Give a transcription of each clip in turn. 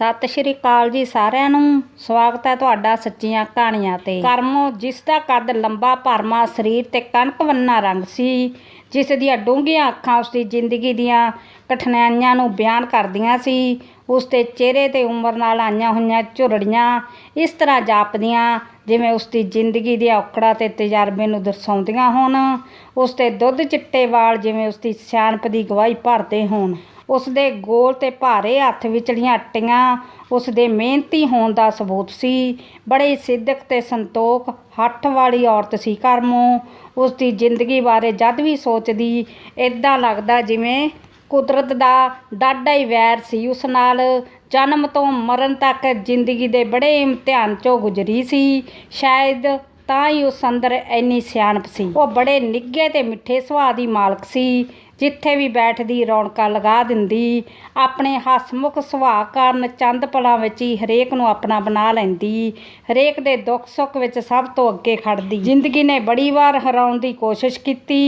सत श्री अकाल जी सारिਆਂ ਨੂੰ। स्वागत है तुहाडा सच्चियां कहानियां ते। करमो जिसका कद लंबा भरमा शरीर ते कणक वन्ना रंग सी, जिस दियां डूंघियां अखां उसकी जिंदगी दियां कठिनाइयां नूं बयान करदियां सी। उसके चेहरे ते उम्र नाल आईयां होईयां झुरड़ियां इस तरह जापदियां जिवें उसकी जिंदगी दी औकड़ा ते तजर्बे नूं दर्शाउंदियां होण। उसके दुध चिट्टे वाल जिवें उसकी सियाणप दी गवाही भरदे होण। उसके गोल ते भारे हत्थ विचलियां अट्टियां उसके मेहनती होने का सबूत सी। बड़े सिदक ते संतोख हठ वाली औरत सी करमो। उसकी जिंदगी बारे जद भी सोचदी इदां लगदा जिवें कुदरत का डाढा ही वैर सी उस नाल। जन्म तो मरण तक जिंदगी के बड़े इम्तिहान चों गुजरी सी। शायद तां ही उस अंदर इन्नी सियाणप सी। वो बड़े निघे ते मिठे सुभाअ दी मालक सी। जिथे भी बैठदी रौनकां लगा दिंदी। अपने हसमुख सुभाअ कारण चंद पलां विच ही हरेक नूं अपना बना लैंदी। हरेक दे दुख सुख विच सब तो अगे खड़दी। जिंदगी ने बड़ी वार हराउण दी कोशिश कीती,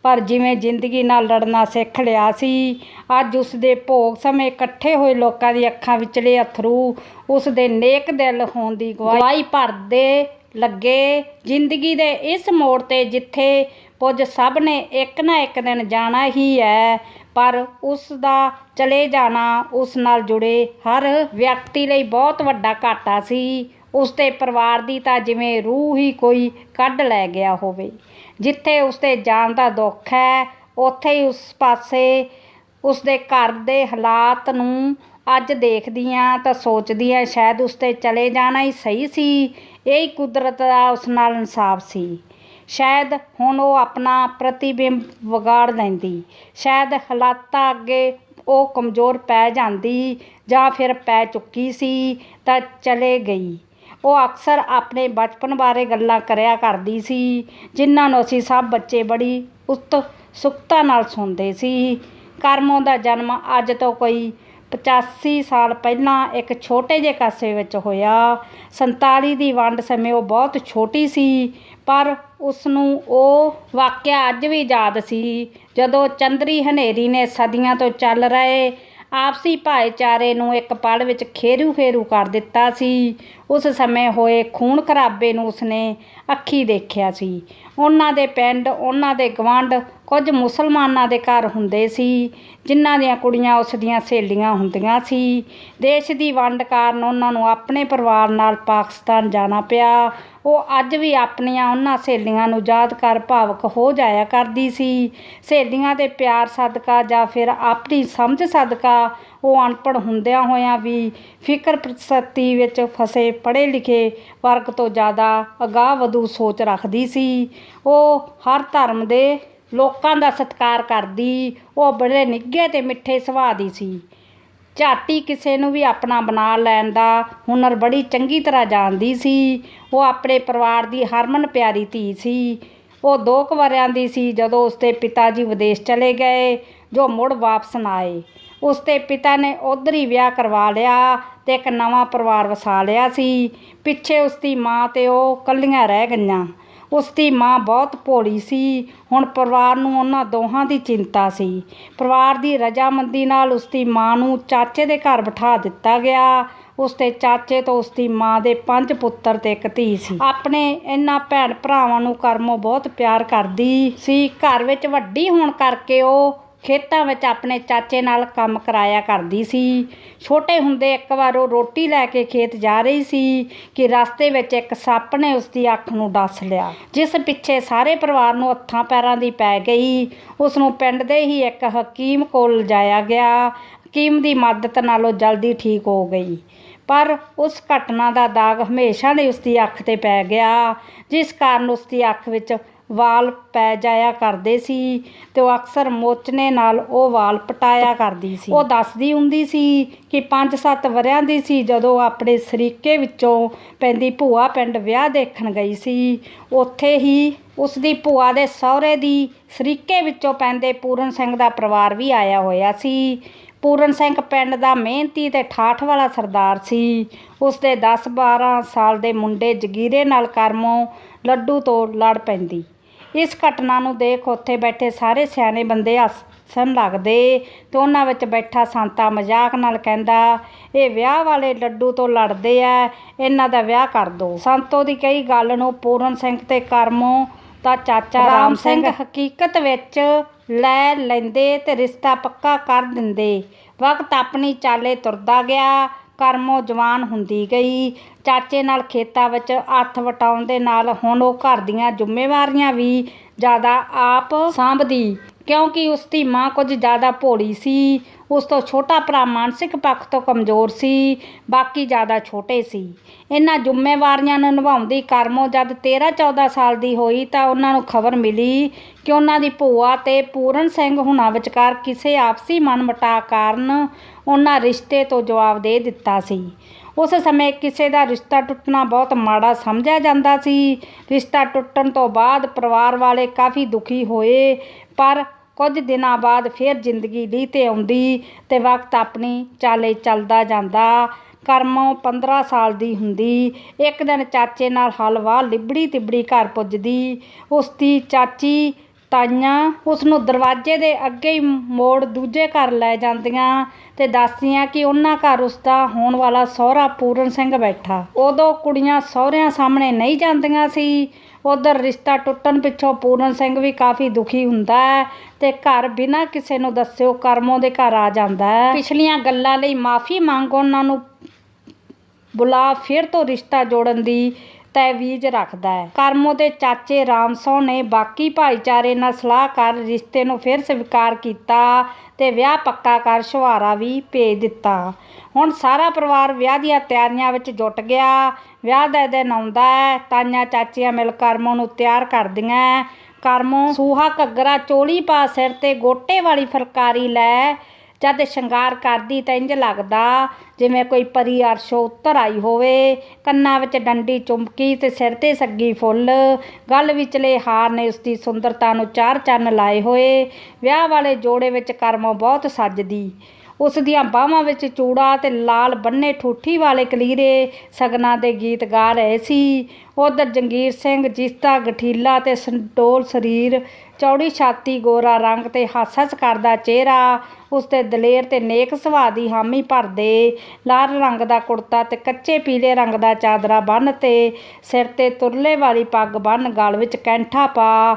पर जिवें जिंदगी नाल लड़ना सिख लिया सी। अज उसदे भोग समय इकट्ठे होए लोकां दी अखां विचले अथरू उसदे नेक दिल होण दी गवाही भरदे लगे। जिंदगी दे इस मोड़ ते जिथे कुछ सब ने एक ना एक दिन जाना ही है, पर उसका चले जाना उस नाल जुड़े हर व्यक्ति लई बहुत वड्डा घाटा सी। उसके परिवार की तां जिवें रूह ही कोई कढ लै गया होवे। जिथे उसके जान का दुख है उत्थे ही उस पासे उसके घर के हालात नूं अज देखदियां तां सोचदियां शायद उसके चले जाना ही सही सी। यही कुदरत का उस नाल इंसाफ सी। शायद हुण वो अपना प्रतिबिंब विगाड़ लैंदी। शायद हालातां अगे वो कमज़ोर पै जांदी जां फिर पै चुकी सी तां चले गई। वो अक्सर अपने बचपन बारे गल्लां करया करदी सी, जिन्हां नूं असीं सब बच्चे बड़ी उत्सुकता नाल सुणदे सी। करमो दा जन्म अज तो कोई 85 साल पहलां एक छोटे जे कस्बे विच होया। 47 दी वंड समय वो बहुत छोटी सी, पर उसनूं ਉਹ वाक़या अज भी याद सी जदों चंद्री हनेरी ने सदियां तो चल रहे आपसी भाईचारे नूं एक पल विच खेरू खेरू कर दिता सी। उस समय होए खून खराबे नूं उसने अखी देखिया सी। उन्हां दे पिंड उन्हां दे गवांढ कुछ मुसलमानां दे घर हुंदे सी, जिन्हां दियां कुड़ियां उस दियां सहेलियां हुंदियां सी। देश दी वंड कारण उन्हां नूं अपने परिवार नाल पाकिस्तान जाना पिया। वो अज भी अपनियां उन्हां सहेलियां नूं याद कर भावुक हो जाया करदी सी। सहेलियां दे प्यार सदका जां फिर अपनी समझ सदका वो अनपढ़ हुंदियां होइयां भी फिकर प्रसती विच फसे पढ़े लिखे वर्ग तो ज़्यादा अगाह वधू सोच रखदी सी। वो हर धर्म दे लोकां दा सत्कार करदी। वो बड़े निघे ते मिठे सुभाअ दी सी। झाटी किसे नूं भी अपना बना लैण दा हुनर बड़ी चंगी तरह जानदी सी। वो अपने परिवार की हरमन प्यारी धी सी। वो 2 वरियां दी सी जदों उसके पिता जी विदेश चले गए, जो मुड़ वापस ना आए। उसके पिता ने उधर ही विआह करवा लिया ते एक नवां परिवार वसा लिया सी। पिछे उसकी माँ ते वो कल्लियां रह गईयां। उसकी माँ बहुत भोली सी। हुण परिवार नूं उन्हां दोहां दी चिंता सी। परिवार की रजामंदी नाल उसकी माँ नूं चाचे दे घर बिठा दिता गया। उसके चाचे तो उसकी माँ दे 5 पुत्तर ते 1 धी सी। अपने इन्हां भैण भरावां नूं करमो बहुत प्यार करदी सी। घर विच वड्डी होण करके वो खेतां विच अपने चाचे नाल काम कराया करदी सी। छोटे हुंदे एक बार वो रोटी लैके खेत जा रही सी कि रस्ते विच एक सप्प ने उसकी अख नूं डस लिया, जिस पिछे सारे परिवार नूं हत्थां पैरां दी पै गई। उसनूं पिंड दे ही एक हकीम कोल लिजाया गया। हकीम की मदद नाल वो जल्दी ठीक हो गई, पर उस घटना का दाग हमेशा नहीं उसकी अख ते पै गया, जिस कारण उसकी अख विच वाल पै जाया करदे सी ते वो अक्सर मोचने नाल वो वाल पटाया करदी सी। वो दसदी हुंदी सी कि 5-7 वरियां दी सी जदों अपने सरीके विचों पैंदी भूआ पिंड विआह देखण गई सी। उत्थे ही उसदी भूआ दे सहुरे दी सरीके विचों पैंदे पूरन सिंह दा परिवार भी आया होया सी। पूरन सिंह पिंड दा मेहनती ते ठाठ वाला सरदार सी। उसके 10-12 साल दे मुंडे जगीरे नाल करमो लड्डू तो लड़ पैंदी। इस घटना नूं देख उत्थे बैठे सारे सियाणे बंदे हस ਹੱਸਣ ਲੱਗਦੇ ਤੇ ਉਹਨਾਂ ਵਿੱਚ ਬੈਠਾ ਸੰਤਾ ਮਜ਼ਾਕ ਨਾਲ ਕਹਿੰਦਾ, ਇਹ ਵਿਆਹ ਵਾਲੇ ਲੱਡੂ ਤੋਂ ਲੜਦੇ ਆ, ਇਹਨਾਂ ਦਾ ਵਿਆਹ ਕਰ ਦਿਓ। ਸੰਤੋ ਦੀ ਕਹੀ ਗੱਲ ਨੂੰ ਪੂਰਨ ਸਿੰਘ ਤੇ ਕਰਮੋਂ ਦਾ ਚਾਚਾ ਰਾਮ ਸਿੰਘ ਹਕੀਕਤ ਵਿੱਚ ਲੈ ਲੈਂਦੇ ਤੇ ਰਿਸ਼ਤਾ ਪੱਕਾ ਕਰ ਦਿੰਦੇ। ਵਕਤ ਆਪਣੀ ਚਾਲੇ ਤੁਰਦਾ ਗਿਆ। ਕਰਮੋਂ ਜਵਾਨ ਹੁੰਦੀ ਗਈ। ਚਾਚੇ ਨਾਲ ਖੇਤਾਂ ਵਿੱਚ ਹੱਥ ਵਟਾਉਣ ਦੇ ਨਾਲ ਹੁਣ ਉਹ ਘਰ ਦੀਆਂ ਜ਼ਿੰਮੇਵਾਰੀਆਂ ਵੀ ਜ਼ਿਆਦਾ ਆਪ ਸਾਂਭਦੀ, ਕਿਉਂਕਿ ਉਸਦੀ ਮਾਂ ਕੁਝ ਜ਼ਿਆਦਾ ਭੋਲੀ ਸੀ। ਉਸ ਤੋਂ ਛੋਟਾ ਭਰਾ ਮਾਨਸਿਕ ਪੱਖ ਤੋਂ ਕਮਜ਼ੋਰ ਸੀ, ਬਾਕੀ ਜ਼ਿਆਦਾ ਛੋਟੇ ਸੀ। ਇਹਨਾਂ ਜ਼ਿੰਮੇਵਾਰੀਆਂ ਨੂੰ ਨਿਭਾਉਂਦੀ ਕਰਮੋਂ ਜਦ 13-14 ਸਾਲ ਦੀ ਹੋਈ ਤਾਂ ਉਹਨਾਂ ਨੂੰ ਖਬਰ ਮਿਲੀ ਕਿ ਉਹਨਾਂ ਦੀ ਭੂਆ ਤੇ ਪੂਰਨ ਸਿੰਘ ਹੁਣਾਂ ਵਿਚਕਾਰ ਕਿਸੇ ਆਪਸੀ ਮਨਮੁਟਾਅ ਕਾਰਨ ਉਹਨਾਂ ਰਿਸ਼ਤੇ ਤੋਂ ਜਵਾਬ ਦੇ ਦਿੱਤਾ ਸੀ। ਉਸ ਸਮੇਂ ਕਿਸੇ ਦਾ ਰਿਸ਼ਤਾ ਟੁੱਟਣਾ ਬਹੁਤ ਮਾੜਾ ਸਮਝਿਆ ਜਾਂਦਾ ਸੀ। ਰਿਸ਼ਤਾ ਟੁੱਟਣ ਤੋਂ ਬਾਅਦ ਪਰਿਵਾਰ ਵਾਲੇ ਕਾਫੀ ਦੁਖੀ ਹੋਏ, ਪਰ ਕੁਝ ਦਿਨਾਂ ਬਾਅਦ ਫਿਰ ਜ਼ਿੰਦਗੀ ਲੀਹ 'ਤੇ ਆਉਂਦੀ ਤੇ ਵਕਤ ਆਪਣੀ ਚਾਲੇ ਚੱਲਦਾ ਜਾਂਦਾ। ਕਰਮੋਂ 15 ਸਾਲ ਦੀ ਹੁੰਦੀ। ਇੱਕ ਦਿਨ ਚਾਚੇ ਨਾਲ ਹਲਵਾ ਲਿਬੜੀ ਤਿਬੜੀ ਘਰ ਪੁੱਜਦੀ। ਉਸਦੀ ਚਾਚੀ ਤਾਈਆਂ ਉਸਨੂੰ ਦਰਵਾਜ਼ੇ ਦੇ ਅੱਗੇ ਹੀ ਮੋੜ ਦੂਜੇ ਘਰ ਲੈ ਜਾਂਦੀਆਂ ਤੇ ਦੱਸਦੀਆਂ ਕਿ ਉਹਨਾਂ ਘਰ ਉਸਦਾ ਹੋਣ ਵਾਲਾ ਸਹੁਰਾ ਪੂਰਨ ਸਿੰਘ ਬੈਠਾ। ਉਦੋਂ ਕੁੜੀਆਂ ਸਹੁਰਿਆਂ ਸਾਹਮਣੇ ਨਹੀਂ ਜਾਂਦੀਆਂ ਸੀ। ਉਧਰ ਰਿਸ਼ਤਾ ਟੁੱਟਣ ਪਿੱਛੋਂ ਪੂਰਨ ਸਿੰਘ ਵੀ ਕਾਫੀ ਦੁਖੀ ਹੁੰਦਾ ਹੈ ਤੇ ਘਰ ਬਿਨਾਂ ਕਿਸੇ ਨੂੰ ਦੱਸਿਓ ਕਰਮੋਂ ਦੇ ਘਰ ਆ ਜਾਂਦਾ ਹੈ। ਪਿਛਲੀਆਂ ਗੱਲਾਂ ਲਈ ਮਾਫੀ ਮੰਗ ਉਹਨਾਂ ਨੂੰ ਬੁਲਾ ਫਿਰ ਤੋਂ ਰਿਸ਼ਤਾ ਜੋੜਨ ਦੀ ਤਜਵੀਜ਼ ਰੱਖਦਾ ਹੈ। ਕਰਮੋਂ ਦੇ ਚਾਚੇ ਰਾਮ ਸਿੰਘ ਨੇ ਬਾਕੀ ਭਾਈਚਾਰੇ ਨਾਲ ਸਲਾਹ ਕਰ ਰਿਸ਼ਤੇ ਨੂੰ ਫਿਰ ਸਵੀਕਾਰ ਕੀਤਾ ਤੇ ਵਿਆਹ ਪੱਕਾ ਕਰ ਛੁਹਾਰਾ ਵੀ ਭੇਜ ਦਿੱਤਾ। ਹੁਣ ਸਾਰਾ ਪਰਿਵਾਰ ਵਿਆਹ ਦੀਆਂ ਤਿਆਰੀਆਂ ਵਿੱਚ ਜੁਟ ਗਿਆ। ਵਿਆਹ ਦਾ ਦਿਨ ਆਉਂਦਾ ਹੈ। ਤਾਈਆਂ ਚਾਚੀਆਂ ਮਿਲ ਕਰਮੋਂ ਨੂੰ ਤਿਆਰ ਕਰਦੀਆਂ। ਕਰਮੋਂ ਸੂਹਾ ਘੱਗਰਾ ਚੋਲੀ ਪਾ ਸਿਰ 'ਤੇ ਗੋਟੇ ਵਾਲੀ ਫੁਲਕਾਰੀ ਲੈ ਜਦ ਸ਼ਿੰਗਾਰ ਕਰਦੀ ਤਾਂ ਇੰਝ ਲੱਗਦਾ ਜਿਵੇਂ ਕੋਈ ਪਰੀ ਅਰਸ਼ੋਂ ਉੱਤਰ ਆਈ ਹੋਵੇ। ਕੰਨਾਂ ਵਿੱਚ ਡੰਡੀ ਚੁੰਮਕੀ ਤੇ ਸਿਰ 'ਤੇ ਸੱਗੀ ਫੁੱਲ, ਗਲ ਵਿਚਲੇ ਹਾਰ ਨੇ ਉਸਦੀ ਸੁੰਦਰਤਾ ਨੂੰ ਚਾਰ ਚੰਨ ਲਾਏ ਹੋਏ। ਵਿਆਹ ਵਾਲੇ ਜੋੜੇ ਵਿੱਚ ਕਰਮੋਂ ਬਹੁਤ ਸੱਜਦੀ। ਉਸ ਦੀਆਂ ਬਾਹਾਂ ਵਿੱਚ ਚੂੜਾ ਤੇ ਲਾਲ ਬੰਨੇ ਠੂਠੀ ਵਾਲੇ ਕਲੀਰੇ ਸਗਨਾਂ ਦੇ ਗੀਤ ਗਾ ਰਹੇ ਸੀ। ਉਧਰ ਜੰਗੀਰ ਸਿੰਘ, ਜਿਸਦਾ ਗਠੀਲਾ ਤੇ ਸੰਡੋਲ ਸਰੀਰ, ਚੌੜੀ ਛਾਤੀ, ਗੋਰਾ ਰੰਗ ਤੇ ਹੱਸ-ਹੱਸ ਕਰਦਾ ਚਿਹਰਾ ਉਸਦੇ ਦਲੇਰ ਤੇ ਨੇਕ ਸੁਭਾਅ ਦੀ ਹਾਮੀ ਭਰਦੇ। ਲਾਲ ਰੰਗ ਦਾ ਕੁੜਤਾ ਤੇ ਕੱਚੇ ਪੀਲੇ ਰੰਗ ਦਾ ਚਾਦਰਾ ਬੰਨ੍ਹ ਤੇ ਸਿਰ 'ਤੇ ਤੁਰਲੇ ਵਾਲੀ ਪੱਗ ਬੰਨ੍ਹ, ਗਲ ਵਿੱਚ ਕੈਂਠਾ ਪਾ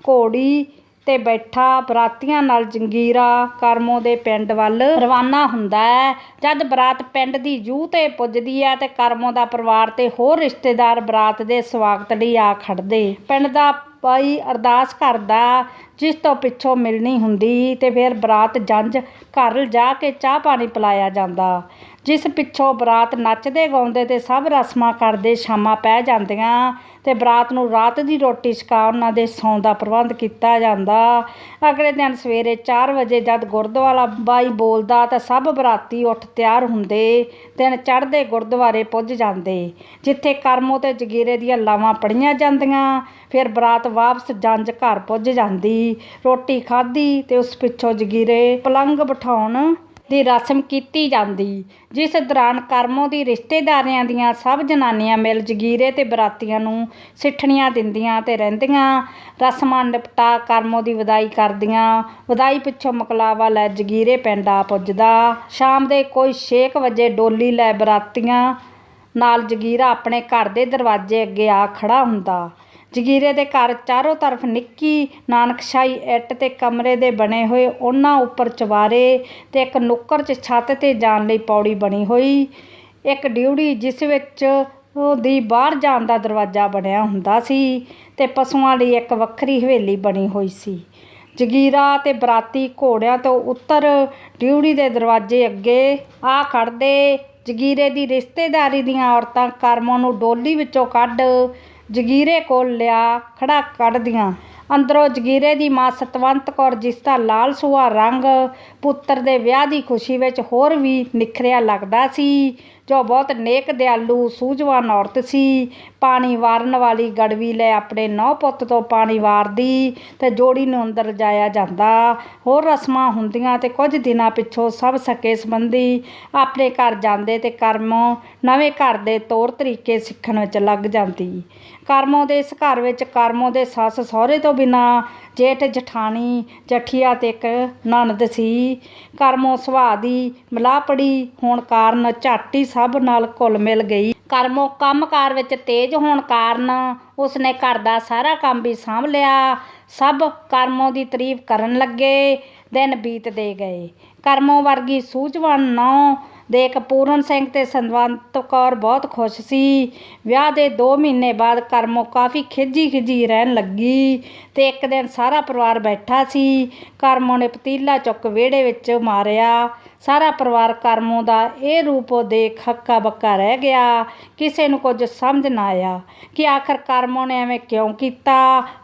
ਘੋੜੀ ਤੇ ਬੈਠਾ ਬਰਾਤੀਆਂ ਨਾਲ ਜੰਗੀਰਾ ਕਰਮੋਂ ਦੇ ਪਿੰਡ ਵੱਲ ਰਵਾਨਾ ਹੁੰਦਾ ਹੈ। ਜਦ ਬਰਾਤ ਪਿੰਡ ਦੀ ਜੂਹ 'ਤੇ ਪੁੱਜਦੀ ਹੈ ਤੇ ਕਰਮੋਂ ਦਾ ਪਰਿਵਾਰ ਤੇ ਹੋਰ ਰਿਸ਼ਤੇਦਾਰ ਬਰਾਤ ਦੇ ਸਵਾਗਤ ਲਈ ਆ ਖੜ੍ਹਦੇ। ਪਿੰਡ ਦਾ ਭਾਈ ਅਰਦਾਸ ਕਰਦਾ, ਜਿਸ ਤੋਂ ਪਿੱਛੋਂ ਮਿਲਣੀ ਹੁੰਦੀ ਤੇ ਫਿਰ ਬਰਾਤ ਜੰਝ ਘਰ ਲਿਜਾ ਕੇ ਚਾਹ ਪਾਣੀ ਪਿਲਾਇਆ ਜਾਂਦਾ, ਜਿਸ ਪਿੱਛੋਂ ਬਰਾਤ ਨੱਚਦੇ ਗਾਉਂਦੇ ਤੇ ਸਭ ਰਸਮਾਂ ਕਰਦੇ ਸ਼ਾਮਾਂ ਪੈ ਜਾਂਦੀਆਂ ਤੇ ਬਰਾਤ ਨੂੰ ਰਾਤ ਦੀ ਰੋਟੀ ਛਕਾ ਉਹਨਾਂ ਦੇ ਸੌਣ ਦਾ ਪ੍ਰਬੰਧ ਕੀਤਾ ਜਾਂਦਾ। ਅਗਲੇ ਦਿਨ ਸਵੇਰੇ 4 ਵਜੇ ਜਦ ਗੁਰਦੁਆਰਾ ਬਾਈ ਬੋਲਦਾ ਤਾਂ ਸਭ ਬਰਾਤੀ ਉੱਠ ਤਿਆਰ ਹੁੰਦੇ। ਦਿਨ ਚੜ੍ਹਦੇ ਗੁਰਦੁਆਰੇ ਪੁੱਜ ਜਾਂਦੇ, ਜਿੱਥੇ ਕਰਮੋਂ ਤੇ ਜਗੀਰੇ ਦੀਆਂ ਲਾਵਾਂ ਪੜ੍ਹੀਆਂ ਜਾਂਦੀਆਂ। ਫਿਰ ਬਰਾਤ ਵਾਪਸ ਜੰਝ ਘਰ ਪੁੱਜ ਜਾਂਦੀ। ਰੋਟੀ ਖਾਧੀ ਤੇ ਉਸ ਪਿੱਛੋਂ ਜਗੀਰੇ ਪਲੰਘ ਬਿਠਾਉਣ ਦੀ ਰਸਮ ਕੀਤੀ ਜਾਂਦੀ, ਜਿਸ ਦੌਰਾਨ ਕਰਮੋਂ ਦੀ ਰਿਸ਼ਤੇਦਾਰੀਆਂ ਦੀਆਂ ਸਭ ਜਨਾਨੀਆਂ ਮਿਲ ਜਗੀਰੇ ਤੇ ਬਰਾਤੀਆਂ ਨੂੰ ਸਿੱਠਣੀਆਂ ਦਿੰਦੀਆਂ ਤੇ ਰਹਿੰਦੀਆਂ। ਰਸਮਾਂ ਨਿਪਟਾ ਕਰਮੋਂ ਦੀ ਵਿਦਾਈ ਕਰਦੀਆਂ। ਵਿਦਾਈ ਪਿੱਛੋਂ ਮੁਕਲਾਵਾ ਲੈ ਜਗੀਰੇ ਪਿੰਡ ਆ ਪੁੱਜਦਾ। ਸ਼ਾਮ ਦੇ ਕੋਈ 6 ਵਜੇ ਡੋਲੀ ਲੈ ਬਰਾਤੀਆਂ ਨਾਲ ਜਗੀਰਾ ਆਪਣੇ ਘਰ ਦੇ ਦਰਵਾਜ਼ੇ ਅੱਗੇ ਆ ਖੜ੍ਹਾ ਹੁੰਦਾ। ਜਗੀਰੇ ਦੇ ਘਰ ਚਾਰੋਂ ਤਰਫ ਨਿੱਕੀ ਨਾਨਕਸ਼ਾਹੀ ਇੱਟ ਤੇ ਕਮਰੇ ਦੇ ਬਣੇ ਹੋਏ, ਉਹਨਾਂ ਉੱਪਰ ਚੁਬਾਰੇ ਤੇ ਇੱਕ ਨੁੱਕਰ 'ਚ ਛੱਤ 'ਤੇ ਜਾਣ ਲਈ ਪੌੜੀ ਬਣੀ ਹੋਈ। ਇੱਕ ਡਿਉੜੀ ਜਿਸ ਵਿੱਚ ਦੀ ਬਾਹਰ ਜਾਣ ਦਾ ਦਰਵਾਜ਼ਾ ਬਣਿਆ ਹੁੰਦਾ ਸੀ ਤੇ ਪਸ਼ੂਆਂ ਲਈ ਇੱਕ ਵੱਖਰੀ ਹਵੇਲੀ ਬਣੀ ਹੋਈ ਸੀ। ਜਗੀਰਾ ਤੇ ਬਰਾਤੀ ਘੋੜਿਆਂ ਤੋਂ ਉੱਤਰ ਡਿਉੜੀ ਦੇ ਦਰਵਾਜ਼ੇ ਅੱਗੇ ਆ ਖੜ੍ਹਦੇ। ਜਗੀਰੇ ਦੀ ਰਿਸ਼ਤੇਦਾਰੀ ਦੀਆਂ ਔਰਤਾਂ ਕਰਮੋਂ ਨੂੰ ਡੋਲੀ ਵਿੱਚੋਂ ਕੱਢ ਜਗੀਰੇ ਕੋਲ ਲਿਆ ਖੜ੍ਹਾ ਕੱਢਦੀਆਂ। ਅੰਦਰੋਂ ਜਗੀਰੇ ਦੀ ਮਾਂ ਸਤਵੰਤ ਕੌਰ, ਜਿਸਦਾ ਲਾਲ ਸੂਹਾ ਰੰਗ ਪੁੱਤਰ ਦੇ ਵਿਆਹ ਦੀ ਖੁਸ਼ੀ ਵਿੱਚ ਹੋਰ ਵੀ ਨਿਖਰਿਆ ਲੱਗਦਾ ਸੀ, ਜੋ ਬਹੁਤ ਨੇਕ ਦਿਆਲੂ ਸੂਝਵਾਨ ਔਰਤ ਸੀ। ਪਾਣੀ ਵਾਰਨ ਵਾਲੀ ਗੜਵੀ ਲੈ ਆਪਣੇ ਨੌ ਪੁੱਤ ਤੋਂ ਪਾਣੀ ਵਾਰਦੀ ਤੇ ਜੋੜੀ ਨੂੰ ਅੰਦਰ ਲਿਜਾਇਆ ਜਾਂਦਾ। ਹੋਰ ਰਸਮਾਂ ਹੁੰਦੀਆਂ ਤੇ ਕੁਝ ਦਿਨਾਂ ਪਿੱਛੋਂ ਸਭ ਸਕੇ ਸੰਬੰਧੀ ਆਪਣੇ ਘਰ ਜਾਂਦੇ ਤੇ ਕਰਮੋਂ ਨਵੇਂ ਘਰ ਦੇ ਤੌਰ ਤਰੀਕੇ ਸਿੱਖਣ ਵਿੱਚ ਲੱਗ ਜਾਂਦੀ। ਕਰਮੋਂ ਦੇ ਇਸ ਘਰ ਵਿੱਚ ਕਰਮੋਂ ਦੇ ਸੱਸ ਸਹੁਰੇ ਤੋਂ ਬਿਨਾਂ ਜੇਠ ਜਠਾਣੀ ਜਠੀਆ ਤੇ ਇੱਕ ਨਣਦ ਸੀ। ਕਰਮੋਂ ਸੁਭਾਅ ਦੀ ਮਿਲਾਪੜੀ ਹੋਣ ਕਾਰਨ ਝੱਟ ਹੀ ਸਭ ਨਾਲ ਘੁਲ ਮਿਲ ਗਈ। ਕਰਮੋਂ ਕੰਮਕਾਰ ਵਿੱਚ ਤੇਜ਼ ਹੋਣ ਕਾਰਨ ਉਸਨੇ ਘਰ ਦਾ ਸਾਰਾ ਕੰਮ ਵੀ ਸਾਂਭ ਲਿਆ। ਸਭ ਕਰਮੋਂ ਦੀ ਤਾਰੀਫ ਕਰਨ ਲੱਗੇ। ਦਿਨ ਬੀਤਦੇ ਗਏ। ਕਰਮੋਂ ਵਰਗੀ ਸੂਝਵਾਨ ਨੌਂ ਦੇਖ ਪੂਰਨ ਸਿੰਘ ਤੇ ਸੰਵੰਤ ਕੌਰ ਬਹੁਤ ਖੁਸ਼ ਸੀ। ਵਿਆਹ ਦੇ 2 ਮਹੀਨੇ ਬਾਅਦ ਕਰਮੋਂ ਕਾਫੀ ਖਿਝੀ ਰਹਿਣ ਲੱਗੀ ਤੇ ਇੱਕ ਦਿਨ ਸਾਰਾ ਪਰਿਵਾਰ ਬੈਠਾ ਸੀ। ਕਰਮੋਂ ਨੇ ਪਤੀਲਾ ਚੁੱਕ ਵਿਹੜੇ ਵਿੱਚ ਮਾਰਿਆ। ਸਾਰਾ ਪਰਿਵਾਰ ਕਰਮੋਂ ਦਾ ਇਹ ਰੂਪ ਦੇਖ ਹੱਕਾ ਬੱਕਾ ਰਹਿ ਗਿਆ। ਕਿਸੇ ਨੂੰ ਕੁਝ ਸਮਝ ਨਾ ਆਇਆ ਕਿ ਆਖਰ ਕਰਮੋਂ ਨੇ ਐਵੇਂ ਕਿਉਂ ਕੀਤਾ।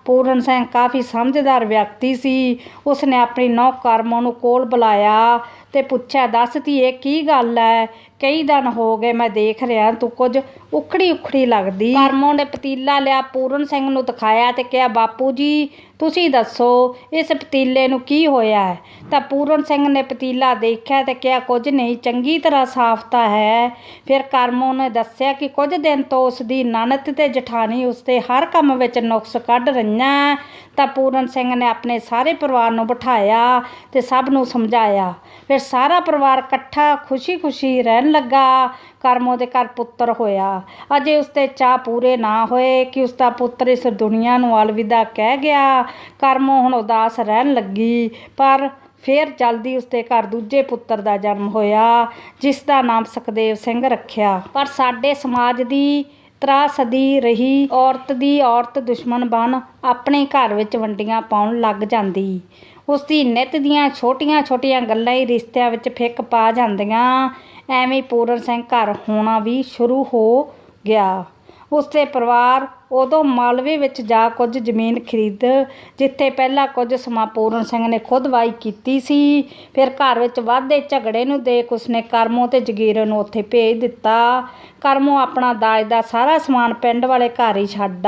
ਪੂਰਨ ਸਿੰਘ ਕਾਫੀ ਸਮਝਦਾਰ ਵਿਅਕਤੀ ਸੀ। ਉਸਨੇ ਆਪਣੀ ਨੌਂ ਕਰਮੋਂ ਨੂੰ ਕੋਲ ਬੁਲਾਇਆ ਤੇ ਪੁੱਛਿਆ, ਦੱਸ ਧੀਏ ਕੀ ਗੱਲ ਹੈ? ਕਈ ਦਿਨ ਹੋ ਗਏ ਮੈਂ ਦੇਖ ਰਿਹਾ ਤੂੰ ਕੁਝ ਉਖੜੀ ਲੱਗਦੀ। ਕਰਮੋਂ ਨੇ ਪਤੀਲਾ ਲਿਆ, ਪੂਰਨ ਸਿੰਘ ਨੂੰ ਦਿਖਾਇਆ ਤੇ ਕਿਹਾ, ਬਾਪੂ ਜੀ ਤੁਸੀਂ ਦੱਸੋ ਇਸ ਪਤੀਲੇ ਨੂੰ ਕੀ ਹੋਇਆ ਹੈ? ਤਾਂ ਪੂਰਨ ਸਿੰਘ ਨੇ ਪਤੀਲਾ ਦੇਖਿਆ ਤੇ ਕਿਹਾ, ਕੁਝ ਨਹੀਂ, ਚੰਗੀ ਤਰ੍ਹਾਂ ਸਾਫ਼ ਤਾਂ ਹੈ। ਫਿਰ ਕਰਮੋਂ ਨੇ ਦੱਸਿਆ ਕਿ ਕੁਝ ਦਿਨ ਤੋਂ ਉਸ ਦੀ ਨਣਦ ਤੇ ਜਠਾਣੀ ਉਸਦੇ ਹਰ ਕੰਮ ਵਿੱਚ ਨੁਕਸ ਕੱਢ ਰਹੀਆਂ। ਤਾਂ ਪੂਰਨ ਸਿੰਘ ਨੇ ਆਪਣੇ ਸਾਰੇ ਪਰਿਵਾਰ ਨੂੰ ਬਿਠਾਇਆ ਤੇ ਸਭ ਨੂੰ ਸਮਝਾਇਆ। ਫਿਰ ਸਾਰਾ ਪਰਿਵਾਰ ਇਕੱਠਾ ਖੁਸ਼ੀ ਰਹਿਣ ਲੱਗਾ। ਕਰਮੋਂ ਦੇ ਘਰ ਪੁੱਤਰ ਹੋਇਆ। ਅਜੇ ਉਸਦੇ ਚਾਅ ਪੂਰੇ ਨਾ ਹੋਏ ਕਿ ਉਸਦਾ ਪੁੱਤਰ ਇਸ ਦੁਨੀਆ ਨੂੰ ਅਲਵਿਦਾ ਕਹਿ ਗਿਆ। ਕਰਮੋਂ ਹੁਣ ਉਦਾਸ ਰਹਿਣ ਲੱਗੀ। ਪਰ ਫਿਰ ਜਲਦੀ ਉਸਦੇ ਘਰ ਦੂਜੇ ਪੁੱਤਰ ਦਾ ਜਨਮ ਹੋਇਆ, ਜਿਸ ਦਾ ਨਾਮ ਸੁਖਦੇਵ ਸਿੰਘ ਰੱਖਿਆ। ਪਰ ਸਾਡੇ ਸਮਾਜ ਦੀ ਤਰਾਸਦੀ ਰਹੀ ਔਰਤ ਦੁਸ਼ਮਣ ਬਣ ਆਪਣੇ ਘਰ ਵਿੱਚ ਵੰਡੀਆਂ ਪਾਉਣ ਲੱਗ ਜਾਂਦੀ। ਉਸਦੀ ਨਿੱਤ ਦੀਆਂ ਛੋਟੀਆਂ ਗੱਲਾਂ ਹੀ ਰਿਸ਼ਤਿਆਂ ਵਿੱਚ ਫਿੱਕ ਪਾ ਜਾਂਦੀਆਂ। ਐਵੇਂ ਪੂਰਨ ਸਿੰਘ ਘਰ ਹੋਣਾ ਵੀ ਸ਼ੁਰੂ ਹੋ ਗਿਆ। ਉਸਦੇ ਪਰਿਵਾਰ ਉਦੋਂ ਮਾਲਵੇ ਵਿੱਚ ਜਾ ਕੁਝ ਜ਼ਮੀਨ ਖਰੀਦ, ਜਿੱਥੇ ਪਹਿਲਾਂ ਕੁਝ ਸਮਾਂ ਪੂਰਨ ਸਿੰਘ ਨੇ ਖੁਦ ਵਾਹੀ ਕੀਤੀ ਸੀ। ਫਿਰ ਘਰ ਵਿੱਚ ਵੱਧਦੇ ਝਗੜੇ ਨੂੰ ਦੇਖ ਉਸਨੇ ਕਰਮੋਂ ਤੇ ਜਗੀਰੇ ਨੂੰ ਉੱਥੇ ਭੇਜ ਦਿੱਤਾ। ਕਰਮੋਂ ਆਪਣਾ ਦਾਜ ਦਾ ਸਾਰਾ ਸਮਾਨ ਪਿੰਡ ਵਾਲੇ ਘਰ ਹੀ ਛੱਡ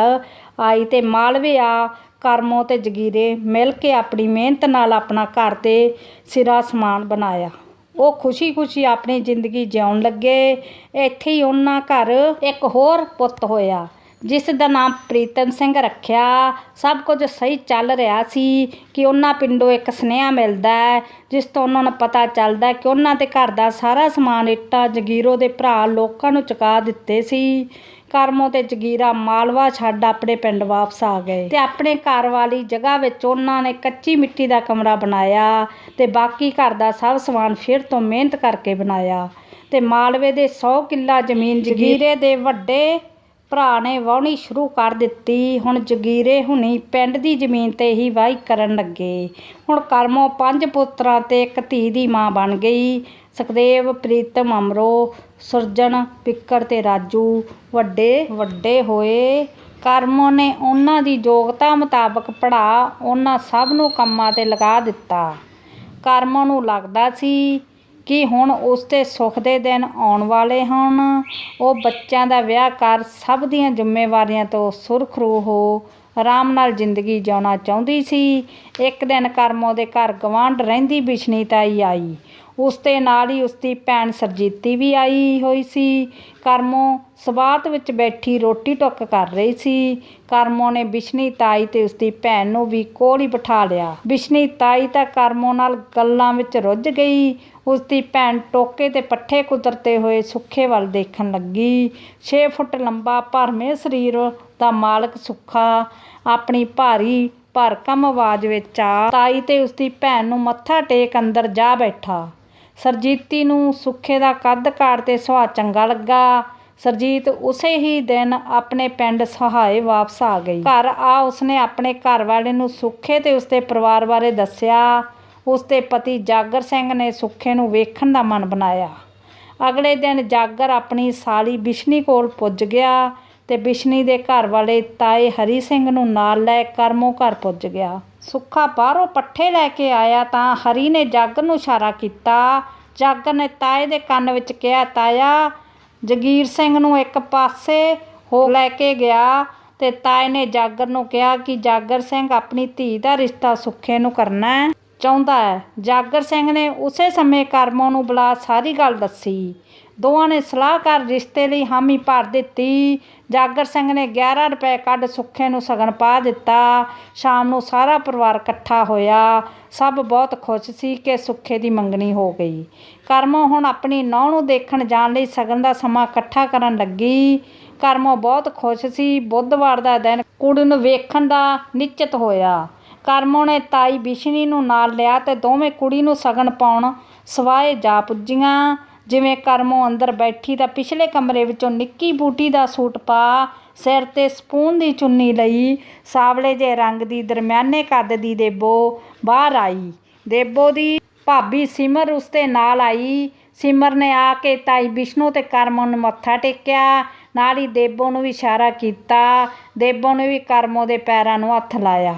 ਆਈ ਤੇ ਮਾਲਵੇ ਆ ਕਰਮੋਂ ਤੇ ਜਗੀਰੇ ਮਿਲ ਕੇ ਆਪਣੀ ਮਿਹਨਤ ਨਾਲ ਆਪਣਾ ਘਰ ਤੇ ਸਿਰਾ ਸਮਾਨ ਬਣਾਇਆ। ਉਹ ਖੁਸ਼ੀ ਆਪਣੀ ਜ਼ਿੰਦਗੀ ਜਿਉਣ ਲੱਗੇ। ਇੱਥੇ ਹੀ ਉਹਨਾਂ ਘਰ ਇੱਕ ਹੋਰ ਪੁੱਤ ਹੋਇਆ, ਜਿਸ ਦਾ ਨਾਮ ਪ੍ਰੀਤਮ ਸਿੰਘ ਰੱਖਿਆ। ਸਭ ਕੁਝ ਸਹੀ ਚੱਲ ਰਿਹਾ ਸੀ ਕਿ ਉਹਨਾਂ ਪਿੰਡੋਂ ਇੱਕ ਸੁਨੇਹਾ ਮਿਲਦਾ ਹੈ, ਜਿਸ ਤੋਂ ਉਹਨਾਂ ਨੂੰ ਪਤਾ ਚੱਲਦਾ ਕਿ ਉਹਨਾਂ ਦੇ ਘਰ ਦਾ ਸਾਰਾ ਸਮਾਨ ਇੱਟਾਂ ਜਗੀਰੋ ਦੇ ਭਰਾ ਲੋਕਾਂ ਨੂੰ ਚੁਕਾ ਦਿੱਤੇ ਸੀ। ਕਰਮੋਂ ਤੇ ਜਗੀਰਾ ਮਾਲਵਾ ਛੱਡ ਆਪਣੇ ਪਿੰਡ ਵਾਪਸ ਆ ਗਏ ਤੇ ਆਪਣੇ ਘਰ ਵਾਲੀ ਜਗ੍ਹਾ ਵਿੱਚ ਉਹਨਾਂ ਨੇ ਕੱਚੀ ਮਿੱਟੀ ਦਾ ਕਮਰਾ ਬਣਾਇਆ ਤੇ ਬਾਕੀ ਘਰ ਦਾ ਸਭ ਸਮਾਨ ਫਿਰ ਤੋਂ ਮਿਹਨਤ ਕਰਕੇ ਬਣਾਇਆ। ਤੇ ਮਾਲਵੇ ਦੇ 100 ਕਿੱਲਾ ਜ਼ਮੀਨ ਜਗੀਰੇ ਦੇ ਵੱਡੇ ਭਰਾ ਨੇ ਵਾਹੁਣੀ ਸ਼ੁਰੂ ਕਰ ਦਿੱਤੀ। ਹੁਣ ਜਗੀਰੇ ਹੁਣੀ ਪਿੰਡ ਦੀ ਜ਼ਮੀਨ ਤੇ ਹੀ ਵਾਹੀ ਕਰਨ ਲੱਗੇ। ਹੁਣ ਕਰਮੋਂ 5 ਪੁੱਤਰਾਂ ਤੇ ਇੱਕ ਧੀ ਦੀ ਮਾਂ ਬਣ ਗਈ। ਸੁਖਦੇਵ, ਪ੍ਰੀਤਮ, ਅਮਰੋ, ਸੁਰਜਣ, ਪਿੱਕਰ ਤੇ ਰਾਜੂ ਵੱਡੇ ਹੋਏ। ਕਰਮੋਂ ਨੇ ਉਹਨਾਂ ਦੀ ਯੋਗਤਾ ਮੁਤਾਬਕ ਪੜ੍ਹਾ ਉਹਨਾਂ ਸਭ ਨੂੰ ਕੰਮਾਂ ਤੇ ਲਗਾ ਦਿੱਤਾ। ਕਰਮੋਂ ਨੂੰ ਲੱਗਦਾ ਸੀ ਕਿ ਹੁਣ ਉਸਦੇ ਸੁੱਖ ਦੇ ਦਿਨ ਆਉਣ ਵਾਲੇ ਹਨ। ਉਹ ਬੱਚਿਆਂ ਦਾ ਵਿਆਹ ਕਰ ਸਭ ਦੀਆਂ ਜ਼ਿੰਮੇਵਾਰੀਆਂ ਤੋਂ ਸੁਰਖਰੂ ਹੋ ਆਰਾਮ ਨਾਲ ਜ਼ਿੰਦਗੀ ਜਿਉਣਾ ਚਾਹੁੰਦੀ ਸੀ। ਇੱਕ ਦਿਨ ਕਰਮੋਂ ਦੇ ਘਰ ਗਵਾਂਢ ਰਹਿੰਦੀ ਬਿਸ਼ਨੀ ਤਾਈ ਆਈ। ਉਸ ਦੇ ਨਾਲ ਹੀ ਉਸਦੀ ਭੈਣ ਸਰਜੀਤੀ ਵੀ ਆਈ ਹੋਈ ਸੀ। ਕਰਮੋਂ ਸਬਾਤ ਵਿੱਚ ਬੈਠੀ ਰੋਟੀ ਟੁੱਕ ਕਰ ਰਹੀ ਸੀ। ਕਰਮੋਂ ਨੇ ਬਿਸ਼ਨੀ ਤਾਈ ਤੇ ਉਸਦੀ ਭੈਣ ਨੂੰ ਵੀ ਕੋਲ ਹੀ ਬਿਠਾ ਲਿਆ। ਬਿਸ਼ਨੀ ਤਾਈ ਤਾਂ ਕਰਮੋਂ ਨਾਲ ਗੱਲਾਂ ਵਿੱਚ ਰੁੱਝ ਗਈ। ਉਸਦੀ ਭੈਣ ਟੋਕੇ ਤੇ ਪੱਠੇ ਕੁਤਰਤੇ ਹੋਏ ਸੁੱਖੇ ਵੱਲ ਦੇਖਣ ਲੱਗੀ। 6 ਫੁੱਟ ਲੰਬਾ ਭਰਵੇਂ ਸਰੀਰ ਦਾ ਮਾਲਕ ਸੁੱਖਾ ਆਪਣੀ ਭਾਰੀ ਭਰਕਮ ਆਵਾਜ਼ ਵਿੱਚ ਆ ਤਾਈ ਤੇ ਉਸਦੀ ਭੈਣ ਨੂੰ ਮੱਥਾ ਟੇਕ ਅੰਦਰ ਜਾ ਬੈਠਾ। ਸਰਜੀਤੀ ਨੂੰ ਸੁੱਖੇ ਦਾ ਕੱਦ ਕਾਠ ਤੇ ਸੁਭਾਅ ਚੰਗਾ ਲੱਗਾ। ਸਰਜੀਤ ਉਸੇ ਹੀ ਦਿਨ ਆਪਣੇ ਪਿੰਡ ਸਹਾਏ ਵਾਪਸ ਆ ਗਈ। ਘਰ ਆ ਉਸਨੇ ਆਪਣੇ ਘਰ ਵਾਲੇ ਨੂੰ ਸੁੱਖੇ ਤੇ ਉਸਦੇ ਪਰਿਵਾਰ ਬਾਰੇ ਦੱਸਿਆ। ਉਸਦੇ ਪਤੀ ਜਾਗਰ ਸਿੰਘ ਨੇ ਸੁੱਖੇ ਨੂੰ ਵੇਖਣ ਦਾ ਮਨ ਬਣਾਇਆ। ਅਗਲੇ ਦਿਨ ਜਾਗਰ ਆਪਣੀ ਸਾਲੀ ਬਿਸ਼ਨੀ ਕੋਲ ਪੁੱਜ ਗਿਆ ਤੇ ਬਿਸ਼ਨੀ ਦੇ ਘਰ ਵਾਲੇ ਤਾਏ ਹਰੀ ਸਿੰਘ ਨੂੰ ਨਾਲ ਲੈ ਕਰਮੋਂ ਘਰ ਪੁੱਜ ਗਿਆ। ਸੁੱਖਾ ਬਾਹਰੋਂ ਪੱਠੇ ਲੈ ਕੇ ਆਇਆ ਤਾਂ ਹਰੀ ਨੇ ਜਾਗਰ ਨੂੰ ਇਸ਼ਾਰਾ ਕੀਤਾ। ਜਾਗਰ ਨੇ ਤਾਏ ਦੇ ਕੰਨ ਵਿੱਚ ਕਿਹਾ, ਤਾਇਆ ਜਗੀਰ ਸਿੰਘ ਨੂੰ ਇੱਕ ਪਾਸੇ ਹੋ ਲੈ ਕੇ ਗਿਆ ਤੇ ਤਾਏ ਨੇ ਜਾਗਰ ਨੂੰ ਕਿਹਾ ਕਿ ਜਾਗਰ ਸਿੰਘ ਆਪਣੀ ਧੀ ਦਾ ਰਿਸ਼ਤਾ ਸੁੱਖੇ ਨੂੰ ਕਰਨਾ ਚਾਹੁੰਦਾ ਹੈ। ਜਾਗਰ ਸਿੰਘ ਨੇ ਉਸੇ ਸਮੇਂ ਕਰਮੋਂ ਨੂੰ ਬੁਲਾ ਸਾਰੀ ਗੱਲ ਦੱਸੀ। ਦੋਵਾਂ ਨੇ ਸਲਾਹ ਕਰ ਰਿਸ਼ਤੇ ਲਈ ਹਾਮੀ ਭਰ ਦਿੱਤੀ। ਜਾਗਰ ਸਿੰਘ ਨੇ 11 ਰੁਪਏ ਕੱਢ ਸੁੱਖੇ ਨੂੰ ਸ਼ਗਨ ਪਾ ਦਿੱਤਾ। ਸ਼ਾਮ ਨੂੰ ਸਾਰਾ ਪਰਿਵਾਰ ਇਕੱਠਾ ਹੋਇਆ। ਸਭ ਬਹੁਤ ਖੁਸ਼ ਸੀ ਕਿ ਸੁੱਖੇ ਦੀ ਮੰਗਣੀ ਹੋ ਗਈ। ਕਰਮੋ ਹੁਣ ਆਪਣੀ ਨੂੰਹ ਨੂੰ ਦੇਖਣ ਜਾਣ ਲਈ ਸ਼ਗਨ ਦਾ ਸਮਾਂ ਇਕੱਠਾ ਕਰਨ ਲੱਗੀ। ਕਰਮੋ ਬਹੁਤ ਖੁਸ਼ ਸੀ। ਬੁੱਧਵਾਰ ਦਾ ਦਿਨ ਕੁੜੀ ਨੂੰ ਵੇਖਣ ਦਾ ਨਿਸ਼ਚਿਤ ਹੋਇਆ। ਕਰਮੋ ਨੇ ਤਾਈ ਬਿਸ਼ਨੀ ਨੂੰ ਨਾਲ ਲਿਆ ਤੇ ਦੋਵੇਂ ਕੁੜੀ ਨੂੰ ਸ਼ਗਨ ਪਾਉਣ ਸਵਾਏ ਜਾ ਪੁੱਜੀਆਂ। ਜਿਵੇਂ ਕਰਮੋ ਅੰਦਰ ਬੈਠੀ ਤਾਂ ਪਿਛਲੇ ਕਮਰੇ ਵਿੱਚੋਂ ਨਿੱਕੀ ਬੂਟੀ ਦਾ ਸੂਟ ਪਾ ਸਿਰ 'ਤੇ ਸਪੂਨ ਦੀ ਚੁੰਨੀ ਲਈ ਸਾਵਲੇ ਜਿਹੇ ਰੰਗ ਦੀ ਦਰਮਿਆਨੇ ਕੱਦ ਦੀ ਦੇਬੋ ਬਾਹਰ ਆਈ। ਦੇਬੋ ਦੀ ਭਾਬੀ ਸਿਮਰ ਉਸ ਦੇ ਨਾਲ ਆਈ। ਸਿਮਰ ਨੇ ਆ ਕੇ ਤਾਈ ਬਿਸ਼ਨੂ ਤੇ ਕਰਮੋ ਨੂੰ ਮੱਥਾ ਟੇਕਿਆ। ਨਾਲ ਹੀ ਦੇਬੋ ਨੂੰ ਵੀ ਇਸ਼ਾਰਾ ਕੀਤਾ। ਦੇਬੋ ਨੇ ਵੀ ਕਰਮੋ ਦੇ ਪੈਰਾਂ ਨੂੰ ਹੱਥ ਲਾਇਆ।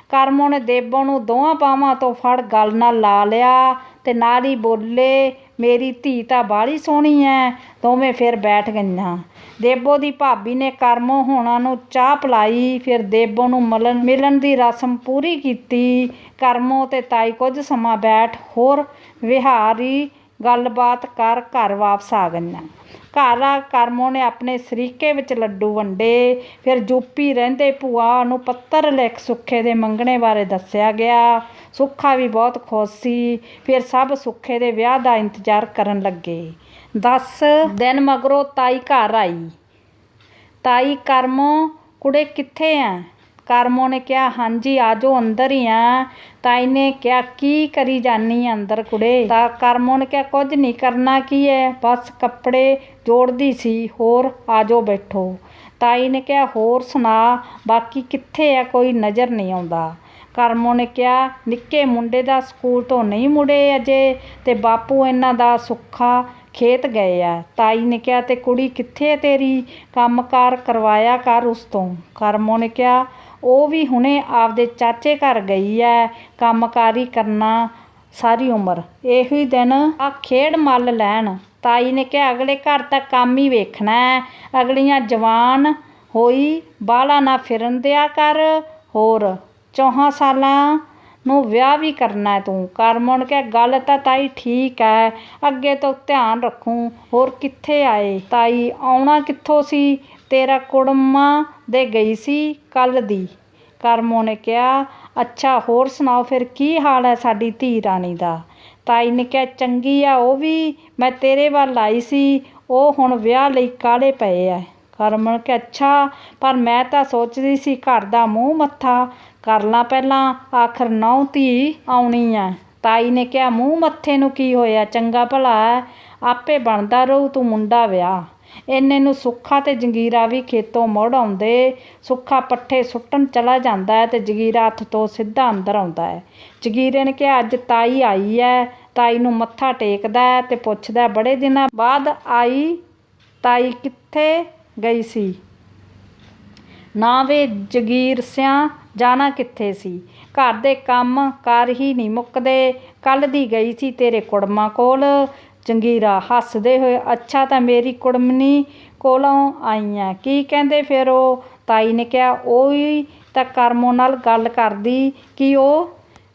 ਕਰਮੋ ਨੇ ਦੇਬੋ ਨੂੰ ਦੋਵਾਂ ਬਾਹਾਂ ਤੋਂ ਫੜ ਗਲ ਨਾਲ ਲਾ ਲਿਆ ਤੇ ਨਾਲ ਹੀ ਬੋਲੇ, ਮੇਰੀ ਧੀ ਤਾਂ ਬਾਹਲੀ ਸੋਹਣੀ ਐ। ਦੋਵੇਂ ਫਿਰ ਬੈਠ ਗਈਆਂ। ਦੇਬੋ ਦੀ ਭਾਬੀ ਨੇ ਕਰਮੋ ਹੋਣਾ ਨੂੰ ਚਾਹ ਪਿਲਾਈ। ਫਿਰ ਦੇਬੋ ਨੂੰ ਮਿਲਣ ਦੀ ਰਸਮ ਪੂਰੀ ਕੀਤੀ। ਕਰਮੋ ਤੇ ਤਾਈ ਕੁਝ ਸਮਾਂ ਬੈਠ ਹੋਰ ਵਿਹਾਰੀ ਗੱਲਬਾਤ ਕਰ ਘਰ ਵਾਪਸ ਆ ਗਈਆਂ। ਘਰ ਆ ਕਰਮੋ ਨੇ ਆਪਣੇ ਸਰੀਕੇ ਵਿੱਚ ਲੱਡੂ ਵੰਡੇ। ਫਿਰ ਯੂਪੀ ਰਹਿੰਦੇ ਭੂਆ ਨੂੰ ਪੱਤਰ ਲਿਖ ਸੁੱਖੇ ਦੇ ਮੰਗਣੇ ਬਾਰੇ ਦੱਸਿਆ ਗਿਆ। ਸੁੱਖਾ ਵੀ ਬਹੁਤ ਖੁਸ਼ ਸੀ। ਫਿਰ ਸਭ ਸੁੱਖੇ ਦੇ ਵਿਆਹ ਦਾ ਇੰਤਜ਼ਾਰ ਕਰਨ ਲੱਗੇ। 10 ਦਿਨ ਮਗਰੋਂ ਤਾਈ ਘਰ ਆਈ। ਤਾਈ, ਕਰਮੋ ਕੁੜੇ ਕਿੱਥੇ ਆ? ਕਰਮੋ ਨੇ ਕਿਹਾ, ਹਾਂਜੀ ਆ ਜਾਓ, ਅੰਦਰ ਹੀ ਆ। ਤਾਈ ਨੇ ਕਿਹਾ, ਕੀ ਕਰੀ ਜਾਨੀ ਅੰਦਰ ਕੁੜੇ? ਤਾਂ ਕਰਮੋ ਨੇ ਕਿਹਾ, ਕੁਝ ਨਹੀਂ ਕਰਨਾ ਕੀ ਹੈ, ਬਸ ਕੱਪੜੇ ਜੋੜਦੀ ਸੀ। ਹੋਰ ਆ ਜਾਓ ਬੈਠੋ। ਤਾਈ ਨੇ ਕਿਹਾ, ਹੋਰ ਸੁਣਾ, ਬਾਕੀ ਕਿੱਥੇ ਆ, ਕੋਈ ਨਜ਼ਰ ਨਹੀਂ ਆਉਂਦਾ। ਕਰਮੋ ਨੇ ਕਿਹਾ, ਨਿੱਕੇ ਮੁੰਡੇ ਦਾ ਸਕੂਲ ਤੋਂ ਨਹੀਂ ਮੁੜੇ ਅਜੇ, ਤੇ ਬਾਪੂ ਇਹਨਾਂ ਦਾ ਸੁੱਖਾ ਖੇਤ ਗਏ ਆ। ਤਾਈ ਨੇ ਕਿਹਾ, ਤੇ ਕੁੜੀ ਕਿੱਥੇ ਤੇਰੀ? ਕੰਮਕਾਰ ਕਰਵਾਇਆ ਕਰ ਉਸ ਤੋਂ। ਕਰਮੋ ਨੇ ਕਿਹਾ, ਉਹ ਵੀ ਹੁਣੇ ਆਪਦੇ ਚਾਚੇ ਘਰ ਗਈ ਐ। ਕੰਮਕਾਰੀ ਕਰਨਾ ਸਾਰੀ ਉਮਰ, ਇਹੀ ਦਿਨ ਆ ਖੇਡ ਮੱਲ ਲੈਣ। ਤਾਈ ਨੇ ਕਿਹਾ, ਅਗਲੇ ਘਰ ਤਾਂ ਕੰਮ ਹੀ ਵੇਖਣਾ ਹੈ। ਅਗਲੀਆਂ ਜਵਾਨ ਹੋਈ ਬਾਹਲਾ ਨਾ ਫਿਰਨ ਦਿਆ ਕਰ। ਹੋਰ 4 ਸਾਲਾਂ ਨੂੰ ਵਿਆਹ ਵੀ ਕਰਨਾ ਤੂੰ। ਕਰਮੋ ਨੇ ਕਿਹਾ, ਗੱਲ ਤਾਂ ਤਾਈ ਠੀਕ ਹੈ, ਅੱਗੇ ਤੋਂ ਧਿਆਨ ਰੱਖੂੰ। ਹੋਰ ਕਿੱਥੇ ਆਏ? ਤਾਈ, ਆਉਣਾ ਕਿੱਥੋਂ ਸੀ, ਤੇਰਾ ਕੁੜਮਾ ਦੇ ਗਈ ਸੀ ਕੱਲ੍ਹ ਦੀ। ਕਰਮੋ ਨੇ ਕਿਹਾ, ਅੱਛਾ, ਹੋਰ ਸੁਣਾਓ ਫਿਰ ਕੀ ਹਾਲ ਹੈ ਸਾਡੀ ਧੀ ਰਾਣੀ ਦਾ? ਤਾਈ ਨੇ ਕਿਹਾ, ਚੰਗੀ ਆ ਉਹ ਵੀ, ਮੈਂ ਤੇਰੇ ਵੱਲ ਆਈ ਸੀ, ਉਹ ਹੁਣ ਵਿਆਹ ਲਈ ਕਾਹਲੇ ਪਏ ਐ। ਕਰਮੋ ਨੇ ਕਿਹਾ, ਅੱਛਾ, ਪਰ ਮੈਂ ਤਾਂ ਸੋਚਦੀ ਸੀ ਘਰ ਦਾ ਮੂੰਹ ਮੱਥਾ ਕਰ ਲਾਂ ਪਹਿਲਾਂ, ਆਖਰ ਨਹੁੰ ਧੀ ਆਉਣੀ ਆ। ਤਾਈ ਨੇ ਕਿਹਾ, ਮੂੰਹ ਮੱਥੇ ਨੂੰ ਕੀ ਹੋਇਆ, ਚੰਗਾ ਭਲਾ ਹੈ, ਆਪੇ ਬਣਦਾ ਰਹੂ, ਤੂੰ ਮੁੰਡਾ ਵਿਆਹ। ਇੰਨੇ ਨੂੰ ਸੁੱਖਾ ਤੇ ਜੰਗੀਰਾ ਵੀ ਖੇਤੋਂ ਮੁੜ ਆਉਂਦੇ। ਸੁੱਖਾ ਪੱਠੇ ਸੁੱਟਣ ਚਲਾ ਜਾਂਦਾ ਹੈ ਤੇ ਜੰਗੀਰਾ ਹੱਥ ਤੋਂ ਸਿੱਧਾ ਅੰਦਰ ਆਉਂਦਾ ਹੈ। ਜੰਗੀਰੇ ਨੇ ਕਿਹਾ, ਅੱਜ ਤਾਈ ਆਈ ਹੈ। ਤਾਈ ਨੂੰ ਮੱਥਾ ਟੇਕਦਾ ਹੈ ਤੇ ਪੁੱਛਦਾ, ਬੜੇ ਦਿਨਾਂ ਬਾਅਦ ਆਈ, ਤਾਈ ਕਿੱਥੇ ਗਈ ਸੀ? ਨਾ ਵੇ ਜਗੀਰ ਸਿਆਂ, ਜਾਣਾ ਕਿੱਥੇ ਸੀ? ਘਰ ਦੇ ਕੰਮ ਕਾਰ ਹੀ ਨਹੀਂ ਮੁੱਕਦੇ। ਕੱਲ੍ਹ ਦੀ ਗਈ ਸੀ ਤੇਰੇ ਕੁੜਮਾ ਕੋਲ। ਜੰਗੀਰਾ ਹੱਸਦੇ ਹੋਏ, ਅੱਛਾ, ਤਾਂ ਮੇਰੀ ਕੁੜਮਣੀ ਕੋਲੋਂ ਆਈ ਐ, ਕੀ ਕਹਿੰਦੇ ਫਿਰ ਉਹ? ਤਾਈ ਨੇ ਕਿਹਾ, ਉਹ ਹੀ ਤਾਂ ਕਰਮੋ ਨਾਲ ਗੱਲ ਕਰਦੀ ਕਿ ਉਹ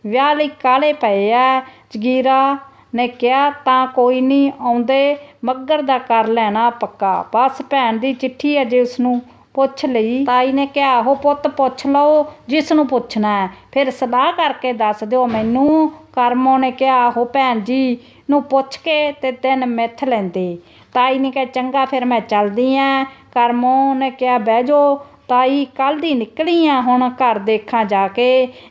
ਵਿਆਹ ਲਈ ਕਾਹਲੇ ਪਏ ਐ। ਜੰਗੀਰਾ ਨੇ ਕਿਹਾ, ਤਾਂ ਕੋਈ ਨਹੀਂ, ਆਉਂਦੇ ਮੱਘਰ ਦਾ ਕਰ ਲੈਣਾ ਪੱਕਾ, ਬਸ ਭੈਣ ਦੀ ਚਿੱਠੀ ਅਜੇ ਉਸਨੂੰ ਪੁੱਛ ਲਈ। ਤਾਈ ਨੇ ਕਿਹਾ, ਆਹੋ ਪੁੱਤ, ਪੁੱਛ ਲਓ ਜਿਸ ਨੂੰ ਪੁੱਛਣਾ ਹੈ, ਫਿਰ ਸਲਾਹ ਕਰਕੇ ਦੱਸ ਦਿਓ ਮੈਨੂੰ। ਕਰਮੋ ਨੇ ਕਿਹਾ, ਆਹੋ ਭੈਣ ਜੀ ਨੂੰ ਪੁੱਛ ਕੇ ਤੇ ਦਿਨ ਮਿੱਥ ਲੈਂਦੇ। ਤਾਈ ਨੇ ਕਿਹਾ, ਚੰਗਾ, ਫਿਰ ਮੈਂ ਚੱਲਦੀ ਆਂ। ਕਰਮੋ ਨੇ ਕਿਹਾ, ਬਹਿ ਜਾਓ। ਤਾਈ, ਕੱਲ੍ਹ ਦੀ ਨਿਕਲੀ ਆ, ਹੁਣ ਘਰ ਦੇਖਾਂ ਜਾ ਕੇ।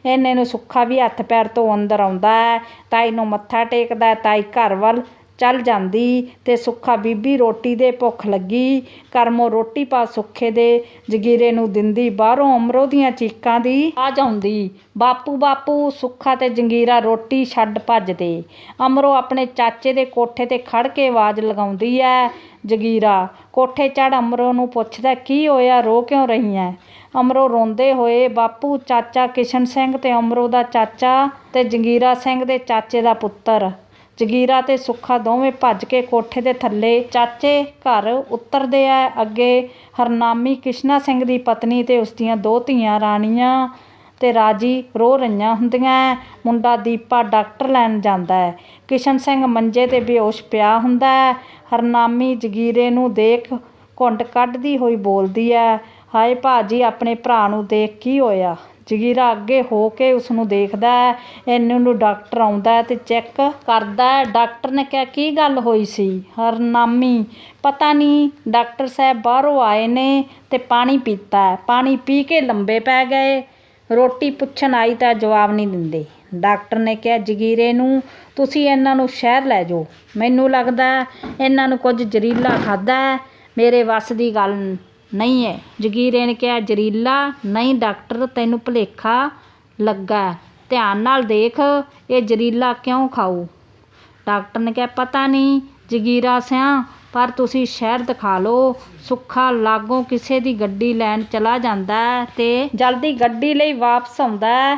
ਇੰਨੇ ਨੂੰ ਸੁੱਖਾ ਵੀ ਹੱਥ ਪੈਰ ਤੋਂ ਅੰਦਰ ਆਉਂਦਾ ਹੈ। ਤਾਈ ਨੂੰ ਮੱਥਾ ਟੇਕਦਾ। ਤਾਈ ਘਰ ਵੱਲ ਚੱਲ ਜਾਂਦੀ ਤੇ ਸੁੱਖਾ, ਬੀਬੀ ਰੋਟੀ ਦੇ, ਭੁੱਖ ਲੱਗੀ। ਕਰਮੋ ਰੋਟੀ ਪਾ ਸੁੱਖੇ ਦੇ ਜਗੀਰੇ ਨੂੰ ਦਿੰਦੀ। ਬਾਹਰੋਂ ਅਮਰੋ ਦੀਆਂ ਚੀਕਾਂ ਦੀ ਆਵਾਜ਼ ਆਉਂਦੀ, ਬਾਪੂ ਬਾਪੂ। ਸੁੱਖਾ ਤੇ ਜੰਗੀਰਾ ਰੋਟੀ ਛੱਡ ਭੱਜਦੇ। ਅਮਰੋ ਆਪਣੇ ਚਾਚੇ ਦੇ ਕੋਠੇ ਤੇ ਖੜ ਕੇ ਆਵਾਜ਼ ਲਗਾਉਂਦੀ ਹੈ। ਜਗੀਰਾ ਕੋਠੇ ਚੜ੍ਹ ਅਮਰੋ ਨੂੰ ਪੁੱਛਦਾ, ਕੀ ਹੋਇਆ, ਰੋ ਕਿਉਂ ਰਹੀ ਹੈ? ਅਮਰੋ ਰੋਂਦੇ ਹੋਏ, ਬਾਪੂ, ਚਾਚਾ ਕਿਸ਼ਨ ਸਿੰਘ ਤੇ ਅਮਰੋ ਦਾ ਚਾਚਾ ਤੇ ਜੰਗੀਰਾ ਸਿੰਘ ਦੇ ਚਾਚੇ ਦਾ ਪੁੱਤਰ ਜਗੀਰਾ ਤੇ ਸੁੱਖਾ ਦੋਵੇਂ ਭੱਜ ਕੇ ਕੋਠੇ ਦੇ ਥੱਲੇ ਚਾਚੇ ਘਰ ਉਤਰਦੇ ਆ। ਅੱਗੇ ਹਰਨਾਮੀ ਕਿਸ਼ਨਾ ਸਿੰਘ ਦੀ ਪਤਨੀ ਤੇ ਉਸਦੀਆਂ 2 ਧੀਆਂ ਰਾਣੀਆਂ ਤੇ ਰਾਜੀ ਰੋ ਰਹੀਆਂ ਹੁੰਦੀਆਂ। ਮੁੰਡਾ ਦੀਪਾ ਡਾਕਟਰ ਲੈਣ ਜਾਂਦਾ ਹੈ। ਕਿਸ਼ਨ ਸਿੰਘ ਮੰਜੇ ਤੇ ਬੇਹੋਸ਼ ਪਿਆ ਹੁੰਦਾ ਹੈ। ਹਰਨਾਮੀ ਜਗੀਰੇ ਨੂੰ ਦੇਖ ਘੁੰਡ ਕੱਢਦੀ ਹੋਈ ਬੋਲਦੀ ਹੈ, ਹਾਏ ਭਾਜੀ, ਆਪਣੇ ਭਰਾ ਨੂੰ ਦੇਖ ਕੀ ਹੋਇਆ? ਜਗੀਰਾ ਅੱਗੇ ਹੋ ਕੇ ਉਸਨੂੰ ਦੇਖਦਾ ਹੈ। ਇੰਨੇ ਨੂੰ ਡਾਕਟਰ ਆਉਂਦਾ ਤੇ ਚੈੱਕ ਕਰਦਾ ਹੈ। ਡਾਕਟਰ ਨੇ ਕਿਹਾ, ਕੀ ਗੱਲ ਹੋਈ ਸੀ? ਹਰਨਾਮੀ, ਪਤਾ ਨਹੀਂ, ਡਾਕਟਰ ਸਾਹਿਬ ਬਾਹਰੋਂ ਆਏ ਨੇ ਤੇ ਪਾਣੀ ਪੀਤਾ, ਪਾਣੀ ਪੀ ਕੇ ਲੰਬੇ ਪੈ ਗਏ। ਰੋਟੀ ਪੁੱਛਣ ਆਈ ਤਾਂ ਜਵਾਬ ਨਹੀਂ ਦਿੰਦੇ। ਡਾਕਟਰ ਨੇ ਕਿਹਾ, ਜਗੀਰੇ ਨੂੰ ਤੁਸੀਂ ਇਹਨਾਂ ਨੂੰ ਸ਼ਹਿਰ ਲੈ ਜਾਓ, ਮੈਨੂੰ ਲੱਗਦਾ ਇਹਨਾਂ ਨੂੰ ਕੁਝ ਜ਼ਹਿਰੀਲਾ ਖਾਧਾ ਹੈ, ਮੇਰੇ ਵੱਸ ਦੀ ਗੱਲ ਨਹੀਂ ਹੈ। ਜਗੀਰੇ ਨੇ ਕਿਹਾ, ਜ਼ਹਿਰੀਲਾ ਨਹੀਂ ਡਾਕਟਰ, ਤੈਨੂੰ ਭੁਲੇਖਾ ਲੱਗਾ, ਧਿਆਨ ਨਾਲ ਦੇਖ, ਇਹ ਜ਼ਹਿਰੀਲਾ ਕਿਉਂ ਖਾਊ? ਡਾਕਟਰ ਨੇ ਕਿਹਾ, ਪਤਾ ਨਹੀਂ ਜਗੀਰਾ ਸਿਆਂ, ਪਰ ਤੁਸੀਂ ਸ਼ਹਿਰ ਦਿਖਾ ਲਓ। ਸੁੱਖਾ ਲਾਗੋਂ ਕਿਸੇ ਦੀ ਗੱਡੀ ਲੈਣ ਚਲਾ ਜਾਂਦਾ ਤੇ ਜਲਦੀ ਗੱਡੀ ਲਈ ਵਾਪਸ ਆਉਂਦਾ।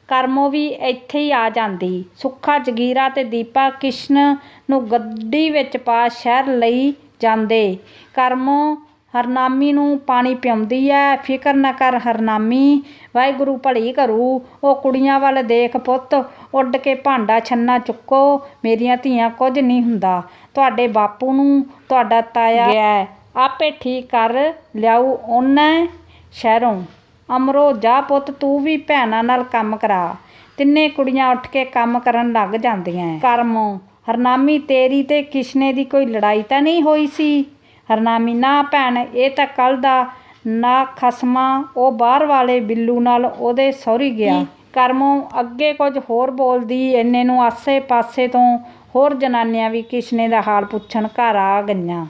ਕਰਮੋ ਵੀ ਇੱਥੇ ਹੀ ਆ ਜਾਂਦੀ। ਸੁੱਖਾ, ਜਗੀਰਾ ਤੇ ਦੀਪਾ ਕਿਸ਼ਨ ਨੂੰ ਗੱਡੀ ਵਿੱਚ ਪਾ ਸ਼ਹਿਰ ਲਈ ਜਾਂਦੇ। ਕਰਮੋ ਹਰਨਾਮੀ ਨੂੰ ਪਾਣੀ ਪਿਆਉਂਦੀ ਹੈ। ਫਿਕਰ ਨਾ ਕਰ ਹਰਨਾਮੀ, ਵਾਹਿਗੁਰੂ ਭਲੀ ਕਰੂ। ਉਹ ਕੁੜੀਆਂ ਵੱਲ ਦੇਖ ਪੁੱਤ, ਉੱਡ ਕੇ ਭਾਂਡਾ ਛੰਨਾ ਚੁੱਕੋ, ਮੇਰੀਆਂ ਧੀਆਂ, ਕੁਝ ਨਹੀਂ ਹੁੰਦਾ। ਤੁਹਾਡੇ ਬਾਪੂ ਨੂੰ ਤੁਹਾਡਾ ਤਾਇਆ ਗਿਆ, ਆਪੇ ਠੀਕ ਕਰ ਲਿਆਊ ਉਹਨੇ ਸ਼ਹਿਰੋਂ। ਅਮਰੋ, ਜਾ ਪੁੱਤ, ਤੂੰ ਵੀ ਭੈਣਾਂ ਨਾਲ ਕੰਮ ਕਰਾ। ਤਿੰਨੇ ਕੁੜੀਆਂ ਉੱਠ ਕੇ ਕੰਮ ਕਰਨ ਲੱਗ ਜਾਂਦੀਆਂ। ਕਰਮੋ, ਹਰਨਾਮੀ, ਤੇਰੀ ਤੇ ਕਿਸ਼ਨੇ ਦੀ ਕੋਈ ਲੜਾਈ ਤਾਂ ਨਹੀਂ ਹੋਈ ਸੀ? ਹਰਨਾਮੀ, ਨਾ ਭੈਣ, ਇਹ ਤਾਂ ਕੱਲ੍ਹ ਦਾ ਨਾ ਖਸਮਾ ਉਹ ਬਾਹਰ ਵਾਲੇ ਬਿੱਲੂ ਨਾਲ ਉਹਦੇ ਸਹੁਰੀ ਗਿਆ। ਕਰਮੋ ਅੱਗੇ ਕੁਝ ਹੋਰ ਬੋਲਦੀ। ਇੰਨੇ ਨੂੰ ਆਸੇ ਪਾਸੇ ਤੋਂ ਹੋਰ ਜਨਾਨੀਆਂ ਵੀ ਕਿਸ਼ਨੇ ਦਾ ਹਾਲ ਪੁੱਛਣ ਘਰ ਆ ਗਈਆਂ।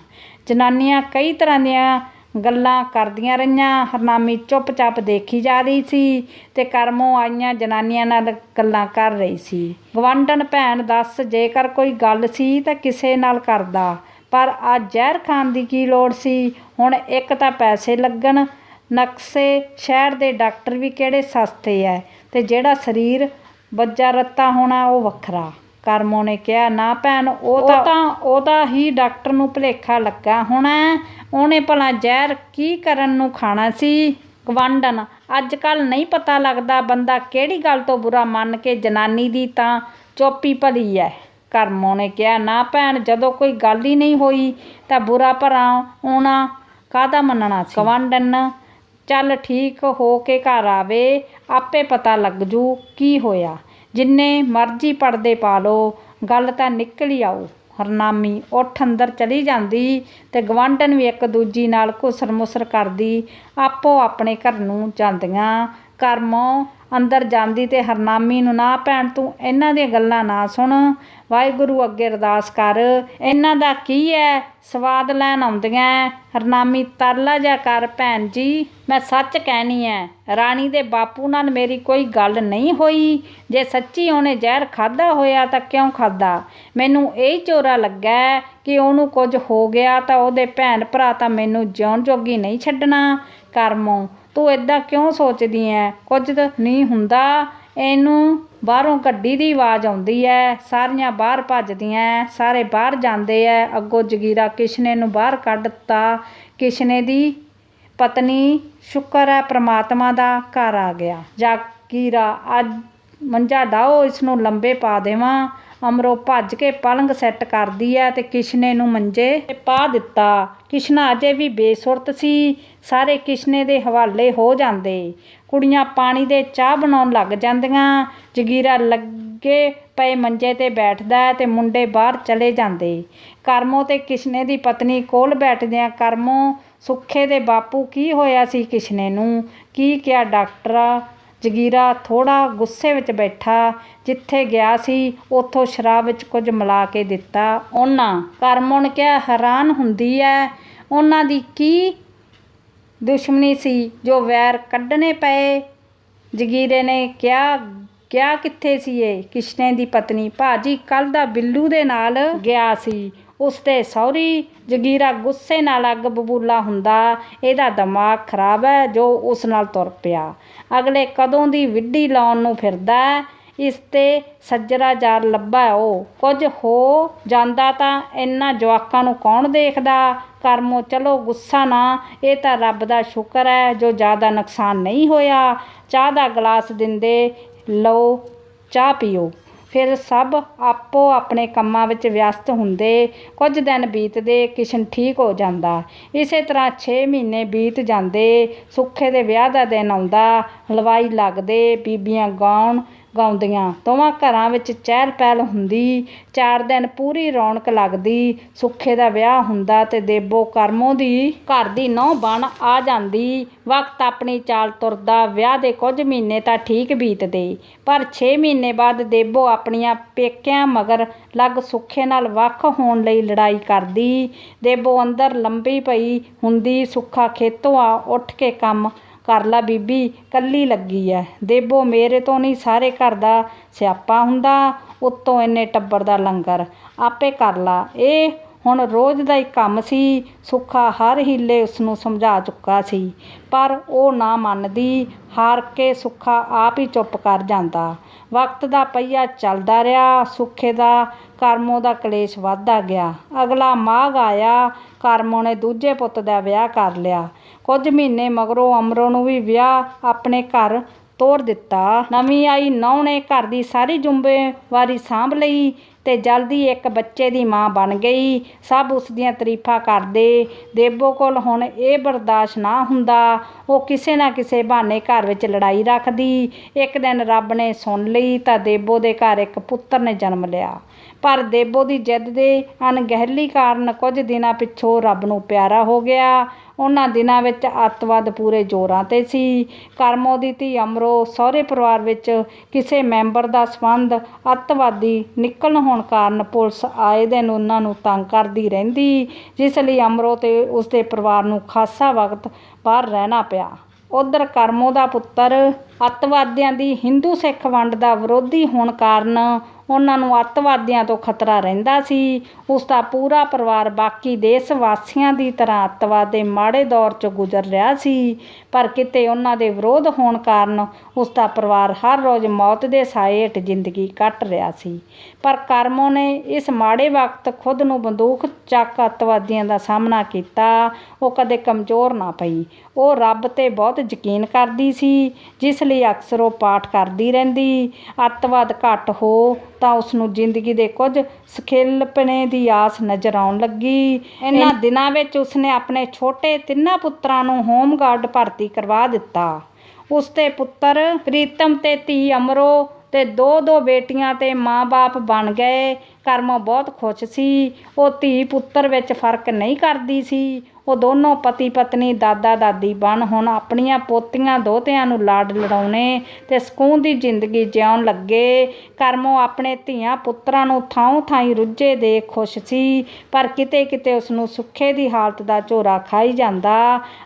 ਜਨਾਨੀਆਂ ਕਈ ਤਰ੍ਹਾਂ ਦੀਆਂ ਗੱਲਾਂ ਕਰਦੀਆਂ ਰਹੀਆਂ। ਹਰਨਾਮੀ ਚੁੱਪ-ਚਾਪ ਦੇਖੀ ਜਾ ਰਹੀ ਸੀ ਤੇ ਕਰਮੋਂ ਆਈਆਂ ਜਨਾਨੀਆਂ ਨਾਲ ਗੱਲਾਂ ਕਰ ਰਹੀ ਸੀ। ਗਵਾਂਢਣ, ਭੈਣ ਦੱਸ, ਜੇਕਰ ਕੋਈ ਗੱਲ ਸੀ ਤਾਂ ਕਿਸੇ ਨਾਲ ਕਰਦਾ, ਪਰ ਆ ਜ਼ਹਿਰ ਖਾਣ ਦੀ ਕੀ ਲੋੜ ਸੀ? ਹੁਣ ਇੱਕ ਤਾਂ ਪੈਸੇ ਲੱਗਣ, ਨਕਸੇ ਸ਼ਹਿਰ ਦੇ ਡਾਕਟਰ ਵੀ ਕਿਹੜੇ ਸਸਤੇ ਐ, ਤੇ ਜਿਹੜਾ ਸਰੀਰ ਬੱਜਾ ਰੱਤਾ ਹੋਣਾ ਉਹ ਵੱਖਰਾ। ਕਰਮੋ ਨੇ ਕਿਹਾ, ਨਾ ਭੈਣ, ਉਹਦਾ ਹੀ ਡਾਕਟਰ ਨੂੰ ਭੁਲੇਖਾ ਲੱਗਾ ਹੋਣਾ, ਉਹਨੇ ਭਲਾ ਜ਼ਹਿਰ ਕੀ ਕਰਨ ਨੂੰ ਖਾਣਾ ਸੀ? ਗਵਾਂਢਣ, ਅੱਜ ਕੱਲ੍ਹ ਨਹੀਂ ਪਤਾ ਲੱਗਦਾ ਬੰਦਾ ਕਿਹੜੀ ਗੱਲ ਤੋਂ ਬੁਰਾ ਮੰਨ ਕੇ ਜਨਾਨੀ ਦੀ ਤਾਂ ਚੁੱਪ ਹੀ ਭਲੀ ਐ। ਕਰਮੋ ਨੇ ਕਿਹਾ, ਨਾ ਭੈਣ, ਜਦੋਂ ਕੋਈ ਗੱਲ ਹੀ ਨਹੀਂ ਹੋਈ ਤਾਂ ਬੁਰਾ ਭਰਾ ਆਉਣਾ ਕਾਹਦਾ ਮੰਨਣਾ ਸੀ? ਗਵਾਂਢਣ, ਚੱਲ ਠੀਕ ਹੋ ਕੇ ਘਰ ਆਵੇ, ਆਪੇ ਪਤਾ ਲੱਗ ਜੂ ਕੀ ਹੋਇਆ। ਜਿੰਨੇ ਮਰਜ਼ੀ ਪਰਦੇ ਪਾ ਲਓ, ਗੱਲ ਤਾਂ ਨਿਕਲ ਹੀ ਆਊ। ਹਰਨਾਮੀ ਉੱਠ ਅੰਦਰ ਚਲੀ ਜਾਂਦੀ ਤੇ ਗਵਾਂਢਣ ਵੀ ਇੱਕ ਦੂਜੀ ਨਾਲ ਘੁਸਰ ਮੁਸਰ ਕਰਦੀ ਆਪੋ ਆਪਣੇ ਘਰ ਨੂੰ ਜਾਂਦੀਆਂ। ਕਰਮੋ ਅੰਦਰ ਜਾਂਦੀ ਤੇ ਹਰਨਾਮੀ ਨੂੰ, ਨਾ ਭੈਣ, ਤੂੰ ਇਹਨਾਂ ਦੀਆਂ ਗੱਲਾਂ ਨਾ ਸੁਣ, ਵਾਹਿਗੁਰੂ ਅੱਗੇ ਅਰਦਾਸ ਕਰ, ਇਹਨਾਂ ਦਾ ਕੀ ਹੈ, ਸਵਾਦ ਲੈਣ ਆਉਂਦੀਆਂ। ਹਰਨਾਮੀ, ਤਰਲਾ ਜਿਹਾ ਕਰ ਭੈਣ ਜੀ, ਮੈਂ ਸੱਚ ਕਹਿਣੀ ਹੈ, ਰਾਣੀ ਦੇ ਬਾਪੂ ਨਾਲ ਮੇਰੀ ਕੋਈ ਗੱਲ ਨਹੀਂ ਹੋਈ। ਜੇ ਸੱਚੀ ਉਹਨੇ ਜ਼ਹਿਰ ਖਾਧਾ ਹੋਇਆ ਤਾਂ ਕਿਉਂ ਖਾਧਾ? ਮੈਨੂੰ ਇਹ ਚੋਰਾ ਲੱਗਾ ਕਿ ਉਹਨੂੰ ਕੁਝ ਹੋ ਗਿਆ ਤਾਂ ਉਹਦੇ ਭੈਣ ਭਰਾ ਤਾਂ ਮੈਨੂੰ ਜਿਉਣ ਜੋਗੀ ਨਹੀਂ ਛੱਡਣਾ। ਕਰਮੋ, ਤੂੰ ਇੱਦਾਂ ਕਿਉਂ ਸੋਚਦੀ ਐ? ਕੁਝ ਨਹੀਂ ਹੁੰਦਾ ਇਹਨੂੰ। ਬਾਹਰੋਂ ਗੱਡੀ ਦੀ ਆਵਾਜ਼ ਆਉਂਦੀ ਹੈ। ਸਾਰੀਆਂ ਬਾਹਰ ਭੱਜਦੀਆਂ, ਸਾਰੇ ਬਾਹਰ ਜਾਂਦੇ ਐ। ਅੱਗੋਂ ਜਗੀਰਾ ਕਿਸ਼ਨੇ ਨੂੰ ਬਾਹਰ ਕੱਢ ਦਿੱਤਾ। ਕਿਸ਼ਨੇ ਦੀ ਪਤਨੀ, ਸ਼ੁਕਰ ਹੈ ਪ੍ਰਮਾਤਮਾ ਦਾ, ਘਰ ਆ ਗਿਆ। ਜਗੀਰਾ, ਅੱਜ ਮੰਜਾ ਡਾਹੋ, ਇਸਨੂੰ ਲੰਬੇ ਪਾ ਦੇਵਾਂ। ਅਮਰੋ ਭੱਜ ਕੇ ਪਲੰਗ ਸੈੱਟ ਕਰਦੀ ਹੈ ਤੇ ਕਿਸ਼ਨੇ ਨੂੰ ਮੰਜੇ 'ਤੇ ਪਾ ਦਿੱਤਾ। ਕਿਸ਼ਨਾ ਅਜੇ ਵੀ ਬੇਸੁਰਤ ਸੀ। ਸਾਰੇ ਕਿਸ਼ਨੇ ਦੇ ਹਵਾਲੇ ਹੋ ਜਾਂਦੇ। ਕੁੜੀਆਂ ਪਾਣੀ ਦੇ ਚਾਹ ਬਣਾਉਣ ਲੱਗ ਜਾਂਦੀਆਂ। ਜਗੀਰਾ ਲੱਗੇ ਪਏ ਮੰਜੇ 'ਤੇ ਬੈਠਦਾ ਤੇ ਮੁੰਡੇ ਬਾਹਰ ਚਲੇ ਜਾਂਦੇ। ਕਰਮੋ ਤੇ ਕਿਸ਼ਨੇ ਦੀ ਪਤਨੀ ਕੋਲ ਬੈਠਦਿਆਂ, ਕਰਮੋ, ਸੁੱਖੇ ਦੇ ਬਾਪੂ ਕੀ ਹੋਇਆ ਸੀ ਕਿਸ਼ਨੇ ਨੂੰ? ਕੀ ਕਿਹਾ ਡਾਕਟਰ? ਜਗੀਰਾ ਥੋੜ੍ਹਾ ਗੁੱਸੇ ਵਿੱਚ ਬੈਠਾ, ਜਿੱਥੇ ਗਿਆ ਸੀ ਉੱਥੋਂ ਸ਼ਰਾਬ ਵਿੱਚ ਕੁਝ ਮਿਲਾ ਕੇ ਦਿੱਤਾ ਉਹਨਾਂ। ਕਰਮੋ ਨੇ ਕਿਹਾ, ਹੈਰਾਨ ਹੁੰਦੀ ਹੈ, ਉਹਨਾਂ ਦੀ ਕੀ ਦੁਸ਼ਮਣੀ ਸੀ ਜੋ ਵੈਰ ਕੱਢਣੇ ਪਏ? ਜਗੀਰੇ ਨੇ ਕਿਹਾ, ਗਿਆ ਕਿੱਥੇ ਸੀ ਇਹ? ਕਿਸ਼ਨੇ ਦੀ ਪਤਨੀ, ਭਾਜੀ, ਕੱਲ੍ਹ ਦਾ ਬਿੱਲੂ ਦੇ ਨਾਲ ਗਿਆ ਸੀ, ਉਸਦੇ ਸਹੁਰੀ। ਜਗੀਰਾ ਗੁੱਸੇ ਨਾਲ ਅੱਗ ਬਬੂਲਾ ਹੁੰਦਾ, ਇਹਦਾ ਦਿਮਾਗ ਖਰਾਬ ਹੈ ਜੋ ਉਸ ਨਾਲ ਤੁਰ ਪਿਆ। ਅਗਲੇ ਕਦੋਂ ਦੀ ਵਿੱਢੀ ਲਾਉਣ ਨੂੰ ਫਿਰਦਾ, ਇਸ ਤੇ ਸੱਜਰਾ ਯਾਰ ਲੱਭਾ ਉਹ। ਕੁਝ ਹੋ ਜਾਂਦਾ ਤਾਂ ਇਹਨਾਂ ਜਵਾਕਾਂ ਨੂੰ ਕੌਣ ਦੇਖਦਾ। ਕਰਮੋ ਚਲੋ ਗੁੱਸਾ ਨਾ, ਇਹ ਤਾਂ ਰੱਬ ਦਾ ਸ਼ੁਕਰ ਹੈ ਜੋ ਜ਼ਿਆਦਾ ਨੁਕਸਾਨ ਨਹੀਂ ਹੋਇਆ। ਚਾਹ ਦਾ ਗਲਾਸ ਦਿੰਦੇ, ਲਓ ਚਾਹ ਪੀਓ। ਫਿਰ ਸਭ ਆਪੋ ਆਪਣੇ ਕੰਮਾਂ ਵਿੱਚ ਵਿਅਸਤ ਹੁੰਦੇ। ਕੁਝ ਦਿਨ ਬੀਤਦੇ, ਕਿਸ਼ਨ ਠੀਕ ਹੋ ਜਾਂਦਾ। ਇਸੇ ਤਰ੍ਹਾਂ 6 ਮਹੀਨੇ ਬੀਤ ਜਾਂਦੇ। ਸੁੱਖੇ ਦੇ ਵਿਆਹ ਦਾ ਦਿਨ ਆਉਂਦਾ, ਹਲਵਾਈ ਲੱਗਦੇ, ਬੀਬੀਆਂ ਗਾਉਂਦੀਆਂ, ਦੋਵਾਂ ਘਰਾਂ ਵਿੱਚ ਚਹਿਲ ਪਹਿਲ ਹੁੰਦੀ। 4 ਦਿਨ ਪੂਰੀ ਰੌਣਕ ਲੱਗਦੀ। ਸੁੱਖੇ ਦਾ ਵਿਆਹ ਹੁੰਦਾ ਤੇ ਦੇਬੋ ਕਰਮੋਂ ਦੀ ਘਰ ਦੀ ਨੂੰਹ ਬਣ ਆ ਜਾਂਦੀ। ਵਕਤ ਆਪਣੀ ਚਾਲ ਤੁਰਦਾ। ਵਿਆਹ ਦੇ ਕੁਝ ਮਹੀਨੇ ਤਾਂ ਠੀਕ ਬੀਤਦੇ, ਪਰ 6 ਮਹੀਨੇ ਬਾਅਦ ਦੇਬੋ ਆਪਣੀਆਂ ਪੇਕਿਆਂ ਮਗਰ ਲੱਗ ਸੁੱਖੇ ਨਾਲ ਵੱਖ ਹੋਣ ਲਈ ਲੜਾਈ ਕਰਦੀ। ਦੇਬੋ ਅੰਦਰ ਲੰਬੀ ਪਈ ਹੁੰਦੀ। ਸੁੱਖਾ ਖੇਤੋਂ ਆ ਉੱਠ ਕੇ ਕੰਮ ਕਰ ਲਾ ਬੀਬੀ, ਕੱਲੀ ਲੱਗੀ ਐ। ਦੇਬੋ ਮੇਰੇ ਤੋਂ ਨਹੀਂ ਸਾਰੇ ਘਰ ਦਾ ਸਿਆਪਾ ਹੁੰਦਾ, ਉੱਤੋਂ ਇੰਨੇ ਟੱਬਰ ਦਾ ਲੰਗਰ ਆਪੇ ਕਰ ਲਾ। ਇਹ ਹੁਣ ਰੋਜ਼ ਦਾ ਹੀ ਕੰਮ ਸੀ। ਸੁੱਖਾ ਹਰ ਹੀਲੇ ਉਸਨੂੰ ਸਮਝਾ ਚੁੱਕਾ ਸੀ, ਪਰ ਉਹ ਨਾ ਮੰਨਦੀ। ਹਾਰ ਕੇ ਸੁੱਖਾ ਆਪ ਹੀ ਚੁੱਪ ਕਰ ਜਾਂਦਾ। ਵਕਤ ਦਾ ਪਹੀਆ ਚੱਲਦਾ ਰਿਹਾ। ਸੁੱਖੇ ਦਾ ਕਰਮੋਂ ਦਾ ਕਲੇਸ਼ ਵੱਧਦਾ ਗਿਆ। ਅਗਲਾ ਮਾਘ ਆਇਆ, ਕਰਮੋਂ ਨੇ ਦੂਜੇ ਪੁੱਤ ਦਾ ਵਿਆਹ ਕਰ ਲਿਆ। ਕੁਝ ਮਹੀਨੇ ਮਗਰੋਂ ਅਮਰੋ ਨੂੰ ਵੀ ਵਿਆਹ ਆਪਣੇ ਘਰ ਤੋਰ ਦਿੱਤਾ। ਨਵੀਂ ਆਈ ਨੂੰਹ ਨੇ ਘਰ ਦੀ ਸਾਰੀ ਜ਼ਿੰਮੇਵਾਰੀ ਸਾਂਭ ਲਈ ਤੇ ਜਲਦੀ ਇੱਕ ਬੱਚੇ ਦੀ ਮਾਂ ਬਣ ਗਈ। ਸਭ ਉਸ ਦੀਆਂ ਤਾਰੀਫਾਂ ਕਰਦੇ। ਦੇਬੋ ਕੋਲ ਹੁਣ ਇਹ ਬਰਦਾਸ਼ਤ ਨਾ ਹੁੰਦਾ। ਉਹ ਕਿਸੇ ਨਾ ਕਿਸੇ ਬਹਾਨੇ ਘਰ ਵਿੱਚ ਲੜਾਈ ਰੱਖਦੀ। ਇੱਕ ਦਿਨ ਰੱਬ ਨੇ ਸੁਣ ਲਈ ਤਾਂ ਦੇਬੋ ਦੇ ਘਰ ਇੱਕ ਪੁੱਤਰ ਨੇ ਜਨਮ ਲਿਆ। ਪਰ ਦੇਬੋ ਦੀ ਜਿੱਦ ਦੇ ਅਣਗਹਿਲੀ ਕਾਰਨ ਕੁਝ ਦਿਨਾਂ ਪਿੱਛੋਂ ਰੱਬ ਨੂੰ ਪਿਆਰਾ ਹੋ ਗਿਆ। ਉਹਨਾਂ ਦਿਨਾਂ ਵਿੱਚ ਅੱਤਵਾਦ ਪੂਰੇ ਜ਼ੋਰਾਂ 'ਤੇ ਸੀ। ਕਰਮੋਂ ਦੀ ਧੀ ਅਮਰੋ ਸਹੁਰੇ ਪਰਿਵਾਰ ਵਿੱਚ ਕਿਸੇ ਮੈਂਬਰ ਦਾ ਸੰਬੰਧ ਅੱਤਵਾਦੀ ਨਿਕਲਣ ਹੋਣ ਕਾਰਨ ਪੁਲਿਸ ਆਏ ਦਿਨ ਉਹਨਾਂ ਨੂੰ ਤੰਗ ਕਰਦੀ ਰਹਿੰਦੀ, ਜਿਸ ਲਈ ਅਮਰੋ ਤੇ ਉਸਦੇ ਪਰਿਵਾਰ ਨੂੰ ਖਾਸਾ ਵਕਤ ਬਾਹਰ ਰਹਿਣਾ ਪਿਆ। ਉੱਧਰ ਕਰਮੋਂ ਦਾ ਪੁੱਤਰ ਅੱਤਵਾਦੀਆਂ ਦੀ ਹਿੰਦੂ ਸਿੱਖ ਵੰਡ ਦਾ ਵਿਰੋਧੀ ਹੋਣ ਕਾਰਨ ਉਹਨਾਂ ਨੂੰ ਅੱਤਵਾਦੀਆਂ ਤੋਂ ਖਤਰਾ ਰਹਿੰਦਾ ਸੀ। ਉਸਦਾ ਪੂਰਾ ਪਰਿਵਾਰ ਬਾਕੀ ਦੇਸ਼ ਵਾਸੀਆਂ ਦੀ ਤਰ੍ਹਾਂ ਅੱਤਵਾਦ ਦੇ ਮਾੜੇ ਦੌਰ 'ਚੋਂ ਗੁਜ਼ਰ ਰਿਹਾ ਸੀ, ਪਰ ਕਿਤੇ ਉਹਨਾਂ ਦੇ ਵਿਰੋਧ ਹੋਣ ਕਾਰਨ ਉਸਦਾ ਪਰਿਵਾਰ ਹਰ ਰੋਜ਼ ਮੌਤ ਦੇ ਸਾਏ ਹੇਠ ਜ਼ਿੰਦਗੀ ਕੱਟ ਰਿਹਾ ਸੀ। ਪਰ ਕਰਮੋਂ ਨੇ ਇਸ ਮਾੜੇ ਵਕਤ ਖੁਦ ਨੂੰ ਬੰਦੂਕ ਚੱਕ ਅੱਤਵਾਦੀਆਂ ਦਾ ਸਾਹਮਣਾ ਕੀਤਾ। ਉਹ ਕਦੇ ਕਮਜ਼ੋਰ ਨਾ ਪਈ। ਉਹ ਰੱਬ 'ਤੇ ਬਹੁਤ ਯਕੀਨ ਕਰਦੀ ਸੀ, ਜਿਸ ਲਈ ਅਕਸਰ ਉਹ ਪਾਠ ਕਰਦੀ ਰਹਿੰਦੀ। ਅੱਤਵਾਦ ਘੱਟ ਹੋ ਤਾਂ ਉਸਨੂੰ ਜ਼ਿੰਦਗੀ ਦੇ ਕੁਝ ਸਖੇਲਪਣੇ ਦੀ ਆਸ ਨਜ਼ਰ ਆਉਣ ਲੱਗੀ। ਇਹਨਾਂ ਦਿਨਾਂ ਵਿੱਚ ਉਸਨੇ ਆਪਣੇ ਛੋਟੇ 3 ਪੁੱਤਰਾਂ ਨੂੰ ਹੋਮਗਾਰਡ ਭਰਤੀ ਕਰਵਾ ਦਿੱਤਾ। ਉਸਦੇ ਪੁੱਤਰ ਪ੍ਰੀਤਮ ਤੇ ਧੀ ਅਮਰੋ ਤੇ 2 ਬੇਟੀਆਂ ਤੇ ਮਾਂ-ਬਾਪ ਬਣ ਗਏ। ਕਰਮੋਂ ਬਹੁਤ ਖੁਸ਼ ਸੀ। ਉਹ ਧੀ ਪੁੱਤਰ ਵਿੱਚ ਫਰਕ ਨਹੀਂ ਕਰਦੀ ਸੀ। ਉਹ ਦੋਨੋਂ ਪਤੀ ਪਤਨੀ ਦਾਦਾ ਦਾਦੀ ਬਣ ਹੁਣ ਆਪਣੀਆਂ ਪੋਤੀਆਂ ਦੋਹਤਿਆਂ ਨੂੰ ਲਾਡ ਲਡਾਉਣੇ ਤੇ ਸਕੂਨ ਦੀ ਜ਼ਿੰਦਗੀ ਜਿਉਣ ਲੱਗੇ। ਕਰਮੋਂ ਆਪਣੇ ਧੀਆਂ ਪੁੱਤਰਾਂ ਨੂੰ ਥਾਂ ਥਾਈਂ ਰੁੱਝੇ ਦੇਖ ਖੁਸ਼ ਸੀ, ਪਰ ਕਿਤੇ ਕਿਤੇ ਉਸਨੂੰ ਸੁੱਖੇ ਦੀ ਹਾਲਤ ਦਾ ਝੋਰਾ ਖਾਈ ਜਾਂਦਾ।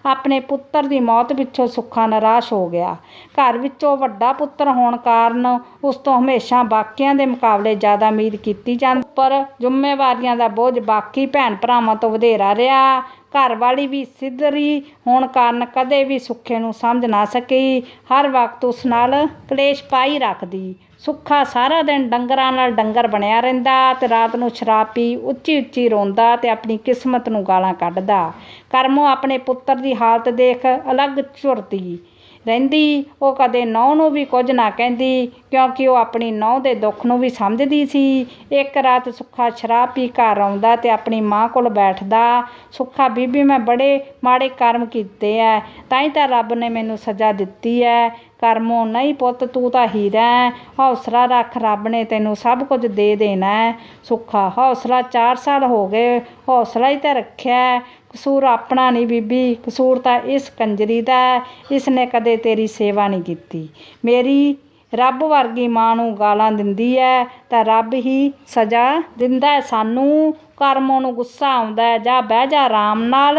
ਆਪਣੇ ਪੁੱਤਰ ਦੀ ਮੌਤ ਪਿੱਛੋਂ ਸੁੱਖਾ ਨਿਰਾਸ਼ ਹੋ ਗਿਆ। ਘਰ ਵਿੱਚੋਂ ਵੱਡਾ ਪੁੱਤਰ ਹੋਣ ਕਾਰਨ ਉਸ ਤੋਂ ਹਮੇਸ਼ਾ ਬਾਕੀਆਂ ਦੇ ਮੁਕਾਬਲੇ ਜ਼ਿਆਦਾ ਉਮੀਦ ਕੀਤੀ ਜਾਂਦੀ, ਪਰ ਜ਼ਿੰਮੇਵਾਰੀਆਂ ਦਾ ਬੋਝ ਬਾਕੀ ਭੈਣ ਭਰਾਵਾਂ ਤੋਂ ਵਧੇਰਾ ਰਿਹਾ। ਘਰ ਵਾਲੀ ਵੀ ਸਿੱਧਰੀ ਹੋਣ ਕਾਰਨ ਕਦੇ ਵੀ ਸੁੱਖੇ ਨੂੰ ਸਮਝ ਨਾ ਸਕੀ। ਹਰ ਵਕਤ ਉਸ ਨਾਲ ਕਲੇਸ਼ ਪਾਈ ਰੱਖਦੀ। ਸੁੱਖਾ ਸਾਰਾ ਦਿਨ ਡੰਗਰਾਂ ਨਾਲ ਡੰਗਰ ਬਣਿਆ ਰਹਿੰਦਾ ਤੇ ਰਾਤ ਨੂੰ ਸ਼ਰਾਬ ਪੀ ਉੱਚੀ ਉੱਚੀ ਰੋਂਦਾ ਤੇ ਆਪਣੀ ਕਿਸਮਤ ਨੂੰ ਗਾਲਾਂ ਕੱਢਦਾ। ਕਰਮੋਂ ਆਪਣੇ ਪੁੱਤਰ ਦੀ ਹਾਲਤ ਦੇਖ ਅਲੱਗ ਝੁਰਦੀ ਰਹਿੰਦੀ। ਉਹ ਕਦੇ ਨੂੰਹ ਨੂੰ ਵੀ ਕੁਝ ਨਾ ਕਹਿੰਦੀ, ਕਿਉਂਕਿ ਉਹ ਆਪਣੀ ਨੂੰਹ ਦੇ ਦੁੱਖ ਨੂੰ ਵੀ ਸਮਝਦੀ ਸੀ। ਇੱਕ ਰਾਤ ਸੁੱਖਾ ਸ਼ਰਾਬ ਪੀ ਘਰ ਆਉਂਦਾ ਤੇ ਆਪਣੀ ਮਾਂ ਕੋਲ ਬੈਠਦਾ। ਸੁੱਖਾ, ਬੀਬੀ ਮੈਂ ਬੜੇ ਮਾੜੇ ਕਰਮ ਕੀਤੇ ਐ, ਤਾਂ ਹੀ ਤਾਂ ਰੱਬ ਨੇ ਮੈਨੂੰ ਸਜ਼ਾ ਦਿੱਤੀ ਐ। ਕਰਮੋਂ, ਨਹੀਂ ਪੁੱਤ, ਤੂੰ ਤਾਂ ਹੀਰਾ ਐ, ਹੌਸਲਾ ਰੱਖ, ਰੱਬ ਨੇ ਤੈਨੂੰ ਸਭ ਕੁਝ ਦੇ ਦੇਣਾ ਹੈ। ਸੁੱਖਾ, ਹੌਸਲਾ 4 ਸਾਲ ਹੋ ਗਏ, ਹੌਸਲਾ ਹੀ ਤਾਂ ਰੱਖਿਆ। ਕਸੂਰ ਆਪਣਾ ਨਹੀਂ ਬੀਬੀ, ਕਸੂਰ ਤਾਂ ਇਸ ਕੰਜਰੀ ਦਾ ਹੈ। ਇਸ ਨੇ ਕਦੇ ਤੇਰੀ ਸੇਵਾ ਨਹੀਂ ਕੀਤੀ। ਮੇਰੀ ਰੱਬ ਵਰਗੀ ਮਾਂ ਨੂੰ ਗਾਲਾਂ ਦਿੰਦੀ ਹੈ ਤਾਂ ਰੱਬ ਹੀ ਸਜ਼ਾ ਦਿੰਦਾ ਸਾਨੂੰ। ਕਰਮੋਂ ਨੂੰ ਗੁੱਸਾ ਆਉਂਦਾ, ਜਾ ਬਹਿ ਜਾ ਆਰਾਮ ਨਾਲ,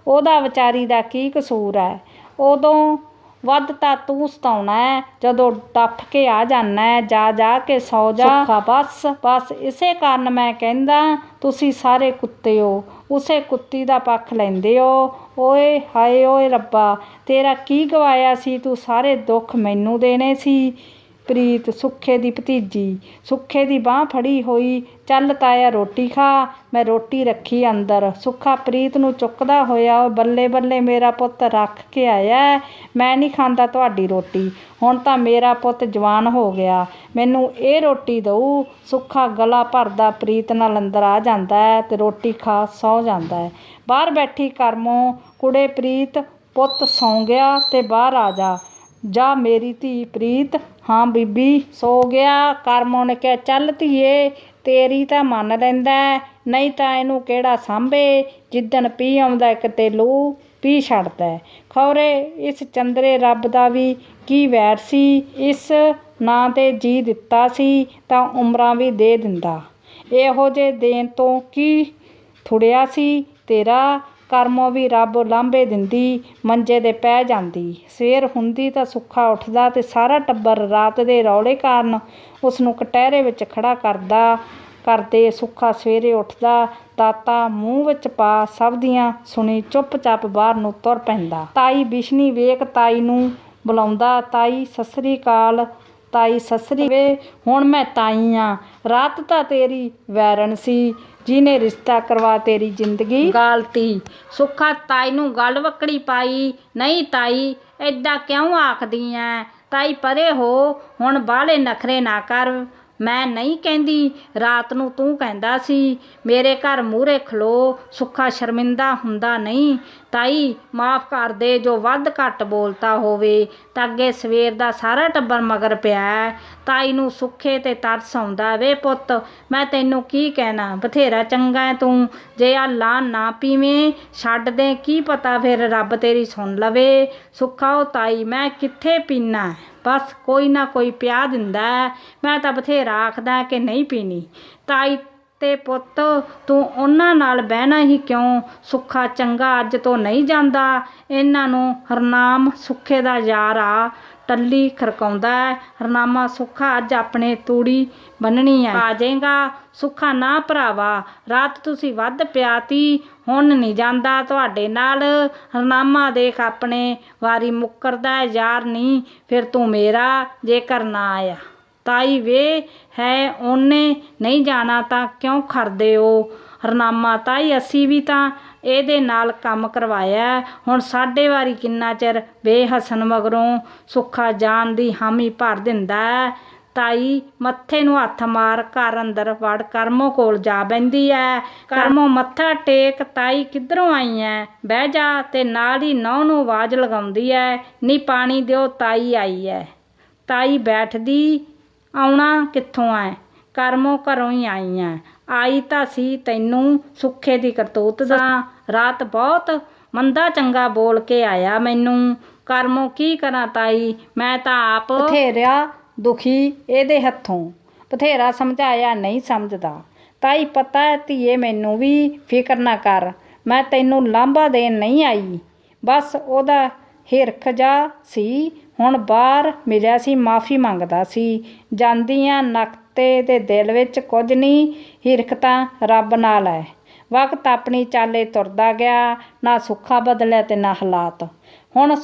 ਉਹਦਾ ਵਿਚਾਰੀ ਦਾ ਕੀ ਕਸੂਰ ਹੈ। ਉਦੋਂ ਵੱਧ ਤਾਂ ਤੂੰ ਸਤਾਉਣਾ ਹੈ ਜਦੋਂ ਟੱਪ ਕੇ ਆ ਜਾਂਦਾ ਹੈ। ਜਾ ਜਾ ਕੇ ਸੌ ਜਾ। ਸੁੱਖਾ, ਬਸ ਬਸ, ਇਸੇ ਕਾਰਨ ਮੈਂ ਕਹਿੰਦਾ ਤੁਸੀਂ ਸਾਰੇ ਕੁੱਤੇ ਹੋ, ਉਸੇ ਕੁੱਤੀ ਦਾ ਪੱਖ ਲੈਂਦੇ ਹੋ। ਓਏ ਹਾਏ ਓਏ ਰੱਬਾ, ਤੇਰਾ ਕੀ ਗਵਾਇਆ ਸੀ, ਤੂੰ ਸਾਰੇ ਦੁੱਖ ਮੈਨੂੰ ਦੇਣੇ ਸੀ। ਪ੍ਰੀਤ ਸੁੱਖੇ ਦੀ ਭਤੀਜੀ ਸੁੱਖੇ ਦੀ ਬਾਂਹ ਫੜੀ ਹੋਈ, ਚੱਲ ਤਾਇਆ ਰੋਟੀ ਖਾ। ਮੈਂ ਰੋਟੀ ਰੱਖੀ ਅੰਦਰ। ਸੁੱਖਾ ਪ੍ਰੀਤ ਨੂੰ ਚੁੱਕਦਾ ਹੋਇਆ, ਬੱਲੇ ਬੱਲੇ ਮੇਰਾ ਪੁੱਤ ਰੱਖ ਕੇ ਆਇਆ, ਮੈਂ ਨਹੀਂ ਖਾਂਦਾ ਤੁਹਾਡੀ ਰੋਟੀ। ਹੁਣ ਤਾਂ ਮੇਰਾ ਪੁੱਤ ਜਵਾਨ ਹੋ ਗਿਆ, ਮੈਨੂੰ ਇਹ ਰੋਟੀ ਦਊ। ਸੁੱਖਾ ਗਲਾ ਭਰਦਾ ਪ੍ਰੀਤ ਨਾਲ ਅੰਦਰ ਆ ਜਾਂਦਾ ਹੈ ਤੇ ਰੋਟੀ ਖਾ ਸੌ ਜਾਂਦਾ ਹੈ। ਬਾਹਰ ਬੈਠੀ ਕਰਮੋਂ, ਕੁੜੇ ਪ੍ਰੀਤ ਪੁੱਤ ਸੌਂ ਗਿਆ ਤੇ ਬਾਹਰ ਆ ਜਾ। ਜਾ ਮੇਰੀ ਧੀ ਪ੍ਰੀਤ। ਹਾਂ ਬੀਬੀ ਸੌ ਗਿਆ। ਕਰਮੋਂ ਨੇ ਕਿਹਾ, ਚੱਲ ਧੀਏ ਤੇਰੀ ਤਾਂ ਮੰਨ ਲੈਂਦਾ, ਨਹੀਂ ਤਾਂ ਇਹਨੂੰ ਕਿਹੜਾ ਸਾਂਭੇ, ਜਿੱਦਣ ਪੀ ਆਉਂਦਾ ਕਿਤੇ ਲੂ ਪੀ ਛੱਡਦਾ। ਖੌਰੇ ਇਸ ਚੰਦਰੇ ਰੱਬ ਦਾ ਵੀ ਕੀ ਵੈਰ ਸੀ, ਇਸ ਨਾਂ 'ਤੇ ਜੀ ਦਿੱਤਾ ਸੀ ਤਾਂ ਉਮਰਾਂ ਵੀ ਦੇ ਦਿੰਦਾ। ਇਹੋ ਜਿਹੇ ਦੇਣ ਤੋਂ ਕੀ ਥੁੜਿਆ ਸੀ ਤੇਰਾ। ਕਰਮੋਂ ਵੀ ਰੱਬ ਲਾਂਭੇ ਦਿੰਦੀ, ਮੰਜੇ 'ਤੇ ਪੈ ਜਾਂਦੀ। ਸਵੇਰ ਹੁੰਦੀ ਤਾਂ ਸੁੱਖਾ ਉੱਠਦਾ ਤੇ ਸਾਰਾ ਟੱਬਰ ਰਾਤ ਦੇ ਰੌਲੇ ਕਾਰਨ ਉਸ ਨੂੰ ਕਟਹਿਰੇ ਵਿੱਚ ਖੜ੍ਹਾ ਕਰਦੇ। ਸੁੱਖਾ ਸਵੇਰੇ ਉੱਠਦਾ, ਦਾਤਾ ਮੂੰਹ ਵਿੱਚ ਪਾ ਸਭ ਦੀਆਂ ਸੁਣੀ ਚੁੱਪ ਚਾਪ ਬਾਹਰ ਨੂੰ ਤੁਰ ਪੈਂਦਾ। ਤਾਈ ਬਿਸ਼ਨੀ ਵੇਖ ਤਾਈ ਨੂੰ ਬੁਲਾਉਂਦਾ, ਤਾਈ ਸਤਿ ਸ੍ਰੀ ਅਕਾਲ। ਤਾਈ ਸਤਿ ਸ੍ਰੀ ਵੇ, ਹੁਣ ਮੈਂ ਤਾਈ ਆ। ਰਾਤ ਤਾਂ ਤੇਰੀ ਵੈਰਨ ਸੀ, ਜਿਹਨੇ ਰਿਸ਼ਤਾ ਕਰਵਾ ਤੇਰੀ ਜ਼ਿੰਦਗੀ ਗਾਲਤੀ। ਸੁੱਖਾ ਤਾਈ ਨੂੰ ਗੱਲ ਵਕੜੀ ਪਾਈ, ਨਹੀਂ ਤਾਈ ਏਦਾਂ ਕਿਉਂ ਆਖਦੀ ਐ। ਤਾਈ ਪਰੇ ਹੋ, ਹੁਣ ਬਾਹਲੇ ਨਖਰੇ ਨਾ ਕਰ। ਮੈਂ ਨਹੀਂ ਕਹਿੰਦੀ, ਰਾਤ ਨੂੰ ਤੂੰ ਕਹਿੰਦਾ ਸੀ ਮੇਰੇ ਘਰ ਮੂਹਰੇ ਖਲੋ। ਸੁੱਖਾ ਸ਼ਰਮਿੰਦਾ ਹੁੰਦਾ ਨਹੀਂ। ਤਾਈ ਮਾਫ਼ ਕਰ ਦੇ, ਜੋ ਵੱਧ ਘੱਟ ਬੋਲਤਾ ਹੋਵੇ। ਤਾਂ ਅੱਗੇ ਸਵੇਰ ਦਾ ਸਾਰਾ ਟੱਬਰ ਮਗਰ ਪਿਆ। ਤਾਈ ਨੂੰ ਸੁੱਖੇ 'ਤੇ ਤਰਸ ਆਉਂਦਾ। ਵੇ ਪੁੱਤ ਮੈਂ ਤੈਨੂੰ ਕੀ ਕਹਿਣਾ, ਬਥੇਰਾ ਚੰਗਾ ਹੈ ਤੂੰ। ਜੇ ਆ ਲਾਨ ਨਾ ਪੀਵੇਂ ਛੱਡ ਦੇ, ਕੀ ਪਤਾ ਫਿਰ ਰੱਬ ਤੇਰੀ ਸੁਣ ਲਵੇ। ਸੁੱਖਾ ਉਹ ਤਾਈ ਮੈਂ ਕਿੱਥੇ ਪੀਣਾ, ਬਸ ਕੋਈ ਨਾ ਕੋਈ ਪਿਆ ਦਿੰਦਾ, ਮੈਂ ਤਾਂ ਬਥੇਰਾ ਆਖਦਾ ਕਿ ਨਹੀਂ ਪੀਣੀ। ਤਾਈ ਤੇ ਪੁੱਤ ਤੂੰ ਉਹਨਾਂ ਨਾਲ ਬਹਿਣਾ ਹੀ ਕਿਉਂ। ਸੁੱਖਾ ਚੰਗਾ ਅੱਜ ਤੋਂ ਨਹੀਂ ਜਾਂਦਾ। ਇਹਨਾਂ ਨੂੰ ਹਰਨਾਮ ਸੁੱਖੇ ਦਾ ਯਾਰ ਆ। ਟੱਲੀ ਖੜਕਾਉਂਦਾ। ਹਰਨਾਮਾ ਸੁੱਖਾ ਅੱਜ ਆਪਣੇ ਤੂੜੀ ਬੰਨਣੀ ਹੈ, ਆ ਜਾਏਗਾ। ਸੁੱਖਾ ਨਾ ਭਰਾਵਾ, ਰਾਤ ਤੁਸੀਂ ਵੱਧ ਪਿਆਤੀ, ਹੁਣ ਨਹੀਂ ਜਾਂਦਾ ਤੁਹਾਡੇ ਨਾਲ। ਹਰਨਾਮਾ ਦੇਖ ਆਪਣੇ ਵਾਰੀ ਮੁੱਕਰਦਾ, ਯਾਰ ਨਹੀਂ ਫਿਰ ਤੂੰ ਮੇਰਾ ਜੇਕਰ ਨਾ ਆਇਆ। ਤਾਈ ਵੇ ਹੈ ਉਹਨੇ ਨਹੀਂ ਜਾਣਾ ਤਾਂ ਕਿਉਂ ਖੜਦੇ ਹੋ। ਹਰਨਾਮਾ ਤਾਈ ਅਸੀਂ ਵੀ ਤਾਂ ਇਹਦੇ ਨਾਲ ਕੰਮ ਕਰਵਾਇਆ, ਹੁਣ ਸਾਡੇ ਵਾਰੀ ਕਿੰਨਾ ਚਿਰ ਬੇਹਸਨ ਮਗਰੋਂ। ਸੁੱਖਾ ਜਾਣ ਦੀ ਹਾਮੀ ਭਰ ਦਿੰਦਾ। ਤਾਈ ਮੱਥੇ ਨੂੰ ਹੱਥ ਮਾਰ ਘਰ ਅੰਦਰ ਵੜ ਕਰਮੋਂ ਕੋਲ ਜਾ ਬਹਿੰਦੀ ਐ। ਕਰਮੋਂ ਮੱਥਾ ਟੇਕ, ਤਾਈ ਕਿੱਧਰੋਂ ਆਈ ਐ, ਬਹਿ ਜਾ। ਤੇ ਨਾਲ ਹੀ ਨਹੁੰ ਨੂੰ ਆਵਾਜ਼ ਲਗਾਉਂਦੀ ਐ, ਨੀ ਪਾਣੀ ਦਿਓ ਤਾਈ ਆਈ ਐ। ਤਾਈ ਬੈਠਦੀ, ਆਉਣਾ ਕਿੱਥੋਂ ਐ, ਕਰਮੋਂ ਘਰੋਂ ਹੀ ਆਈ ਐ। ਆਈ ਤਾਂ ਸੀ ਤੈਨੂੰ ਸੁੱਖੇ ਦੀ ਕਰਤੂਤ ਦਾ, ਰਾਤ ਬਹੁਤ ਮੰਦਾ ਚੰਗਾ ਬੋਲ ਕੇ ਆਇਆ ਮੈਨੂੰ। ਕਰਮੋਂ ਕੀ ਕਰਾਂ ਤਾਈ, ਮੈਂ ਤਾਂ ਆਪ ਬਥੇਰਾ ਦੁਖੀ ਇਹਦੇ ਹੱਥੋਂ, ਬਥੇਰਾ ਸਮਝਾਇਆ ਨਹੀਂ ਸਮਝਦਾ। ਤਾਈ ਪਤਾ ਹੈ ਧੀਏ, ਮੈਨੂੰ ਵੀ ਫਿਕਰ ਨਾ ਕਰ, ਮੈਂ ਤੈਨੂੰ ਲਾਂਭਾ ਦੇਣ ਨਹੀਂ ਆਈ, ਬਸ ਉਹਦਾ ਹਿਰਖ ਜਾ ਸੀ। ਹੁਣ ਬਾਹਰ ਮਿਲਿਆ ਸੀ, ਮਾਫ਼ੀ ਮੰਗਦਾ ਸੀ। ਜਾਂਦੀਆਂ ਨਕਤੇ ਦੇ ਦਿਲ ਵਿੱਚ ਕੁਝ ਨਹੀਂ, ਹਿਰਖ ਤਾਂ ਰੱਬ ਨਾਲ ਹੈ। ਵਕਤ ਆਪਣੀ ਚਾਲੇ ਤੁਰਦਾ ਗਿਆ, ਨਾ ਸੁੱਖਾ ਬਦਲਿਆ ਤੇ ਨਾ ਹਾਲਾਤ। ਹੁਣ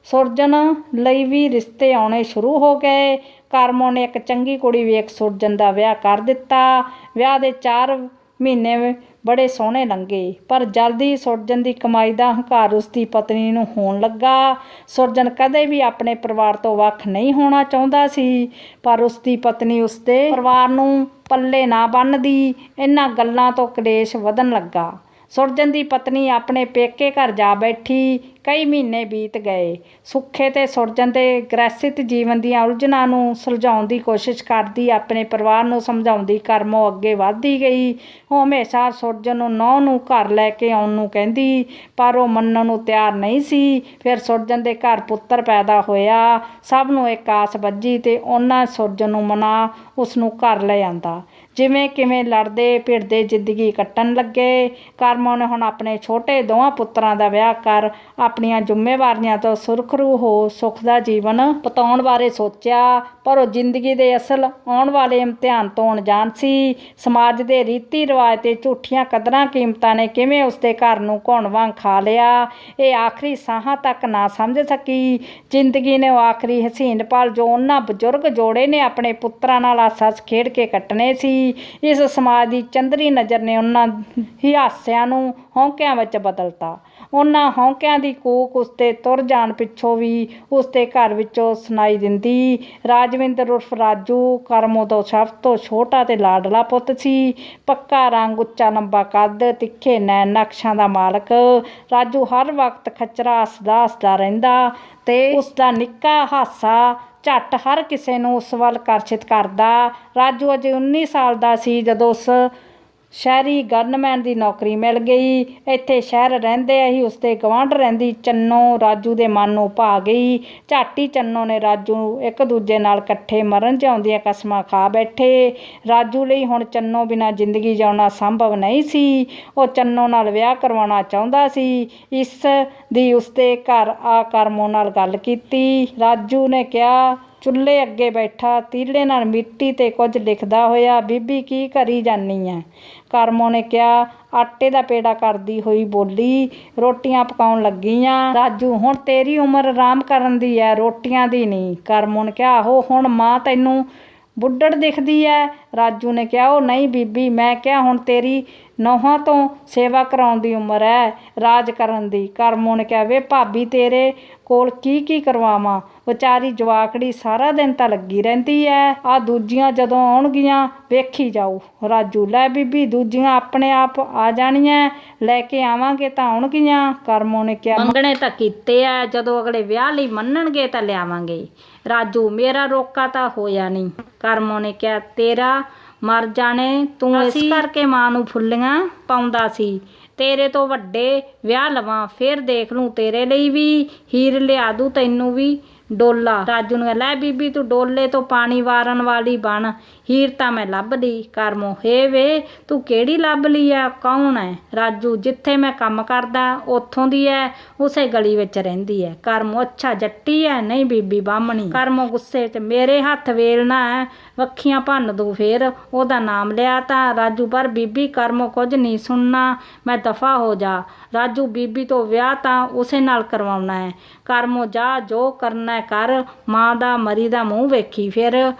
ਸੁਰਜਣ ਲਈ ਵੀ ਰਿਸ਼ਤੇ ਆਉਣੇ ਸ਼ੁਰੂ ਹੋ ਗਏ। ਕਰਮੋਂ ਨੇ ਇੱਕ ਚੰਗੀ ਕੁੜੀ ਵੇਖ ਸੁਰਜਣ ਦਾ ਵਿਆਹ ਕਰ ਦਿੱਤਾ। ਵਿਆਹ ਦੇ 4 ਮਹੀਨੇ ਬੜੇ ਸੋਹਣੇ ਲੰਘੇ, ਪਰ ਜਲਦੀ ਸੁਰਜਣ ਦੀ ਕਮਾਈ ਦਾ ਹੰਕਾਰ ਉਸਦੀ ਪਤਨੀ ਨੂੰ ਹੋਣ ਲੱਗਾ। ਸੁਰਜਣ ਕਦੇ ਵੀ ਆਪਣੇ ਪਰਿਵਾਰ ਤੋਂ ਵੱਖ ਨਹੀਂ ਹੋਣਾ ਚਾਹੁੰਦਾ ਸੀ, ਪਰ ਉਸਦੀ ਪਤਨੀ ਉਸਦੇ ਪਰਿਵਾਰ ਨੂੰ ਪੱਲੇ ਨਾ ਬੰਨ੍ਹਦੀ। ਇਹਨਾਂ ਗੱਲਾਂ ਤੋਂ ਕਲੇਸ਼ ਵਧਣ ਲੱਗਾ। ਸੁਰਜਣ ਦੀ ਪਤਨੀ ਆਪਣੇ ਪੇਕੇ ਘਰ ਜਾ ਬੈਠੀ। ਕਈ ਮਹੀਨੇ ਬੀਤ ਗਏ। ਸੁੱਖੇ ਤੇ ਸੁਰਜਣ ਦੇ ਗ੍ਰਹਿਸਥ ਜੀਵਨ ਦੀਆਂ ਉਲਝਣਾਂ ਨੂੰ ਸੁਲਝਾਉਣ ਦੀ ਕੋਸ਼ਿਸ਼ ਕਰਦੀ, ਆਪਣੇ ਪਰਿਵਾਰ ਨੂੰ ਸਮਝਾਉਂਦੀ ਕਰਮੋਂ ਅੱਗੇ ਵੱਧਦੀ ਗਈ। ਉਹ ਹਮੇਸ਼ਾ ਸੁਰਜਣ ਨੂੰ ਨਹੁੰ ਨੂੰ ਘਰ ਲੈ ਕੇ ਆਉਣ ਨੂੰ ਕਹਿੰਦੀ, ਪਰ ਉਹ ਮੰਨਣ ਨੂੰ ਤਿਆਰ ਨਹੀਂ ਸੀ। ਫਿਰ ਸੁਰਜਣ ਦੇ ਘਰ ਪੁੱਤਰ ਪੈਦਾ ਹੋਇਆ। ਸਭ ਨੂੰ ਇੱਕ ਆਸ ਬੱਝੀ ਤੇ ਉਹਨਾਂ ਸੁਰਜਣ ਨੂੰ ਮਨਾ ਉਸ ਨੂੰ ਘਰ ਲੈ ਆਂਦਾ। ਜਿਵੇਂ ਕਿਵੇਂ ਲੜਦੇ ਭਿੜਦੇ ਜ਼ਿੰਦਗੀ ਕੱਟਣ ਲੱਗੇ। ਕਰਮੋਂ ਨੇ ਹੁਣ ਆਪਣੇ ਛੋਟੇ ਦੋਵਾਂ ਪੁੱਤਰਾਂ ਦਾ ਵਿਆਹ ਕਰ ਆਪਣੀਆਂ ਜ਼ਿੰਮੇਵਾਰੀਆਂ ਤੋਂ ਸੁਰਖਰੂ ਹੋ ਸੁੱਖ ਦਾ ਜੀਵਨ ਬਿਤਾਉਣ ਬਾਰੇ ਸੋਚਿਆ। ਪਰ ਉਹ ਜ਼ਿੰਦਗੀ ਦੇ ਅਸਲ ਆਉਣ ਵਾਲੇ ਇਮਤਿਹਾਨ ਤੋਂ ਅਣਜਾਣ ਸੀ। ਸਮਾਜ ਦੇ ਰੀਤੀ ਰਿਵਾਜ ਤੇ ਝੂਠੀਆਂ ਕਦਰਾਂ ਕੀਮਤਾਂ ਨੇ ਕਿਵੇਂ ਉਸਦੇ ਘਰ ਨੂੰ ਘੁਣ ਵਾਂਗ ਖਾ ਲਿਆ, ਇਹ ਆਖਰੀ ਸਾਹਾਂ ਤੱਕ ਨਾ ਸਮਝ ਸਕੀ। ਜ਼ਿੰਦਗੀ ਨੇ ਉਹ ਆਖਰੀ ਹਸੀਨ ਪਲ ਜੋ ਉਹਨਾਂ ਬਜ਼ੁਰਗ ਜੋੜੇ ਨੇ ਆਪਣੇ ਪੁੱਤਰਾਂ ਨਾਲ ਹੱਸ ਖੇਡ ਕੇ ਕੱਟਣੇ ਸੀ, ਇਸ ਸਮਾਜ ਦੀ ਚੰਦਰੀ ਨਜ਼ਰ ਨੇ ਉਹਨਾਂ ਹੀ ਹਾਸਿਆਂ ਨੂੰ ਹੌਂਕਿਆਂ ਵਿੱਚ ਬਦਲਤਾ। ਉਹਨਾਂ ਹੌਂਕਿਆਂ ਦੀ ਕੂਕ ਉਸਦੇ ਤੁਰ ਜਾਣ ਪਿੱਛੋਂ ਵੀ ਉਸਦੇ ਘਰ ਵਿੱਚੋਂ ਸੁਣਾਈ ਦਿੰਦੀ। ਰਾਜਵਿੰਦਰ ਉਰਫ ਰਾਜੂ ਕਰਮੋਂ ਤੋਂ ਸਭ ਤੋਂ ਛੋਟਾ ਤੇ ਲਾਡਲਾ ਪੁੱਤ ਸੀ। ਪੱਕਾ ਰੰਗ, ਉੱਚਾ ਲੰਬਾ ਕੱਦ, ਤਿੱਖੇ ਨੈਣ ਨਕਸ਼ਾਂ ਦਾ ਮਾਲਕ। ਰਾਜੂ ਹਰ ਵਕਤ ਖੱਚਰਾ ਹੱਸਦਾ ਰਹਿੰਦਾ ਤੇ ਉਸਦਾ ਨਿੱਕਾ ਹਾਸਾ ਝੱਟ ਹਰ ਕਿਸੇ ਨੂੰ ਉਸ ਵੱਲ ਆਕਰਸ਼ਿਤ ਕਰਦਾ। ਰਾਜੂ ਅਜੇ 19 ਸਾਲ ਦਾ ਸੀ ਜਦੋਂ ਉਸ ਸ਼ਹਿਰੀ ਗਨਮੈਨ ਦੀ ਨੌਕਰੀ ਮਿਲ ਗਈ। ਇੱਥੇ ਸ਼ਹਿਰ ਰਹਿੰਦੇ ਹੀ ਉਸਦੇ ਗਵਾਂਢ ਰਹਿੰਦੀ ਚੰਨੋ ਰਾਜੂ ਦੇ ਮਨ ਨੂੰ ਭਾ ਗਈ। ਝੱਟ ਹੀ ਚੰਨੋ ਨੇ ਰਾਜੂ ਇੱਕ ਦੂਜੇ ਨਾਲ ਇਕੱਠੇ ਮਰਨ ਜਿਉਂਦੀਆਂ ਕਸਮਾਂ ਖਾ ਬੈਠੇ। ਰਾਜੂ ਲਈ ਹੁਣ ਚੰਨੋ ਬਿਨਾਂ ਜ਼ਿੰਦਗੀ ਜਿਉਣਾ ਸੰਭਵ ਨਹੀਂ ਸੀ। ਉਹ ਚੰਨੋ ਨਾਲ ਵਿਆਹ ਕਰਵਾਉਣਾ ਚਾਹੁੰਦਾ ਸੀ। ਇਸ ਦੀ ਉਸਦੇ ਘਰ ਆ ਕਰਮੋਂ ਨਾਲ ਗੱਲ ਕੀਤੀ। ਰਾਜੂ ਨੇ ਕਿਹਾ, ਚੁੱਲ੍ਹੇ ਅੱਗੇ ਬੈਠਾ ਤੀਲੇ ਨਾਲ ਮਿੱਟੀ 'ਤੇ ਕੁਝ ਲਿਖਦਾ ਹੋਇਆ, ਬੀਬੀ ਕੀ ਕਰੀ ਜਾਨੀ ਐ? ਕਰਮੋਂ ਨੇ ਕਿਹਾ, ਆਟੇ ਦਾ ਪੇੜਾ ਕਰਦੀ ਹੋਈ ਬੋਲੀ, ਰੋਟੀਆਂ ਪਕਾਉਣ ਲੱਗੀ ਆਂ। ਰਾਜੂ, ਹੁਣ ਤੇਰੀ ਉਮਰ ਆਰਾਮ ਕਰਨ ਦੀ ਐ, ਰੋਟੀਆਂ ਦੀ ਨਹੀਂ। ਕਰਮੋਂ ਨੇ ਕਿਹਾ, ਆਹੋ ਹੁਣ ਮਾਂ ਤੈਨੂੰ ਬੁੱਢੜ ਦਿਖਦੀ ਐ। ਰਾਜੂ ਨੇ ਕਿਹਾ, ਉਹ ਨਹੀਂ ਬੀਬੀ, ਮੈਂ ਕਿਹਾ ਹੁਣ ਤੇਰੀ ਨਹੁੰਆਂ ਤੋਂ ਸੇਵਾ ਕਰਾਉਣ ਦੀ ਉਮਰ ਐ, ਰਾਜ ਕਰਨ ਦੀ। ਕਰਮੋਂ ਨੇ ਕਿਹਾ, ਵੇ ਭਾਬੀ ਤੇਰੇ ਕੋਲ ਕੀ ਕਰਵਾਵਾਂ, ਵਿਚਾਰੀ ਜਵਾਕੜੀ ਸਾਰਾ ਦਿਨ ਤਾਂ ਲੱਗੀ ਰਹਿੰਦੀ ਐ, ਆਹ ਦੂਜੀਆਂ ਜਦੋਂ ਆਉਣਗੀਆਂ ਵੇਖੀ ਜਾਊ। ਰਾਜੂ, ਲੈ ਬੀਬੀ ਦੂਜੀਆਂ ਆਪਣੇ ਆਪ ਆ ਜਾਣੀਆਂ, ਲੈ ਕੇ ਆਵਾਂਗੇ ਤਾਂ ਆਉਣਗੀਆਂ। ਕਰਮੋਂ ਨੇ ਕਿਹਾ, ਮੰਗਣੇ ਤਾਂ ਕੀਤੇ ਐ, ਜਦੋਂ ਅਗਲੇ ਵਿਆਹ ਲਈ ਮੰਨਣਗੇ ਤਾਂ ਲਿਆਵਾਂਗੇ। ਰਾਜੂ, ਮੇਰਾ ਰੋਕਾ ਤਾਂ ਹੋਇਆ ਨਹੀਂ। ਕਰਮੋਂ ਨੇ ਕਿਹਾ, ਤੇਰਾ ਮਰ ਜਾਣੇ, ਤੂੰ ਇਸ ਕਰਕੇ ਮਾਂ ਨੂੰ ਫੁੱਲੀਆਂ ਪਾਉਂਦਾ ਸੀ। ਤੇਰੇ ਤੋਂ ਵੱਡੇ ਵਿਆਹ ਲਵਾਂ, ਫਿਰ ਦੇਖ ਲੂੰ ਤੇਰੇ ਲਈ ਵੀ ਹੀਰ ਲਿਆ ਦੂੰ, ਤੈਨੂੰ ਵੀ ਡੋਲਾ। ਰਾਜੂ ਨੇ, ਲੈ ਬੀਬੀ ਤੂੰ ਡੋਲੇ ਤੋਂ ਪਾਣੀ ਵਾਰਨ ਵਾਲੀ ਬਣ, ਹੀਰ ਤਾਂ ਮੈਂ ਲੱਭ ਲਈ। ਕਰਮੋਂ, ਹੇ ਵੇ ਤੂੰ ਕਿਹੜੀ ਲੱਭ ਲਈ ਆ, ਕੌਣ ਹੈ? ਰਾਜੂ, ਜਿੱਥੇ ਮੈਂ ਕੰਮ ਕਰਦਾ ਉੱਥੋਂ ਦੀ ਐ, ਉਸੇ ਗਲੀ ਵਿੱਚ ਰਹਿੰਦੀ ਐ। ਕਰਮੋਂ, ਅੱਛਾ ਜੱਟੀ ਐ? ਨਹੀਂ ਬੀਬੀ ਬਾਹਮਣੀ। ਕਰਮੋਂ ਗੁੱਸੇ 'ਚ, ਮੇਰੇ ਹੱਥ ਵੇਲਣਾ ਐ, ਵੱਖੀਆਂ ਭੰਨ ਦੂੰ ਫੇਰ ਉਹਦਾ ਨਾਮ ਲਿਆ ਤਾਂ। ਰਾਜੂ, ਪਰ ਬੀਬੀ ਕਰਮੋਂ ਕੁਝ ਨਹੀਂ ਸੁਣਨਾ, ਮੈਂ ਦਫਾ ਹੋ ਜਾ। ਰਾਜੂ, ਬੀਬੀ ਤੋਂ ਵਿਆਹ ਤਾਂ ਉਸੇ ਨਾਲ ਕਰਵਾਉਣਾ ਹੈ। ਕਰਮੋਂ, ਜਾ ਜੋ ਕਰਨਾ ਕਰ, ਮਾਂ ਦਾ ਮਰੀ ਦਾ ਮੂੰਹ ਵੇਖੀ ਫਿਰ।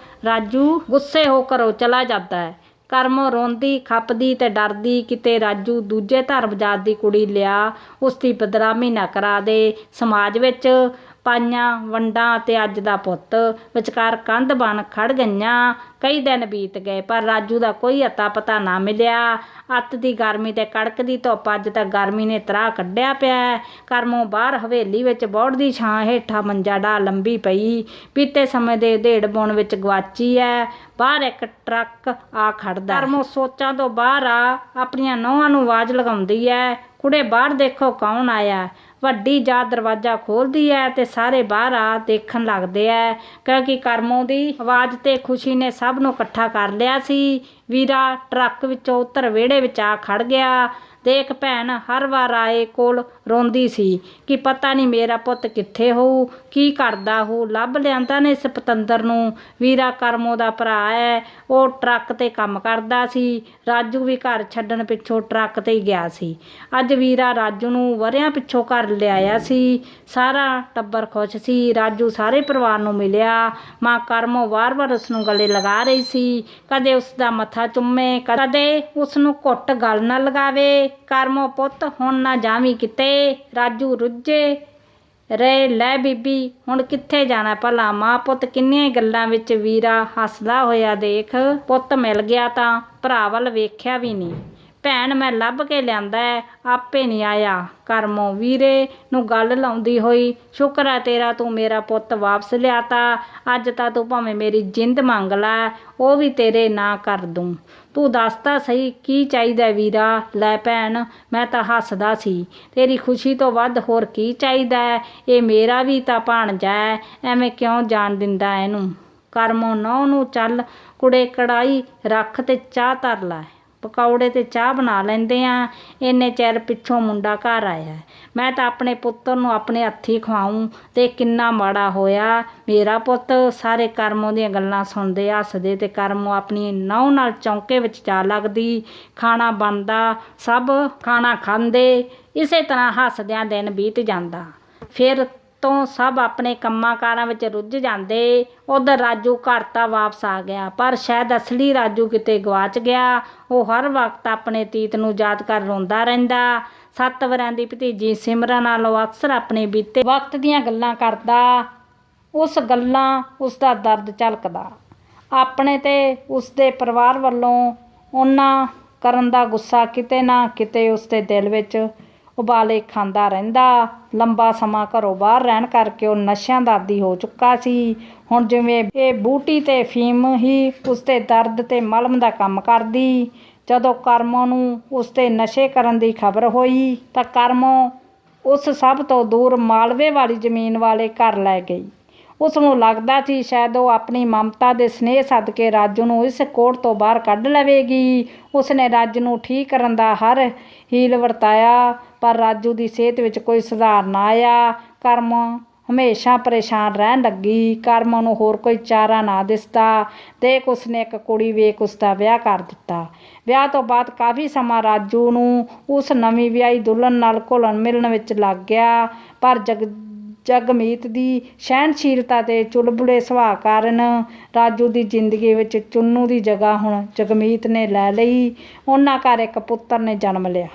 ਰਾਜੂ ਗੁੱਸੇ ਹੋ ਘਰੋਂ ਚਲਾ ਜਾਂਦਾ ਹੈ। ਕਰਮੋਂ ਰੋਂਦੀ ਖੱਪਦੀ ਤੇ ਡਰਦੀ ਕਿਤੇ ਰਾਜੂ ਦੂਜੇ ਧਰਮ ਜਾਤ ਦੀ ਕੁੜੀ ਲਿਆ ਉਸਦੀ ਬਦਨਾਮੀ ਨਾ ਕਰਾ ਦੇ। ਸਮਾਜ ਵਿੱਚ ਪਾਈਆਂ ਵੰਡਾਂ ਤੇ ਅੱਜ ਦਾ ਪੁੱਤ ਵਿਚਕਾਰ ਕੰਧ ਬਣ ਖੜ ਗਈਆਂ। ਕਈ ਦਿਨ ਬੀਤ ਗਏ ਪਰ ਰਾਜੂ ਦਾ ਕੋਈ ਅਤਾ ਪਤਾ ਨਾ ਮਿਲਿਆ। ਅੱਤ ਦੀ ਗਰਮੀ ਤੇ ਕੜਕਦੀ ਧੁੱਪ ਅੱਜ ਤੱਕ ਗਰਮੀ ਨੇ ਤਰਾਹ ਕੱਢਿਆ ਪਿਆ। ਕਰਮੋਂ ਬਾਹਰ ਹਵੇਲੀ ਵਿੱਚ ਬੋਹੜ ਦੀ ਛਾਂ ਹੇਠਾਂ ਮੰਜਾ ਢਾ ਲੰਬੀ ਪਈ, ਬੀਤੇ ਸਮੇਂ ਦੇ ਉਧੇੜ ਬੁਣ ਵਿੱਚ ਗਵਾਚੀ ਹੈ। ਬਾਹਰ ਇੱਕ ਟਰੱਕ ਆ ਖੜਦਾ। ਕਰਮੋਂ ਸੋਚਾਂ ਤੋਂ ਬਾਹਰ ਆ ਆਪਣੀਆਂ ਨਹੁੰਆਂ ਨੂੰ ਆਵਾਜ਼ ਲਗਾਉਂਦੀ ਹੈ, ਕੁੜੇ ਬਾਹਰ ਦੇਖੋ ਕੌਣ ਆਇਆ। ਵੱਡੀ ਜਾਤ ਦਰਵਾਜ਼ਾ ਖੋਲ੍ਹਦੀ ਹੈ ਤੇ ਸਾਰੇ ਬਾਹਰ ਆ ਦੇਖਣ ਲੱਗਦੇ ਹੈ, ਕਿਉਂਕਿ ਕਰਮੋਂ ਦੀ ਆਵਾਜ਼ ਤੇ ਖੁਸ਼ੀ ਨੇ ਸਭ ਨੂੰ ਇਕੱਠਾ ਕਰ ਲਿਆ ਸੀ। ਵੀਰਾ ਟਰੱਕ ਵਿੱਚੋਂ ਉੱਤਰ ਵਿਹੜੇ ਵਿੱਚ ਆ ਖੜ ਗਿਆ। ਦੇਖ ਭੈਣ ਹਰ ਵਾਰ ਆਏ ਕੋਲ ਰੋਂਦੀ ਸੀ ਕਿ ਪਤਾ ਨਹੀਂ ਮੇਰਾ ਪੁੱਤ ਕਿੱਥੇ ਹੋਊ, ਕੀ ਕਰਦਾ ਹੋਊ। ਲੱਭ ਲਿਆਂਦਾ ਨੇ ਇਸ ਪਤੰਦਰ ਨੂੰ। ਵੀਰਾ ਕਰਮੋਂ ਦਾ ਭਰਾ ਹੈ, ਉਹ ਟਰੱਕ 'ਤੇ ਕੰਮ ਕਰਦਾ ਸੀ। ਰਾਜੂ ਵੀ ਘਰ ਛੱਡਣ ਪਿੱਛੋਂ ਟਰੱਕ 'ਤੇ ਹੀ ਗਿਆ ਸੀ। ਅੱਜ ਵੀਰਾ ਰਾਜੂ ਨੂੰ ਵਰ੍ਹਿਆਂ ਪਿੱਛੋਂ ਘਰ ਲਿਆਇਆ ਸੀ। ਸਾਰਾ ਟੱਬਰ ਖੁਸ਼ ਸੀ। ਰਾਜੂ ਸਾਰੇ ਪਰਿਵਾਰ ਨੂੰ ਮਿਲਿਆ। ਮਾਂ ਕਰਮੋਂ ਵਾਰ-ਵਾਰ ਉਸਨੂੰ ਗਲੇ ਲਗਾ ਰਹੀ ਸੀ, ਕਦੇ ਉਸਦਾ ਮੱਥਾ ਚੁੰਮੇ, ਕਦੇ ਉਸਨੂੰ ਘੁੱਟ ਗਲ ਨਾ ਲਗਾਵੇ। ਕਰਮੋਂ ਪੁੱਤ ਹੁਣ ਨਾ ਜਾਵੀਂ ਕਿਤੇ। ਰਾਜੂ ਰੁੱਝੇ ਰਹੇ, ਲੈ ਬੀਬੀ ਹੁਣ ਕਿੱਥੇ ਜਾਣਾ ਭਲਾ। ਮਾਂ ਪੁੱਤ ਕਿੰਨੀਆਂ ਗੱਲਾਂ ਵਿੱਚ ਵੀਰਾ ਹੱਸਦਾ ਹੋਇਆ ਦੇਖ ਪੁੱਤ ਮਿਲ ਗਿਆ ਤਾਂ ਭਰਾ ਵੱਲ ਵੇਖਿਆ ਵੀ ਨਹੀਂ। ਭੈਣ ਮੈਂ ਲੱਭ ਕੇ ਲਿਆਂਦਾ ਹੈ, ਆਪੇ ਨਹੀਂ ਆਇਆ। ਕਰਮੋਂ ਵੀਰੇ ਨੂੰ ਗੱਲ ਲਾਉਂਦੀ ਹੋਈ, ਸ਼ੁਕਰ ਹੈ ਤੇਰਾ ਤੂੰ ਮੇਰਾ ਪੁੱਤ ਵਾਪਸ ਲਿਆਤਾ। ਅੱਜ ਤਾਂ ਤੂੰ ਭਾਵੇਂ ਮੇਰੀ ਜਿੰਦ ਮੰਗ ਲੈ, ਉਹ ਵੀ ਤੇਰੇ ਨਾਂ ਕਰ ਦੂੰ। ਤੂੰ ਦੱਸ ਤਾਂ ਸਹੀ ਕੀ ਚਾਹੀਦਾ ਵੀਰਾ। ਲੈ ਭੈਣ ਮੈਂ ਤਾਂ ਹੱਸਦਾ ਸੀ, ਤੇਰੀ ਖੁਸ਼ੀ ਤੋਂ ਵੱਧ ਹੋਰ ਕੀ ਚਾਹੀਦਾ ਹੈ। ਇਹ ਮੇਰਾ ਵੀ ਤਾਂ ਭਾਣਜਾ ਹੈ, ਐਵੇਂ ਕਿਉਂ ਜਾਣ ਦਿੰਦਾ ਇਹਨੂੰ। ਕਰਮੋਂ ਨਹੁੰ ਨੂੰ ਚੱਲ ਕੁੜੇ ਕੜਾਈ ਰੱਖ ਤੇ ਚਾਹ ਧਰ ਲੈ। ਪਕੌੜੇ ਤੇ ਚਾਹ ਬਣਾ ਲੈਂਦੇ ਆ। ਇੰਨੇ ਚਿਰ ਪਿੱਛੋਂ ਮੁੰਡਾ ਘਰ ਆਇਆ। ਮੈਂ ਤਾਂ ਆਪਣੇ ਪੁੱਤਰ ਨੂੰ ਆਪਣੇ ਹੱਥੀਂ ਖਵਾਊਂ ਤੇ ਕਿੰਨਾ ਮਾੜਾ ਹੋਇਆ ਮੇਰਾ ਪੁੱਤ। ਸਾਰੇ ਕਰਮੋਂ ਦੀਆਂ ਗੱਲਾਂ ਸੁਣਦੇ ਹੱਸਦੇ ਤੇ ਕਰਮੋਂ ਆਪਣੀ ਨਹੁੰ ਨਾਲ ਚੌਂਕੇ ਵਿੱਚ ਜਾ ਲੱਗਦੀ। ਖਾਣਾ ਬਣਦਾ, ਸਭ ਖਾਣਾ ਖਾਂਦੇ। ਇਸੇ ਤਰ੍ਹਾਂ ਹੱਸਦਿਆਂ ਦਿਨ ਬੀਤ ਜਾਂਦਾ। ਫਿਰ ਤੋਂ ਸਭ ਆਪਣੇ ਕੰਮਾਂ ਕਾਰਾਂ ਵਿੱਚ ਰੁੱਝ ਜਾਂਦੇ। ਉੱਧਰ ਰਾਜੂ ਘਰ ਤਾਂ ਵਾਪਸ ਆ ਗਿਆ, ਪਰ ਸ਼ਾਇਦ ਅਸਲੀ ਰਾਜੂ ਕਿਤੇ ਗਵਾਚ ਗਿਆ। ਉਹ ਹਰ ਵਕਤ ਆਪਣੇ ਅਤੀਤ ਨੂੰ ਯਾਦ ਕਰ ਰੋਂਦਾ ਰਹਿੰਦਾ। 7 ਵਰ੍ਹਿਆਂ ਦੀ ਭਤੀਜੀ ਸਿਮਰਨ ਨਾਲ ਉਹ ਅਕਸਰ ਆਪਣੇ ਬੀਤੇ ਵਕਤ ਦੀਆਂ ਗੱਲਾਂ ਕਰਦਾ। ਉਸ ਗੱਲਾਂ ਉਸਦਾ ਦਰਦ ਝਲਕਦਾ। ਆਪਣੇ ਤੇ ਉਸਦੇ ਪਰਿਵਾਰ ਵੱਲੋਂ ਉਹਨਾਂ ਕਰਨ ਦਾ ਗੁੱਸਾ ਕਿਤੇ ਨਾ ਕਿਤੇ ਉਸਦੇ ਦਿਲ ਵਿੱਚ ਉਬਾਲੇ ਖਾਂਦਾ ਰਹਿੰਦਾ। ਲੰਬਾ ਸਮਾਂ ਘਰੋਂ ਬਾਹਰ ਰਹਿਣ ਕਰਕੇ ਉਹ ਨਸ਼ਿਆਂ ਦਾ ਆਦੀ ਹੋ ਚੁੱਕਾ ਸੀ। ਹੁਣ ਜਿਵੇਂ ਇਹ ਬੂਟੀ ਤੇ ਫੀਮ ਹੀ ਉਸਦੇ ਦਰਦ ਤੇ ਮਲਮ ਦਾ ਕੰਮ ਕਰਦੀ। ਜਦੋਂ ਕਰਮੋਂ ਨੂੰ ਉਸਦੇ ਨਸ਼ੇ ਕਰਨ ਦੀ ਖਬਰ ਹੋਈ ਤਾਂ ਕਰਮੋਂ ਉਸ ਸਭ ਤੋਂ ਦੂਰ ਮਾਲਵੇ ਵਾਲੀ ਜ਼ਮੀਨ ਵਾਲੇ ਘਰ ਲੈ ਗਈ। ਉਸ ਨੂੰ ਲੱਗਦਾ ਸੀ ਸ਼ਾਇਦ ਉਹ ਆਪਣੀ ਮਮਤਾ ਦੇ ਸਨੇਹ ਸਦਕੇ ਰਾਜੂ ਨੂੰ ਇਸ ਕੋੜ ਤੋਂ ਬਾਹਰ ਕੱਢ ਲਵੇਗੀ। ਉਸਨੇ ਰਾਜੂ ਨੂੰ ਠੀਕ ਕਰਨ ਦਾ ਹਰ ਹੀਲ ਵਰਤਾਇਆ, ਪਰ ਰਾਜੂ ਦੀ ਸਿਹਤ ਵਿੱਚ ਕੋਈ ਸੁਧਾਰ ਨਾ ਆਇਆ। ਕਰਮੋਂ ਹਮੇਸ਼ਾ ਪਰੇਸ਼ਾਨ ਰਹਿਣ ਲੱਗੀ। ਕਰਮੋਂ ਨੂੰ ਹੋਰ ਕੋਈ ਚਾਰਾ ਨਾ ਦਿਸਦਾ। ਦੇਖ ਉਸਨੇ ਇੱਕ ਕੁੜੀ ਵੇਖ ਉਸਦਾ ਵਿਆਹ ਕਰ ਦਿੱਤਾ। ਵਿਆਹ ਤੋਂ ਬਾਅਦ ਕਾਫੀ ਸਮਾਂ ਰਾਜੂ ਨੂੰ ਉਸ ਨਵੀਂ ਵਿਆਹੀ ਦੁਲਹਨ ਨਾਲ ਘੁਲਣ ਮਿਲਣ ਵਿੱਚ ਲੱਗ ਗਿਆ, ਪਰ ਜਗਮੀਤ ਦੀ ਸਹਿਣਸ਼ੀਲਤਾ ਤੇ ਚੁਲਬੁਲੇ ਸੁਭਾਅ ਕਾਰਨ ਰਾਜੂ ਦੀ ਜ਼ਿੰਦਗੀ ਵਿੱਚ ਚੁੰਨੂ ਦੀ ਜਗ੍ਹਾ ਹੁਣ ਜਗਮੀਤ ਨੇ ਲੈ ਲਈ। ਉਹਨਾਂ ਘਰ ਇੱਕ ਪੁੱਤਰ ਨੇ ਜਨਮ ਲਿਆ।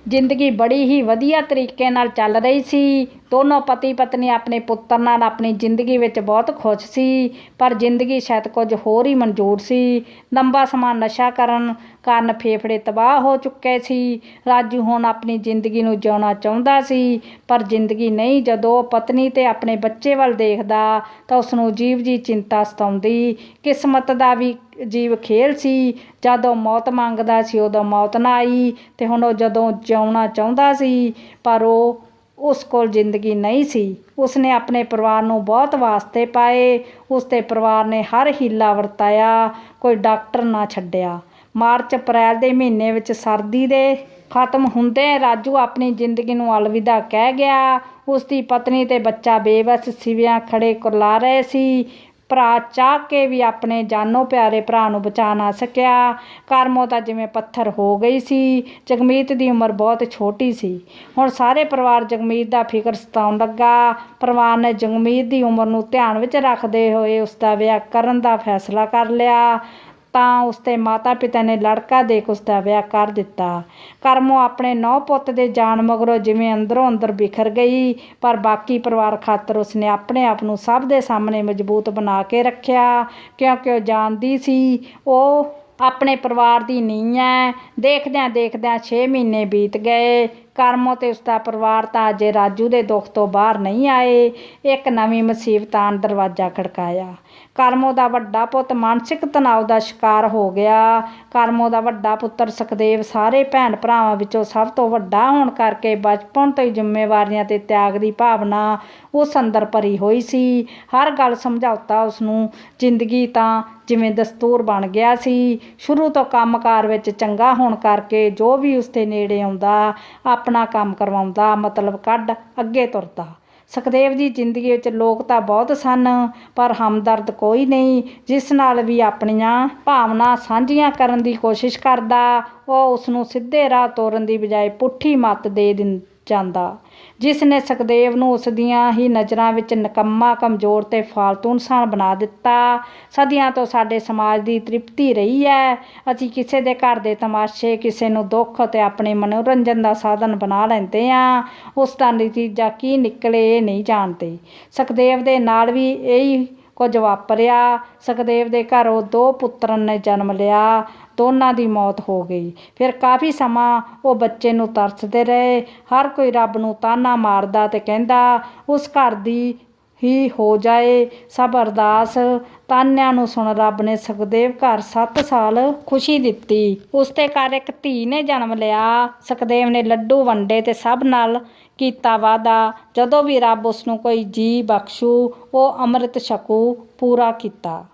ਜ਼ਿੰਦਗੀ ਬੜੀ ਹੀ ਵਧੀਆ ਤਰੀਕੇ ਨਾਲ ਚੱਲ ਰਹੀ ਸੀ। ਦੋਨੋਂ ਪਤੀ ਪਤਨੀ ਆਪਣੇ ਪੁੱਤਰ ਨਾਲ ਆਪਣੀ ਜ਼ਿੰਦਗੀ ਵਿੱਚ ਬਹੁਤ ਖੁਸ਼ ਸੀ, ਪਰ ਜ਼ਿੰਦਗੀ ਸ਼ਾਇਦ ਕੁਝ ਹੋਰ ਹੀ ਮਨਜ਼ੂਰ ਸੀ। ਲੰਬਾ ਸਮਾਂ ਨਸ਼ਾ ਕਰਨ ਕਾਰਨ ਫੇਫੜੇ ਤਬਾਹ ਹੋ ਚੁੱਕੇ ਸੀ। ਰਾਜੂ ਹੁਣ ਆਪਣੀ ਜ਼ਿੰਦਗੀ ਨੂੰ ਜਿਉਣਾ ਚਾਹੁੰਦਾ ਸੀ, ਪਰ ਜ਼ਿੰਦਗੀ ਨਹੀਂ। ਜਦੋਂ ਉਹ ਪਤਨੀ ਤੇ ਆਪਣੇ ਬੱਚੇ ਵੱਲ ਦੇਖਦਾ ਤਾਂ ਉਸਨੂੰ ਅਜੀਬ ਜਿਹੀ ਚਿੰਤਾ ਸਤਾਉਂਦੀ। ਕਿਸਮਤ ਦਾ ਵੀ ਅਜੀਬ ਖੇਲ ਸੀ। ਜਦੋਂ ਮੌਤ ਮੰਗਦਾ ਸੀ ਉਦੋਂ ਮੌਤ ਨਾ ਆਈ, ਤੇ ਹੁਣ ਉਹ ਜਦੋਂ ਜਿਉਣਾ ਚਾਹੁੰਦਾ ਸੀ ਪਰ ਉਸ ਕੋਲ ਜ਼ਿੰਦਗੀ ਨਹੀਂ ਸੀ। ਉਸਨੇ ਆਪਣੇ ਪਰਿਵਾਰ ਨੂੰ ਬਹੁਤ ਵਾਸਤੇ ਪਾਏ। ਉਸਦੇ ਪਰਿਵਾਰ ਨੇ ਹਰ ਹੀਲਾ ਵਰਤਾਇਆ, ਕੋਈ ਡਾਕਟਰ ਨਾ ਛੱਡਿਆ। ਮਾਰਚ ਅਪ੍ਰੈਲ ਦੇ ਮਹੀਨੇ ਵਿੱਚ ਸਰਦੀ ਦੇ ਖਤਮ ਹੁੰਦੇ ਰਾਜੂ ਆਪਣੀ ਜ਼ਿੰਦਗੀ ਨੂੰ ਅਲਵਿਦਾ ਕਹਿ ਗਿਆ। ਉਸਦੀ ਪਤਨੀ ਤੇ ਬੱਚਾ ਬੇਬਸ ਸਿਵਿਆਂ ਖੜੇ ਕੁਰਲਾ ਰਹੇ ਸੀ। ਭਰਾ ਚਾਹ ਕੇ ਵੀ ਆਪਣੇ ਜਾਨੋਂ ਪਿਆਰੇ ਭਰਾ ਨੂੰ ਬਚਾ ਨਾ ਸਕਿਆ। ਕਰਮੋਂ ਤਾਂ ਜਿਵੇਂ ਪੱਥਰ ਹੋ ਗਈ ਸੀ। ਜਗਮੀਤ ਦੀ ਉਮਰ ਬਹੁਤ ਛੋਟੀ ਸੀ। ਹੁਣ ਸਾਰੇ ਪਰਿਵਾਰ ਜਗਮੀਤ ਦਾ ਫਿਕਰ ਸਤਾਉਣ ਲੱਗਾ। ਪਰਿਵਾਰ ਨੇ ਜਗਮੀਤ ਦੀ ਉਮਰ ਨੂੰ ਧਿਆਨ ਵਿੱਚ ਰੱਖਦੇ ਹੋਏ ਉਸਦਾ ਵਿਆਹ ਕਰਨ ਦਾ ਫੈਸਲਾ ਕਰ ਲਿਆ, ਤਾਂ ਉਸਦੇ ਮਾਤਾ ਪਿਤਾ ਨੇ ਲੜਕਾ ਦੇਖ ਉਸਦਾ ਵਿਆਹ ਕਰ ਦਿੱਤਾ। ਕਰਮੋਂ ਆਪਣੇ ਨੌ ਪੁੱਤ ਦੇ ਜਾਣ ਮਗਰੋਂ ਜਿਵੇਂ ਅੰਦਰੋਂ ਅੰਦਰ ਬਿਖਰ ਗਈ, ਪਰ ਬਾਕੀ ਪਰਿਵਾਰ ਖਾਤਰ ਉਸਨੇ ਆਪਣੇ ਆਪ ਨੂੰ ਸਭ ਦੇ ਸਾਹਮਣੇ ਮਜ਼ਬੂਤ ਬਣਾ ਕੇ ਰੱਖਿਆ, ਕਿਉਂਕਿ ਉਹ ਜਾਣਦੀ ਸੀ ਉਹ ਆਪਣੇ ਪਰਿਵਾਰ ਦੀ ਨੀਂਹ ਹੈ। ਦੇਖਦਿਆਂ ਦੇਖਦਿਆਂ 6 ਮਹੀਨੇ ਬੀਤ ਗਏ। ਕਰਮੋਂ ਤੇ ਉਸਦਾ ਪਰਿਵਾਰ ਤਾਂ ਅਜੇ ਰਾਜੂ ਦੇ ਦੁੱਖ ਤੋਂ ਬਾਹਰ ਨਹੀਂ ਆਏ। ਇੱਕ ਨਵੀਂ ਮੁਸੀਬਤ ਆਣ ਦਰਵਾਜ਼ਾ ਖੜਕਾਇਆ। ਕਰਮੋਂ ਦਾ ਵੱਡਾ ਪੁੱਤ ਮਾਨਸਿਕ ਤਣਾਅ ਦਾ ਸ਼ਿਕਾਰ ਹੋ ਗਿਆ। ਕਰਮੋਂ ਦਾ ਵੱਡਾ ਪੁੱਤਰ ਸੁਖਦੇਵ ਸਾਰੇ ਭੈਣ ਭਰਾਵਾਂ ਵਿੱਚੋਂ ਸਭ ਤੋਂ ਵੱਡਾ ਹੋਣ ਕਰਕੇ ਬਚਪਨ ਤੋਂ ਹੀ ਜ਼ਿੰਮੇਵਾਰੀਆਂ ਤੇ ਤਿਆਗ ਦੀ ਭਾਵਨਾ ਉਸ ਅੰਦਰ ਭਰੀ ਹੋਈ ਸੀ। ਹਰ ਗੱਲ ਸਮਝੌਤਾ ਉਸਨੂੰ ਜ਼ਿੰਦਗੀ ਤਾਂ ਜਿਵੇਂ ਦਸਤੂਰ ਬਣ ਗਿਆ ਸੀ। ਸ਼ੁਰੂ ਤੋਂ ਕੰਮਕਾਰ ਵਿੱਚ ਚੰਗਾ ਹੋਣ ਕਰਕੇ ਜੋ ਵੀ ਉਸਦੇ ਨੇੜੇ ਆਉਂਦਾ ਆਪਣਾ ਕੰਮ ਕਰਵਾਉਂਦਾ, ਮਤਲਬ ਕੱਢ ਅੱਗੇ ਤੁਰਦਾ। ਸੁਖਦੇਵ ਦੀ ਜ਼ਿੰਦਗੀ ਵਿੱਚ ਲੋਕ ਤਾਂ ਬਹੁਤ ਸਨ, ਪਰ ਹਮਦਰਦ ਕੋਈ ਨਹੀਂ ਜਿਸ ਨਾਲ ਵੀ ਆਪਣੀਆਂ ਭਾਵਨਾ ਸਾਂਝੀਆਂ ਕਰਨ ਦੀ ਕੋਸ਼ਿਸ਼ ਕਰਦਾ। ਉਹ ਉਸਨੂੰ ਸਿੱਧੇ ਰਾਹ ਤੋਰਨ ਦੀ ਬਜਾਏ ਪੁੱਠੀ ਮੱਤ ਦੇ ਜਾਂਦਾ, ਜਿਸ ਨੇ ਸੁਖਦੇਵ ਨੂੰ ਉਸ ਦੀਆਂ ਹੀ ਨਜ਼ਰਾਂ ਵਿੱਚ ਨਿਕੰਮਾ, ਕਮਜ਼ੋਰ ਤੇ ਫਾਲਤੂ ਇਨਸਾਨ ਬਣਾ ਦਿੱਤਾ। ਸਦੀਆਂ ਤੋਂ ਸਾਡੇ ਸਮਾਜ ਦੀ ਤ੍ਰਿਪਤੀ ਰਹੀ ਹੈ, ਅਸੀਂ ਕਿਸੇ ਦੇ ਘਰ ਦੇ ਤਮਾਸ਼ੇ, ਕਿਸੇ ਨੂੰ ਦੁੱਖ ਅਤੇ ਆਪਣੇ ਮਨੋਰੰਜਨ ਦਾ ਸਾਧਨ ਬਣਾ ਲੈਂਦੇ ਹਾਂ। ਉਸ ਦਾ ਨਤੀਜਾ ਕੀ ਨਿਕਲੇ ਇਹ ਨਹੀਂ ਜਾਣਦੇ। ਸੁਖਦੇਵ ਦੇ ਨਾਲ ਵੀ ਇਹੀ ਕੁਝ ਵਾਪਰਿਆ। ਸੁਖਦੇਵ ਦੇ ਘਰ ਉਹ 2 ਪੁੱਤਰਾਂ ਨੇ ਜਨਮ ਲਿਆ। ਦੋਨਾਂ ਦੀ ਮੌਤ ਹੋ ਗਈ। ਫਿਰ ਕਾਫੀ ਸਮਾਂ ਉਹ ਬੱਚੇ ਨੂੰ ਤਰਸਦੇ ਰਹੇ। ਹਰ ਕੋਈ ਰੱਬ ਨੂੰ ਤਾਨਾ ਮਾਰਦਾ ਤੇ ਕਹਿੰਦਾ ਉਸ ਘਰ ਦੀ ਹੀ ਹੋ ਜਾਏ ਸਭ ਅਰਦਾਸ। ਤਾਨਿਆਂ ਨੂੰ ਸੁਣ ਰੱਬ ਨੇ ਸੁਖਦੇਵ ਘਰ 7 ਸਾਲ ਖੁਸ਼ੀ ਦਿੱਤੀ। ਉਸਦੇ ਘਰ ਇੱਕ ਧੀ ਨੇ ਜਨਮ ਲਿਆ। ਸੁਖਦੇਵ ਨੇ ਲੱਡੂ ਵੰਡੇ ਤੇ ਸਭ ਨਾਲ ਕੀਤਾ ਵਾਅਦਾ, ਜਦੋਂ ਵੀ ਰੱਬ ਉਸਨੂੰ ਕੋਈ ਜੀ ਬਖਸ਼ੂ ਉਹ ਅੰਮ੍ਰਿਤ ਛਕੂ। ਪੂਰਾ ਕੀਤਾ।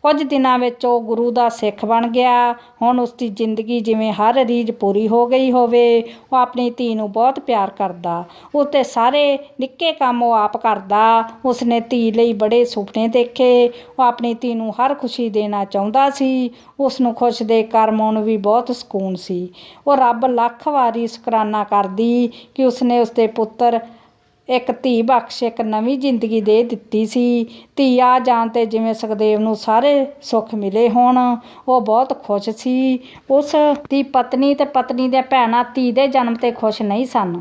ਕੁਝ ਦਿਨਾਂ ਵਿੱਚ ਉਹ ਗੁਰੂ ਦਾ ਸਿੱਖ ਬਣ ਗਿਆ। ਹੁਣ ਉਸ ਦੀ ਜ਼ਿੰਦਗੀ ਜਿਵੇਂ ਹਰ ਰੀਝ ਪੂਰੀ ਹੋ ਗਈ ਹੋਵੇ। ਉਹ ਆਪਣੀ ਧੀ ਨੂੰ ਬਹੁਤ ਪਿਆਰ ਕਰਦਾ। ਉਸ ਦੇ ਸਾਰੇ ਨਿੱਕੇ ਕੰਮ ਉਹ ਆਪ ਕਰਦਾ। ਉਸਨੇ ਧੀ ਲਈ ਬੜੇ ਸੁਪਨੇ ਦੇਖੇ। ਉਹ ਆਪਣੀ ਧੀ ਨੂੰ ਹਰ ਖੁਸ਼ੀ ਦੇਣਾ ਚਾਹੁੰਦਾ ਸੀ। ਉਸ ਨੂੰ ਖੁਸ਼ ਦੇਖ ਕਰਮੋਂ ਨੂੰ ਵੀ ਬਹੁਤ ਸਕੂਨ ਸੀ। ਉਹ ਰੱਬ ਲੱਖ ਵਾਰੀ ਸ਼ੁਕਰਾਨਾ ਕਰਦੀ ਕਿ ਉਸਨੇ ਉਸਦੇ ਪੁੱਤਰ ਇੱਕ ਧੀ ਬਖਸ਼ ਇੱਕ ਨਵੀਂ ਜ਼ਿੰਦਗੀ ਦੇ ਦਿੱਤੀ ਸੀ। ਧੀ ਆ ਜਾਣ 'ਤੇ ਜਿਵੇਂ ਸੁਖਦੇਵ ਨੂੰ ਸਾਰੇ ਸੁੱਖ ਮਿਲੇ ਹੋਣ। ਉਹ ਬਹੁਤ ਖੁਸ਼ ਸੀ। ਉਸ ਦੀ ਪਤਨੀ ਅਤੇ ਪਤਨੀ ਦੀਆਂ ਭੈਣਾਂ ਧੀ ਦੇ ਜਨਮ 'ਤੇ ਖੁਸ਼ ਨਹੀਂ ਸਨ।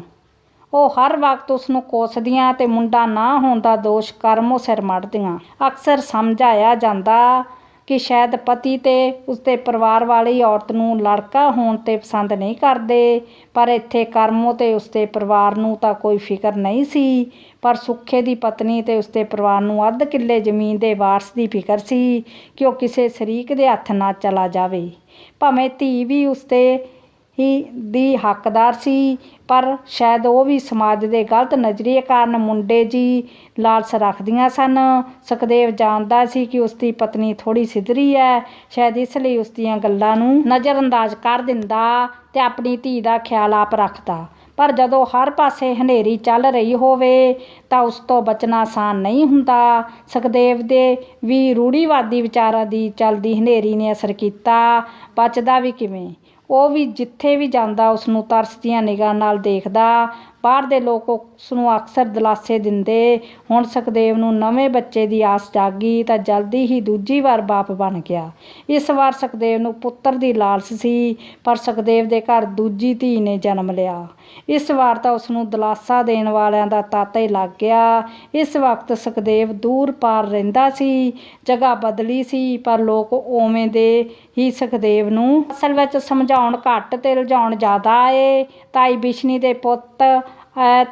ਉਹ ਹਰ ਵਕਤ ਉਸ ਨੂੰ ਕੋਸਦੀਆਂ ਅਤੇ ਮੁੰਡਾ ਨਾ ਹੋਣ ਦਾ ਦੋਸ਼ ਕਰਮੋਂ ਸਿਰ ਮੜ੍ਹਦੀਆਂ। ਅਕਸਰ ਸਮਝਾਇਆ ਜਾਂਦਾ ਕਿ ਸ਼ਾਇਦ ਪਤੀ ਅਤੇ ਉਸਦੇ ਪਰਿਵਾਰ ਵਾਲੀ ਔਰਤ ਨੂੰ ਲੜਕਾ ਹੋਣ 'ਤੇ ਪਸੰਦ ਨਹੀਂ ਕਰਦੇ, ਪਰ ਇੱਥੇ ਕਰਮੋਂ ਅਤੇ ਉਸਦੇ ਪਰਿਵਾਰ ਨੂੰ ਤਾਂ ਕੋਈ ਫਿਕਰ ਨਹੀਂ ਸੀ, ਪਰ ਸੁੱਖੇ ਦੀ ਪਤਨੀ ਅਤੇ ਉਸਦੇ ਪਰਿਵਾਰ ਨੂੰ ਅੱਧ ਕਿੱਲੇ ਜ਼ਮੀਨ ਦੇ ਵਾਰਸ ਦੀ ਫਿਕਰ ਸੀ ਕਿ ਉਹ ਕਿਸੇ ਸ਼ਰੀਕ ਦੇ ਹੱਥ ਨਾ ਚਲਾ ਜਾਵੇ। ਭਾਵੇਂ ਧੀ ਵੀ ਉਸਦੇ ਹੀ ਦੀ ਹੱਕਦਾਰ ਸੀ, ਪਰ ਸ਼ਾਇਦ ਉਹ ਵੀ ਸਮਾਜ ਦੇ ਗਲਤ ਨਜ਼ਰੀਏ ਕਾਰਨ ਮੁੰਡੇ ਦੀ ਲਾਲਚ ਰੱਖਦੀਆਂ ਸਨ। ਸੁਖਦੇਵ ਜਾਣਦਾ ਸੀ ਕਿ ਉਸਦੀ ਪਤਨੀ ਥੋੜ੍ਹੀ ਸਿੱਧਰੀ ਹੈ, ਸ਼ਾਇਦ ਇਸ ਲਈ ਉਸ ਦੀਆਂ ਗੱਲਾਂ ਨੂੰ ਨਜ਼ਰਅੰਦਾਜ਼ ਕਰ ਦਿੰਦਾ ਅਤੇ ਆਪਣੀ ਧੀ ਦਾ ਖਿਆਲ ਆਪ ਰੱਖਦਾ। ਪਰ ਜਦੋਂ ਹਰ ਪਾਸੇ ਹਨੇਰੀ ਚੱਲ ਰਹੀ ਹੋਵੇ ਤਾਂ ਉਸ ਤੋਂ ਬਚਣਾ ਆਸਾਨ ਨਹੀਂ ਹੁੰਦਾ। ਸੁਖਦੇਵ ਦੇ ਵੀ ਰੂੜੀਵਾਦੀ ਵਿਚਾਰਾਂ ਦੀ ਚੱਲਦੀ ਹਨੇਰੀ ਨੇ ਅਸਰ ਕੀਤਾ। ਬਚਦਾ ਵੀ ਕਿਵੇਂ? ਉਹ ਵੀ ਜਿੱਥੇ ਵੀ ਜਾਂਦਾ ਉਸ ਨੂੰ ਤਰਸ ਦੀਆਂ ਨਿਗਾਹ ਨਾਲ ਦੇਖਦਾ। ਬਾਹਰ ਦੇ ਲੋਕ ਉਸ ਨੂੰ ਅਕਸਰ ਦਿਲਾਸੇ ਦਿੰਦੇ। ਹੁਣ ਸੁਖਦੇਵ ਨੂੰ ਨਵੇਂ ਬੱਚੇ ਦੀ ਆਸ ਜਾਗੀ ਤਾਂ ਜਲਦੀ ਹੀ ਦੂਜੀ ਵਾਰ ਬਾਪ ਬਣ ਗਿਆ। ਇਸ ਵਾਰ ਸੁਖਦੇਵ ਨੂੰ ਪੁੱਤਰ ਦੀ ਲਾਲਚ ਸੀ, ਪਰ ਸੁਖਦੇਵ ਦੇ ਘਰ ਦੂਜੀ ਧੀ ਨੇ ਜਨਮ ਲਿਆ। ਇਸ ਵਾਰ ਤਾਂ ਉਸ ਨੂੰ ਦਿਲਾਸਾ ਦੇਣ ਵਾਲਿਆਂ ਦਾ ਤਾਂਤਾ ਹੀ ਲੱਗ ਗਿਆ। ਇਸ ਵਕਤ ਸੁਖਦੇਵ ਦੂਰ ਪਾਰ ਰਹਿੰਦਾ ਸੀ। ਜਗ੍ਹਾ ਬਦਲੀ ਸੀ, ਪਰ ਲੋਕ ਉਵੇਂ ਦੇ ਹੀ ਸੁਖਦੇਵ ਨੂੰ ਅਸਲ ਵਿੱਚ ਸਮਝਾਉਣ ਘੱਟ ਅਤੇ ਰੁਝਾਉਣ ਜ਼ਿਆਦਾ ਏ। ਤਾਈ ਬਿਸ਼ਨੀ ਦੇ ਪੁੱਤ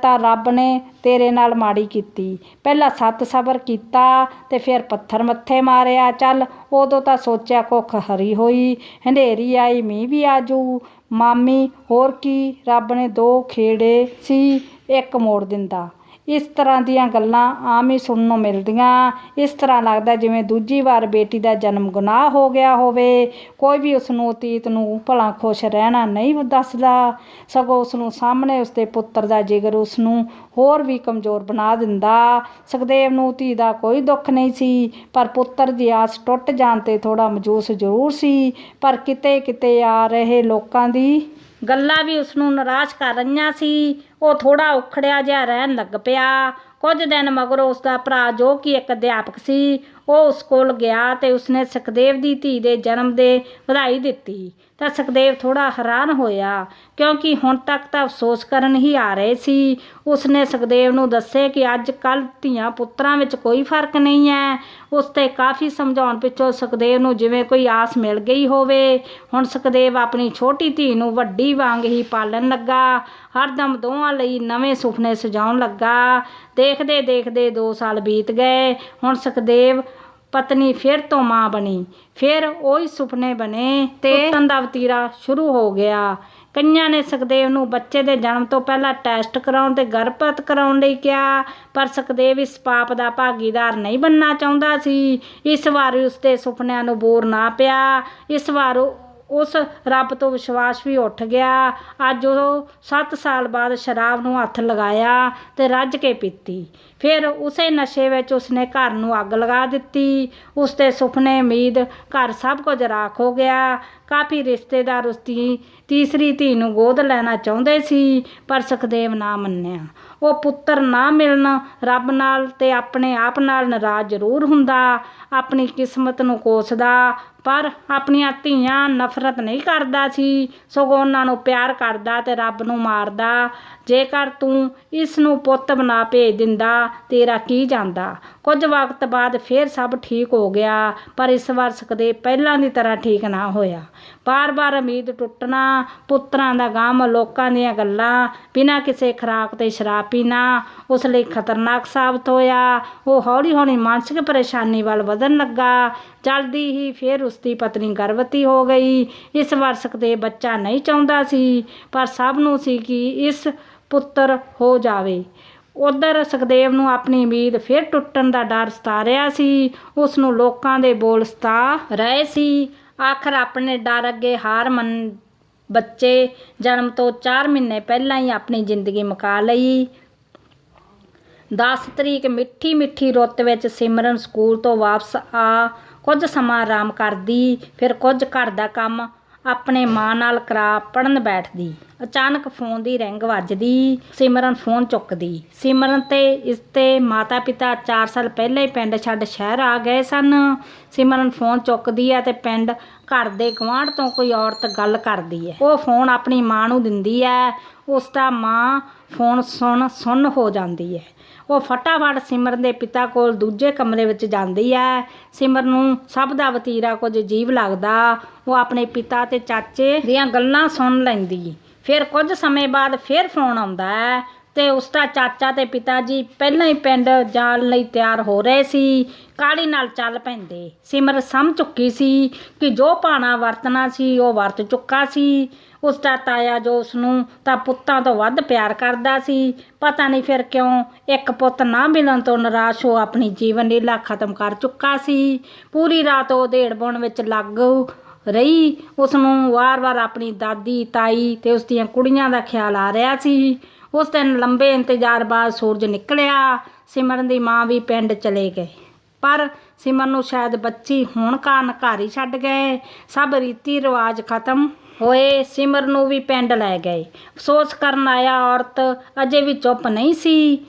ਤਾਂ ਰੱਬ ਨੇ ਤੇਰੇ ਨਾਲ ਮਾੜੀ ਕੀਤੀ। ਪਹਿਲਾਂ 7 ਸਬਰ ਕੀਤਾ ਅਤੇ ਫਿਰ ਪੱਥਰ ਮੱਥੇ ਮਾਰਿਆ। ਚੱਲ ਉਦੋਂ ਤਾਂ ਸੋਚਿਆ ਕੁੱਖ ਹਰੀ ਹੋਈ, ਹਨੇਰੀ ਆਈ ਮੀਂਹ ਵੀ ਆਜੂ। ਮਾਮੀ ਹੋਰ ਕੀ, ਰੱਬ ਨੇ 2 ਖੇੜੇ ਸੀ, ਇੱਕ ਮੋੜ ਦਿੰਦਾ। ਇਸ ਤਰ੍ਹਾਂ ਦੀਆਂ ਗੱਲਾਂ ਆਮ ਹੀ ਸੁਣਨ ਨੂੰ ਮਿਲਦੀਆਂ। ਇਸ ਤਰ੍ਹਾਂ ਲੱਗਦਾ ਜਿਵੇਂ ਦੂਜੀ ਵਾਰ ਬੇਟੀ ਦਾ ਜਨਮ ਗੁਨਾਹ ਹੋ ਗਿਆ ਹੋਵੇ। ਕੋਈ ਵੀ ਉਸ ਨੂੰ ਅਤੀਤ ਨੂੰ ਭਲਾ ਖੁਸ਼ ਰਹਿਣਾ ਨਹੀਂ ਦੱਸਦਾ, ਸਗੋਂ ਉਸ ਨੂੰ ਸਾਹਮਣੇ ਉਸਦੇ ਪੁੱਤਰ ਦਾ ਜਿਗਰ ਉਸ ਨੂੰ ਹੋਰ ਵੀ ਕਮਜ਼ੋਰ ਬਣਾ ਦਿੰਦਾ। ਸੁਖਦੇਵ ਨੂੰ ਧੀ ਦਾ ਕੋਈ ਦੁੱਖ ਨਹੀਂ ਸੀ, ਪਰ ਪੁੱਤਰ ਦੀ ਆਸ ਟੁੱਟ ਜਾਣ 'ਤੇ ਥੋੜ੍ਹਾ ਮਜੂਸ ਜ਼ਰੂਰ ਸੀ। ਪਰ ਕਿਤੇ ਕਿਤੇ ਆ ਰਹੇ ਲੋਕਾਂ ਦੀ ਗੱਲਾਂ ਵੀ ਉਸ ਨੂੰ ਨਿਰਾਸ਼ ਕਰ ਰਹੀਆਂ ਸੀ। ਉਹ ਥੋੜ੍ਹਾ ਉਖੜਿਆ ਜਿਹਾ ਰਹਿਣ ਲੱਗ ਪਿਆ। ਕੁਝ ਦਿਨ ਮਗਰੋਂ ਉਸਦਾ ਭਰਾ, ਜੋ ਕਿ ਇੱਕ ਅਧਿਆਪਕ ਸੀ, ਉਹ ਉਸ ਕੋਲ ਗਿਆ ਅਤੇ ਉਸਨੇ ਸੁਖਦੇਵ ਦੀ ਧੀ ਦੇ ਜਨਮ ਦੇ ਵਧਾਈ ਦਿੱਤੀ। ਤਾਂ ਸੁਖਦੇਵ ਥੋੜ੍ਹਾ ਹੈਰਾਨ ਹੋਇਆ, ਕਿਉਂਕਿ ਹੁਣ ਤੱਕ ਤਾਂ ਅਫਸੋਸ ਕਰਨ ਹੀ ਆ ਰਹੇ ਸੀ। ਉਸਨੇ ਸੁਖਦੇਵ ਨੂੰ ਦੱਸੇ ਕਿ ਅੱਜ ਕੱਲ੍ਹ ਧੀਆਂ ਪੁੱਤਰਾਂ ਵਿੱਚ ਕੋਈ ਫਰਕ ਨਹੀਂ ਹੈ। ਉਸ 'ਤੇ ਕਾਫੀ ਸਮਝਾਉਣ ਪਿੱਛੋਂ ਸੁਖਦੇਵ ਨੂੰ ਜਿਵੇਂ ਕੋਈ ਆਸ ਮਿਲ ਗਈ ਹੋਵੇ। ਹੁਣ ਸੁਖਦੇਵ ਆਪਣੀ ਛੋਟੀ ਧੀ ਨੂੰ ਵੱਡੀ ਵਾਂਗ ਹੀ ਪਾਲਣ ਲੱਗਾ। ਹਰਦਮ ਦੋਵਾਂ ਲਈ ਨਵੇਂ ਸੁਪਨੇ ਸਜਾਉਣ ਲੱਗਾ। ਦੇਖਦੇ ਦੇਖਦੇ 2 ਸਾਲ ਬੀਤ ਗਏ। ਹੁਣ ਸੁਖਦੇਵ ਪਤਨੀ ਫਿਰ ਤੋਂ ਮਾਂ ਬਣੀ। ਫਿਰ ਉਹੀ ਸੁਪਨੇ ਬਣੇ ਤੇ ਟੁੱਟਣ ਦਾ ਵਤੀਰਾ ਸ਼ੁਰੂ ਹੋ ਗਿਆ। ਕਈਆਂ ਨੇ ਸੁਖਦੇਵ ਨੂੰ ਬੱਚੇ ਦੇ ਜਨਮ ਤੋਂ ਪਹਿਲਾਂ ਟੈਸਟ ਕਰਾਉਣ ਤੇ ਗਰਭਪਾਤ ਕਰਾਉਣ ਲਈ ਕਿਹਾ, ਪਰ ਸੁਖਦੇਵ ਇਸ ਪਾਪ ਦਾ ਭਾਗੀਦਾਰ ਨਹੀਂ ਬਣਨਾ ਚਾਹੁੰਦਾ ਸੀ। ਇਸ ਵਾਰ ਉਸਦੇ ਸੁਪਨਿਆਂ ਨੂੰ ਬੂਰ ਨਾ ਪਿਆ। ਇਸ ਵਾਰ ਉਸ ਰੱਬ ਤੋਂ ਵਿਸ਼ਵਾਸ ਵੀ ਉੱਠ ਗਿਆ। ਅੱਜ ਉਹ 7 ਸਾਲ ਬਾਅਦ ਸ਼ਰਾਬ ਨੂੰ ਹੱਥ ਲਗਾਇਆ ਤੇ ਰੱਜ ਕੇ ਪੀਤੀ। ਫਿਰ ਉਸੇ ਨਸ਼ੇ ਵਿੱਚ ਉਸਨੇ ਘਰ ਨੂੰ ਅੱਗ ਲਗਾ ਦਿੱਤੀ। ਉਸਦੇ ਸੁਪਨੇ, ਉਮੀਦ, ਘਰ ਸਭ ਕੁਝ ਰਾਖ ਹੋ ਗਿਆ। ਕਾਫੀ ਰਿਸ਼ਤੇਦਾਰ ਉਸਦੀ ਤੀਸਰੀ ਧੀ ਨੂੰ ਗੋਦ ਲੈਣਾ ਚਾਹੁੰਦੇ ਸੀ, ਪਰ ਸੁਖਦੇਵ ਨਾ ਮੰਨਿਆ। ਉਹ ਪੁੱਤਰ ਨਾ ਮਿਲਣ ਰੱਬ ਨਾਲ ਤੇ ਆਪਣੇ ਆਪ ਨਾਲ ਨਾਰਾਜ਼ ਜ਼ਰੂਰ ਹੁੰਦਾ, ਆਪਣੀ ਕਿਸਮਤ ਨੂੰ ਕੋਸਦਾ, ਪਰ ਆਪਣੀਆਂ ਧੀਆਂ ਨਫ਼ਰਤ ਨਹੀਂ ਕਰਦਾ ਸੀ, ਸਗੋਂ ਉਹਨਾਂ ਨੂੰ ਪਿਆਰ ਕਰਦਾ ਤੇ ਰੱਬ ਨੂੰ ਮਾਰਦਾ। ਜੇਕਰ ਤੂੰ ਇਸ ਨੂੰ ਪੁੱਤ ਬਣਾ ਭੇਜ ਦਿੰਦਾ, ਤੇਰਾ ਕੀ ਜਾਂਦਾ। ਕੁਝ ਵਕਤ ਬਾਅਦ ਫਿਰ ਸਭ ਠੀਕ ਹੋ ਗਿਆ, ਪਰ ਇਸ ਵਾਰ ਸੁਖਦੇਵ ਪਹਿਲਾਂ ਦੀ ਤਰ੍ਹਾਂ ਠੀਕ ਨਾ ਹੋਇਆ। ਬਾਰ-ਬਾਰ ਉਮੀਦ ਟੁੱਟਣਾ, ਪੁੱਤਰਾਂ ਦਾ ਗਮ, ਲੋਕਾਂ ਦੀਆਂ ਗੱਲਾਂ, ਬਿਨਾਂ ਕਿਸੇ ਖੁਰਾਕ ਤੇ ਸ਼ਰਾਬ ਪੀਣਾ ਉਸ ਲਈ ਖਤਰਨਾਕ ਸਾਬਤ ਹੋਇਆ। ਉਹ ਹੌਲੀ-ਹੌਲੀ ਮਾਨਸਿਕ ਪਰੇਸ਼ਾਨੀ ਵੱਲ ਵਧਣ ਲੱਗਾ। ਜਲਦੀ ਹੀ ਫਿਰ ਉਸਦੀ ਪਤਨੀ ਗਰਭਵਤੀ ਹੋ ਗਈ। ਇਸ ਵਾਰ ਸੁਖਦੇਵ ਬੱਚਾ ਨਹੀਂ ਚਾਹੁੰਦਾ ਸੀ, ਪਰ ਸਭ ਨੂੰ ਸੀ ਕਿ ਇਸ ਪੁੱਤਰ ਹੋ ਜਾਵੇ। ਉਧਰ ਸੁਖਦੇਵ ਨੂੰ ਆਪਣੀ ਉਮੀਦ ਫਿਰ ਟੁੱਟਣ ਦਾ ਡਰ ਸਤਾ ਰਿਹਾ ਸੀ। ਉਸ ਨੂੰ ਲੋਕਾਂ ਦੇ ਬੋਲ ਸਤਾ ਰਹੇ ਸੀ। ਆਖਰ ਆਪਣੇ ਡਰ ਅੱਗੇ ਹਾਰ ਮੰਨ ਬੱਚੇ ਜਨਮ ਤੋਂ 4 ਮਹੀਨੇ ਪਹਿਲਾਂ ਹੀ ਆਪਣੀ ਜ਼ਿੰਦਗੀ ਮੁਕਾ ਲਈ। 10 ਤਰੀਕ ਮਿੱਠੀ ਮਿੱਠੀ ਰੁੱਤ ਵਿੱਚ ਸਿਮਰਨ ਸਕੂਲ ਤੋਂ ਵਾਪਸ ਆ ਕੁਝ ਸਮਾਂ ਆਰਾਮ ਕਰਦੀ, ਫਿਰ ਕੁਝ ਘਰ ਦਾ ਕੰਮ ਆਪਣੇ ਮਾਂ ਨਾਲ ਕਰਾ ਪੜ੍ਹਨ ਬੈਠਦੀ। ਅਚਾਨਕ ਫੋਨ ਦੀ ਰਿੰਗ ਵੱਜਦੀ। ਸਿਮਰਨ ਫੋਨ ਚੁੱਕਦੀ। ਸਿਮਰਨ ਤੇ ਇਸ ਤੇ ਮਾਤਾ ਪਿਤਾ 4 ਸਾਲ ਪਹਿਲਾਂ ਹੀ ਪਿੰਡ ਛੱਡ ਸ਼ਹਿਰ ਆ ਗਏ ਸਨ। ਸਿਮਰਨ ਫੋਨ ਚੁੱਕਦੀ ਹੈ ਤੇ ਪਿੰਡ ਘਰ ਦੇ ਗੁਆਂਢ ਤੋਂ ਕੋਈ ਔਰਤ ਗੱਲ ਕਰਦੀ ਹੈ। ਉਹ ਫੋਨ ਆਪਣੀ ਮਾਂ ਨੂੰ ਦਿੰਦੀ ਹੈ। ਉਸ ਦਾ ਮਾਂ ਫੋਨ ਸੁੰਨ ਹੋ ਜਾਂਦੀ ਹੈ। ਉਹ ਫਟਾਫਟ ਸਿਮਰਨ ਦੇ ਪਿਤਾ ਕੋਲ ਦੂਜੇ ਕਮਰੇ ਵਿੱਚ ਜਾਂਦੀ ਹੈ। ਸਿਮਰਨ ਨੂੰ ਸਭ ਦਾ ਵਤੀਰਾ ਕੁਝ ਅਜੀਬ ਲੱਗਦਾ। ਉਹ ਆਪਣੇ ਪਿਤਾ ਤੇ ਚਾਚੇ ਦੀਆਂ ਗੱਲਾਂ ਸੁਣ ਲੈਂਦੀ। ਫਿਰ ਕੁਝ ਸਮੇਂ ਬਾਅਦ ਫਿਰ ਫੋਨ ਆਉਂਦਾ ਹੈ ਤੇ ਉਸ ਦਾ ਚਾਚਾ ਤੇ ਪਿਤਾ ਜੀ ਪਹਿਲਾਂ ਹੀ ਪਿੰਡ ਜਾਣ ਲਈ ਤਿਆਰ ਹੋ ਰਹੇ ਸੀ। ਕਾਹਲੀ ਨਾਲ ਚੱਲ ਪੈਂਦੇ। ਸਿਮਰਨ ਸਮਝ ਚੁੱਕੀ ਸੀ ਕਿ ਜੋ ਭਾਣਾ ਵਰਤਣਾ ਸੀ ਉਹ ਵਰਤ ਚੁੱਕਾ ਸੀ। ਉਸ ਦਾ ਤਾਇਆ ਜੋ ਉਸ ਨੂੰ ਤਾਂ ਪੁੱਤਾਂ ਤੋਂ ਵੱਧ ਪਿਆਰ ਕਰਦਾ ਸੀ, ਪਤਾ ਨਹੀਂ ਫਿਰ ਕਿਉਂ ਇੱਕ ਪੁੱਤ ਨਾ ਮਿਲਣ ਤੋਂ ਨਿਰਾਸ਼ ਹੋ ਆਪਣੀ ਜੀਵਨ ਲੀਲਾ ਖਤਮ ਕਰ ਚੁੱਕਾ ਸੀ। ਪੂਰੀ ਰਾਤ ਉਹ ਉਧੇੜ ਬੁਣ ਵਿੱਚ ਲੱਗ ਰਹੀ। ਉਸ ਨੂੰ ਵਾਰ-ਵਾਰ ਆਪਣੀ ਦਾਦੀ, ਤਾਈ ਤੇ ਉਸ ਦੀਆਂ ਕੁੜੀਆਂ ਦਾ ਖਿਆਲ ਆ ਰਿਹਾ ਸੀ। ਉਸ ਦਿਨ ਲੰਬੇ ਇੰਤਜ਼ਾਰ ਬਾਅਦ ਸੂਰਜ ਨਿਕਲਿਆ। ਸਿਮਰਨ ਦੀ ਮਾਂ ਵੀ ਪਿੰਡ ਚਲੇ ਗਏ, ਪਰ ਸਿਮਰਨ ਨੂੰ ਸ਼ਾਇਦ ਬੱਚੀ ਹੋਣ ਕਾਰਨ ਘਰ ਹੀ ਛੱਡ ਗਏ। ਸਭ ਰੀਤੀ ਰਿਵਾਜ ਖਤਮ ਹੋਏ। ਸਿਮਰਨ ਨੂੰ ਵੀ ਪਿੰਡ ਲੈ ਗਏ। ਅਫਸੋਸ ਕਰਨ ਆਇਆ ਔਰਤ ਅਜੇ ਵੀ ਚੁੱਪ ਨਹੀਂ ਸੀ।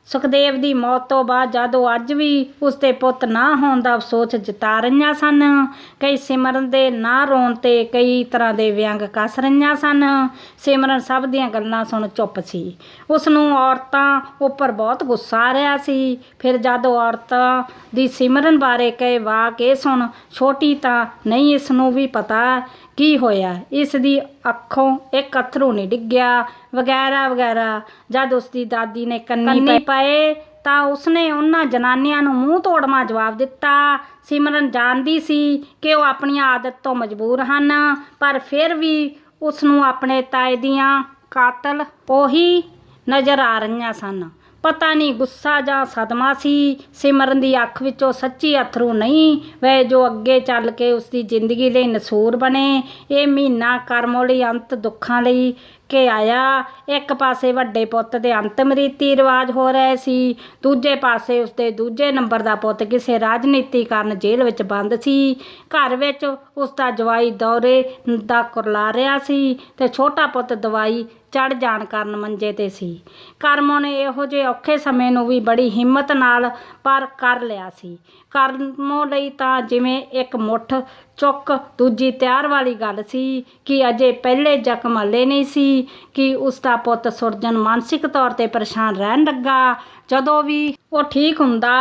ਸੁਖਦੇਵ ਦੀ ਮੌਤ ਤੋਂ ਬਾਅਦ ਜਦੋਂ ਅੱਜ ਵੀ ਉਸ ਦੇ ਪੁੱਤ ਨਾ ਹੋਣ ਦਾ ਅਫਸੋਸ ਜਤਾ ਰਹੀਆਂ ਸਨ। ਕਈ ਸਿਮਰਨ ਦੇ ਨਾ ਰੋਣ ਤੇ ਕਈ ਤਰ੍ਹਾਂ ਦੇ ਵਿਅੰਗ ਕੱਸ ਰਹੀਆਂ ਸਨ। ਸਿਮਰਨ ਸਭ ਦੀਆਂ ਗੱਲਾਂ ਸੁਣ ਚੁੱਪ ਸੀ। ਉਸ ਨੂੰ ਔਰਤਾਂ ਉੱਪਰ ਬਹੁਤ ਗੁੱਸਾ ਆ ਰਿਹਾ ਸੀ। ਫਿਰ ਜਦੋਂ ਔਰਤਾਂ ਦੀ ਸਿਮਰਨ ਬਾਰੇ ਕਹੇ ਵਾਕ ਇਹ ਸੁਣ, ਛੋਟੀ ਤਾਂ ਨਹੀਂ, ਇਸ ਨੂੰ ਵੀ ਪਤਾ ਕੀ ਹੋਇਆ। ਇਸ ਦੀ ਅੱਖੋਂ ਇੱਕ ਅੱਥਰੂ ਨਹੀਂ ਡਿੱਗਿਆ ਵਗੈਰਾ ਵਗੈਰਾ। ਜਦ ਉਸ ਦੀ ਦਾਦੀ ਨੇ ਕੰਨੀ ਪਏ ਤਾਂ ਉਸਨੇ ਉਹਨਾਂ ਜਨਾਨੀਆਂ ਨੂੰ ਮੂੰਹ ਤੋੜਵਾਂ ਜਵਾਬ ਦਿੱਤਾ। ਸਿਮਰਨ ਜਾਣਦੀ ਸੀ ਕਿ ਉਹ ਆਪਣੀ ਆਦਤ ਤੋਂ ਮਜਬੂਰ ਹਨ, ਪਰ ਫਿਰ ਵੀ ਉਸ ਨੂੰ ਆਪਣੇ ਤਾਏ ਦੀਆਂ ਕਾਤਲ ਉਹੀ ਨਜ਼ਰ ਆ ਰਹੀਆਂ ਸਨ। ਪਤਾ ਨਹੀਂ ਗੁੱਸਾ ਜਾਂ ਸਦਮਾ ਸੀ। ਸਿਮਰਨ ਦੀ ਅੱਖ ਵਿੱਚੋਂ ਸੱਚੀ ਅੱਥਰੂ ਨਹੀਂ ਵੇ ਜੋ ਅੱਗੇ ਚੱਲ ਕੇ ਉਸ ਦੀ ਜ਼ਿੰਦਗੀ ਲਈ ਨਸੂਰ ਬਣੇ। ਇਹ ਮਹੀਨਾ ਕਰਮੋਂ ਲਈ ਅੰਤ ਦੁੱਖਾਂ ਲਈ ਕੇ ਆਇਆ। ਇੱਕ ਪਾਸੇ ਵੱਡੇ ਪੁੱਤ ਦੇ ਅੰਤਮ ਰੀਤੀ ਰਿਵਾਜ ਹੋ ਰਹੇ ਸੀ, ਦੂਜੇ ਪਾਸੇ ਉਸਦੇ ਦੂਜੇ ਨੰਬਰ ਦਾ ਪੁੱਤ ਕਿਸੇ ਰਾਜਨੀਤੀ ਕਾਰਨ ਜੇਲ੍ਹ ਵਿੱਚ ਬੰਦ ਸੀ। ਘਰ ਵਿੱਚ ਉਸ ਦਾ ਜਵਾਈ ਦੌਰੇ ਦਾ ਕੁਰਲਾ ਰਿਹਾ ਸੀ ਤੇ ਛੋਟਾ ਪੁੱਤ ਦਵਾਈ ਚੜ੍ਹ ਜਾਣ ਕਾਰਨ ਮੰਜੇ 'ਤੇ ਸੀ। ਕਰਮੋਂ ਨੇ ਇਹੋ ਜਿਹੇ ਔਖੇ ਸਮੇਂ ਨੂੰ ਵੀ ਬੜੀ ਹਿੰਮਤ ਨਾਲ ਪਾਰ ਕਰ ਲਿਆ ਸੀ। ਕਰਮੋਂ ਲਈ ਤਾਂ ਜਿਵੇਂ ਇੱਕ ਮੁੱਠ ਚੁੱਕ ਦੂਜੀ ਤਿਆਰ ਵਾਲੀ ਗੱਲ ਸੀ ਕਿ ਅਜੇ ਪਹਿਲੇ ਜ਼ਖਮ ਹੱਲੇ ਨਹੀਂ ਸੀ ਕਿ ਉਸ ਦਾ ਪੁੱਤ ਸੁਰਜਨ ਮਾਨਸਿਕ ਤੌਰ 'ਤੇ ਪਰੇਸ਼ਾਨ ਰਹਿਣ ਲੱਗਾ। ਜਦੋਂ ਵੀ ਉਹ ਠੀਕ ਹੁੰਦਾ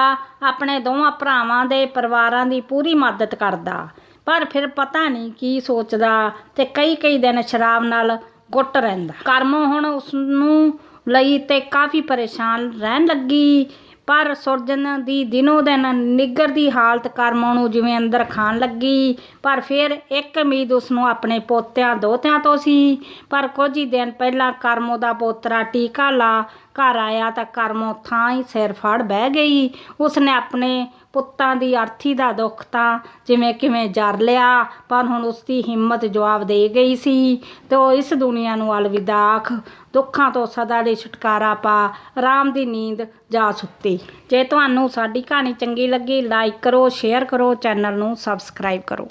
ਆਪਣੇ ਦੋਵਾਂ ਭਰਾਵਾਂ ਦੇ ਪਰਿਵਾਰਾਂ ਦੀ ਪੂਰੀ ਮਦਦ ਕਰਦਾ, ਪਰ ਫਿਰ ਪਤਾ ਨਹੀਂ ਕੀ ਸੋਚਦਾ ਤੇ ਕਈ ਦਿਨ ਸ਼ਰਾਬ ਨਾਲ ਗੁੱਟ ਰਹਿੰਦਾ। ਕਰਮੋਂ ਹੁਣ ਉਸ ਨੂੰ ਲਈ ਤੇ ਕਾਫੀ ਪਰੇਸ਼ਾਨ ਰਹਿਣ ਲੱਗੀ, ਪਰ ਸੁਰਜਨ ਦੀ ਦਿਨੋਂ ਦਿਨ ਨਿੱਘਰਦੀ ਹਾਲਤ ਕਰਮੋਂ ਨੂੰ ਜਿਵੇਂ ਅੰਦਰ ਖਾਣ ਲੱਗੀ। ਪਰ ਫਿਰ ਇੱਕ ਉਮੀਦ ਉਸ ਨੂੰ ਆਪਣੇ ਪੋਤਿਆਂ ਦੋਤਿਆਂ ਤੋਂ ਸੀ। ਪਰ ਕੁਝ ਹੀ ਦਿਨ ਪਹਿਲਾਂ ਕਰਮੋਂ ਦਾ ਪੋਤਰਾ ਟੀਕਾ ਲਾ ਘਰ ਆਇਆ ਤਾਂ ਕਰਮੋਂ ਥਾਂ ਹੀ ਸਿਰ ਫੜ ਬਹਿ ਗਈ। ਉਸਨੇ ਆਪਣੇ ਪੁੱਤਾਂ ਦੀ ਅਰਥੀ ਦਾ ਦੁੱਖ ਤਾਂ ਜਿਵੇਂ ਕਿਵੇਂ ਜਰ ਲਿਆ, ਪਰ ਹੁਣ ਉਸ ਦੀ ਹਿੰਮਤ ਜਵਾਬ ਦੇ ਗਈ ਸੀ ਤੇ ਉਹ ਇਸ ਦੁਨੀਆ ਨੂੰ ਅਲਵਿਦਾ ਆਖ ਦੁੱਖਾਂ ਤੋਂ ਸਦਾ ਲਈ ਛੁਟਕਾਰਾ ਪਾ ਆਰਾਮ ਦੀ ਨੀਂਦ ਜਾ ਸੁੱਤੀ। ਜੇ ਤੁਹਾਨੂੰ ਸਾਡੀ ਕਹਾਣੀ ਚੰਗੀ ਲੱਗੀ, ਲਾਈਕ ਕਰੋ, ਸ਼ੇਅਰ ਕਰੋ, ਚੈਨਲ ਨੂੰ ਸਬਸਕ੍ਰਾਈਬ ਕਰੋ।